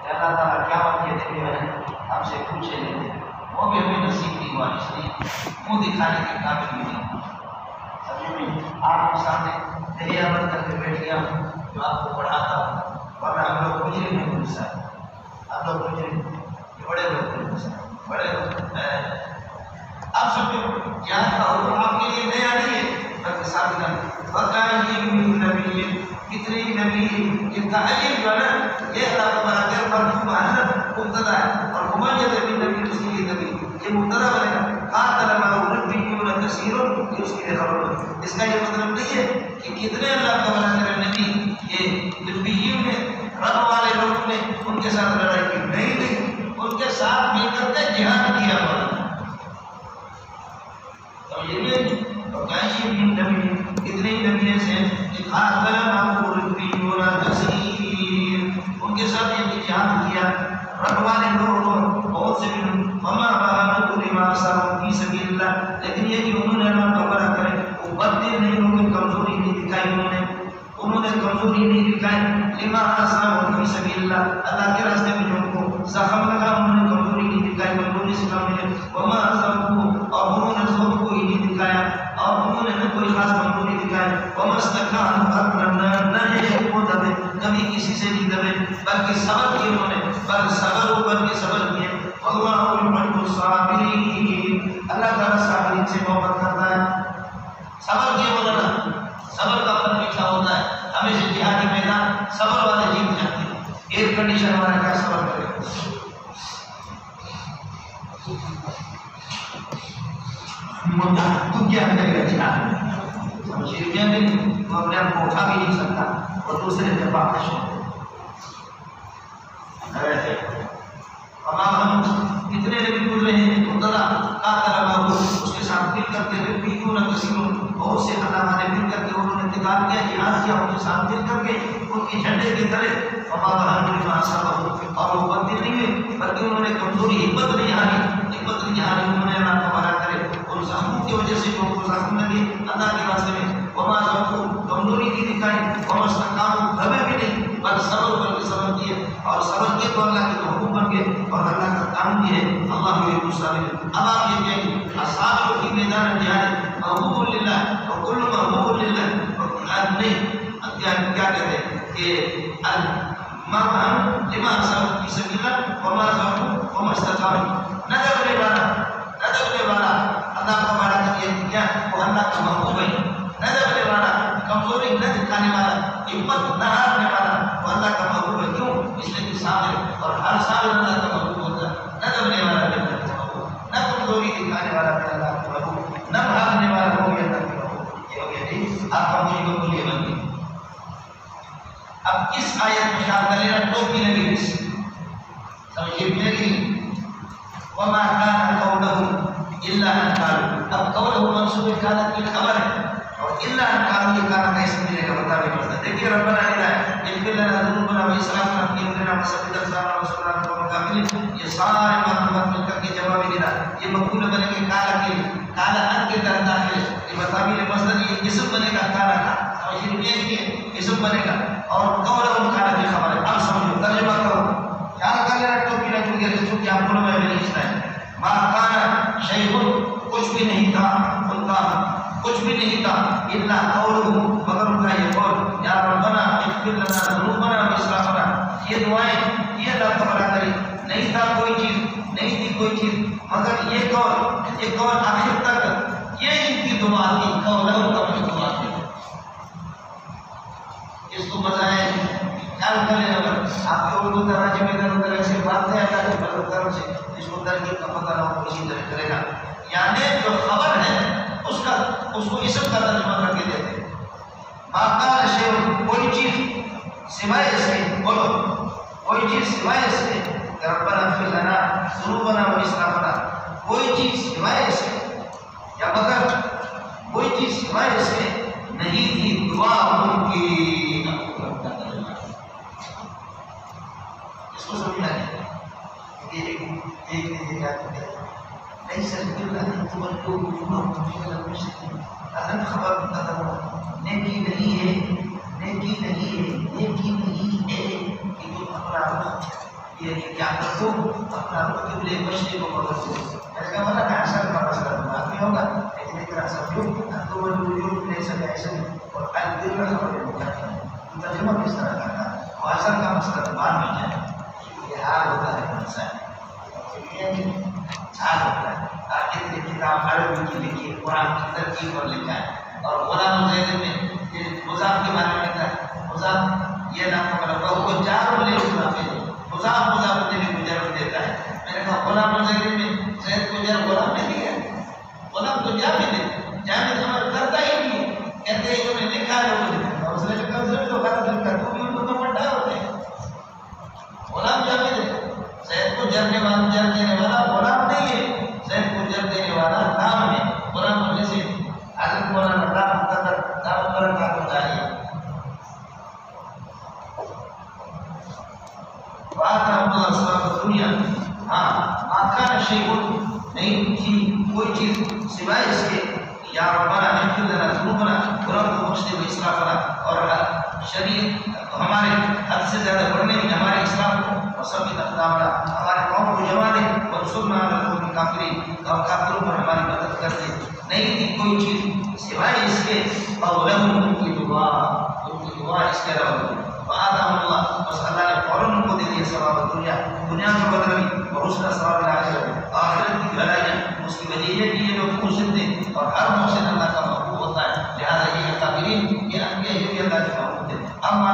اللہ تعالیٰ قیامت کے دن میں ہم سے پوچھے لیتے، وہ بھی ہمیں نصیب کی ہوا، اس لیے منہ دکھانے کے قابل بھی نہیں، آپ کے سامنے دہیا بند کر کے بیٹھ گیا جو آپ کو پڑھاتا ہوں، ورنہ ہم لوگ مجرم نہیں بول سکتے، ہم لوگ مجرم بڑے بڑے بڑے آپ سب کو یاد کا حکم آپ کے لیے نیا نہیں ہے بلکہ سابقہ وَقَائِمٍ مِّن نَبِيٍّ کتنے نبی یہ تعلیم جو ہے نا یہ اللہ تبارک و تعالیٰ پر محض مبتدا ہے اور ممیز بھی نبی اس کے لیے نبی یہ مبتدا بنے گا قاتل معه نبیون کثیر یہ اس کے لیے خبر ہے، اس کا یہ مطلب نہیں ہے کہ کتنے اللہ تبارک و تعالیٰ نبی یہ نبیین نے رب والے لوگوں نے ان کے ساتھ لڑائی کی نہیں ان کے ساتھ مل کر کے جہاد کیا ہوا تو یہ کہیں بھی نبی کتنے نبی ایسے کہ قاتل معه نبیون کثیر ان کے ساتھ یہ جہاد کیا رب والے لوگ بہت سے بھی وما بهروا لما صاروا في سبيل الله لیکن یہ کہ انہوں نے اللہ توبہ کرے وہ بدتے نہیں انہوں نے کمزوری نہیں دکھائی انہوں نے کمزوری نہیں دکھائی لما صاروا في سبيل الله اللہ کے راستے میں جو ان کو زخم لگا انہوں نے کمزوری نہیں دکھائی کمزوری سے کام ملے وما صاروا اور انہوں نے ضعف کو ہی نہیں دکھایا اور انہوں نے کوئی خاص کمزوری دکھائی وما استكانوا نہ ہے وہ دبے کبھی کسی سے نہیں دبے بلکہ صبر کیا انہوں نے بل صبر اوپر کے صبر کیے اللہ يحب الصابرین اللہ تعالیٰ صابرین سے محبت کرتا ہے صبر کیے بولنا صبر کا پھل میٹھا ہوتا ہے ہمیشہ جہادی میدان صبر والے جیت جاتے ہیں ایئر کنڈیشن ہمارا کیا صبر کرے تو کیا کرے گا جہاد شریف میں بھی وہ اپنے آپ کو اٹھا بھی نہیں سکتا اور دوسرے سے باقش ہوتے ہم کتنے نبی گزرے ہیں مبتدا قاتل معه اس کے ساتھ مل کر کے نبیون کثیر بہت سے علماء نے مل کر کے انہوں نے قتال کیا جہاد کیا ان کے ساتھ مل کر کے ان کے جھنڈے کی طرح وما بهروا لما صاروا اور وہ بدتے نہیں ہوئے بلکہ انہوں نے کمزوری ہمت نہیں ہاری انہوں نے اللہ تبارک کرے اور زخموں کی وجہ سے جو زخم لگے اللہ کے راستے میں وما ضعفوا کمزوری نہیں دکھائی وما استقاموا دبے بھی نہیں بل صبر کر کے صبر کیے اور صبر کیے تو اللہ کے حکم بن گئے اور اللہ کا کام بھی ہے اللہ کے مصابر اب آپ یہ کہیں اصحاب کی میدان جہاد محبوب للہ اور کل محبوب للہ اور قرآن نہیں کیا کہتے ہیں کہ ما ہم لما صبر کی سبیل وما ضعفوا وما استقاموا نہ دبنے والا اللہ کا بڑا کیا کیا وہ اللہ کا محبوب ہے نہ دبنے والا کمزوری نہ دکھانے والا ہمت نہ ہارنے والا وہ اللہ کا محبوب ہے کیوں اس لیے کہ صابر اور ہر صابر اللہ کا محبوب ہوتا ہے نہ دبنے والا بھی اللہ کا محبوب نہ کمزوری دکھانے والا بھی اللہ کا محبوب نہ بھاگنے والا وہ بھی اللہ کا محبوب یہ ہو گیا جی آپ کا مجھے کو بولیے بن گئی اب اس آیت میں خیال کر لینا ٹوپی لگی اس سمجھیے میری وما كان قولهم الا ان قالوا اب قوله منصوب كانت کی خبر ہے اور الا ان قالوا یہ کارن کیسے ملے گا بتا بھی پڑتا دیکھیے ربنا الا اغفر لنا ذنوبنا واسرافنا في امرنا وثبت اقدامنا وانصرنا على القوم الكافرين یہ سارے مطلب مل کر کے جواب دینا یہ مفعول بنے گا کالا کے کالا ان کے طرح داخل یہ مطابق مصدر یہ اسم بنے گا کالا کا سمجھیے یہ اسم بنے گا اور قولهم کالا کی خبر ہے اب سمجھو ترجمہ کرو خیال کر لینا ٹوپی لگی ہے چونکہ آپ بولو میں نہیں اس ہے ما کان شیء کچھ بھی نہیں تھا ان کا کچھ بھی نہیں تھا الا قوله مگر ان کا یہ قول یا ربنا اغفر لنا ذنوبنا واسرافنا یہ دعائیں یہ اللہ تعالیٰ کرے نہیں تھا کوئی چیز نہیں تھی کوئی چیز مگر یہ قول آخر تک یہ ان کی دعا تھی قولهم کا دعا تھی اس کو مزہ ہے خیال کر لینا آپ کے اردو تراجم ادھر ادھر ایسے بات ہے اللہ کے بدل کرم سے اس کو ترکیب کا پتہ نہ ہو اسی طرح کرے گا یعنی جو خبر ہے اس کو اسم کا ترجمہ کر کے دیتے ہیں باقال شیء کوئی چیز سوائے اس کے بولو کوئی چیز سوائے اس کے کہ ربنا اغفر لنا ذنوبنا واسرافنا، کوئی چیز سوائے اس کے یا مگر کوئی چیز سوائے اس کے نہیں تھی دعا ان کی۔ اس کو سمجھنا ہے کہ ایک ليس البر ان تولوا وجوهكم قبل المشرق، اہم خبر بتا نیکی نہیں ہے، نیکی نہیں ہے، نیکی نہیں ہے کہ تم اپنا رخ یہ کیا کرو، اپنا رخ قبلے مشرق کو پکڑو۔ میں نے کہا مطلب اثر کا مسئلہ بات نہیں ہوگا، لیکن ایک طرح سمجھو ان تولوا وجوهكم ليس بأحسن اور البر خبر ترجمہ کس طرح کرنا وہ اثر کا مسئلہ بعد میں جائے۔ یہ حال ہوتا ہے انسان حال ہوتا ہے۔ اتنی کتاب عربی کی لکھی، قرآن کی ترکیب پر لکھا ہے، اور غلام زید میں مضاف کے بارے میں کہا ہے مضاف یہ نام کا مطلب وہ جار لے مضاف مضاف نے بھی مجرد دیتا ہے۔ میں نے کہا غلام زید میں زید کو جار غلام نہیں دیا، غلام تو جامد ہے، جامد عمل کرتا ہی نہیں ہے، کہتے ہیں انہوں نے لکھا ہے وہ اس نے کم سے تو غلط لکھا تو بھی ان کو تو پڑھا ہوتے ہیں۔ غلام جامد ہے، زید کو جر دینے والا غلام نہیں ہے، زید کو جر دینے والا نام ہے۔ غلام ہونے سے حضرت مولانا نام قدر دعوت برکات ہو جائے۔ بات اللہ صاحب دنیا ہاں آخر شیء نہیں تھی کوئی چیز سوائے اس کے یا ربنا اغفر لنا ذنوبنا گناہوں کو بخش دے اسرافنا، اور شریعت ہمارے حد سے زیادہ بڑھنے میں ہمارے اسلام کو اور ثبت اقدامنا، ہمارے قوم کو جما دے اور سننا القوم الکافرین، اور کافروں پر ہماری مدد کر دے۔ نہیں تھی کوئی چیز سوائے اس کے اور لہم ان کی دعا اس کے علاوہ وآتاہم اللہ، بس اللہ نے فوراً ان کو دے دیا ثواب دنیا، دنیا کا بدلہ بھی اور اس کا ثواب آخرت، آخرت کی بھلائیاں۔ اس کی وجہ یہ کہ یہ لوگ محسن تھے اور ہر محسن اللہ کا محبوب ہوتا ہے، لہٰذا یہ کافرین یہ انبیاء بھی اللہ کے محبوب تھے۔ اما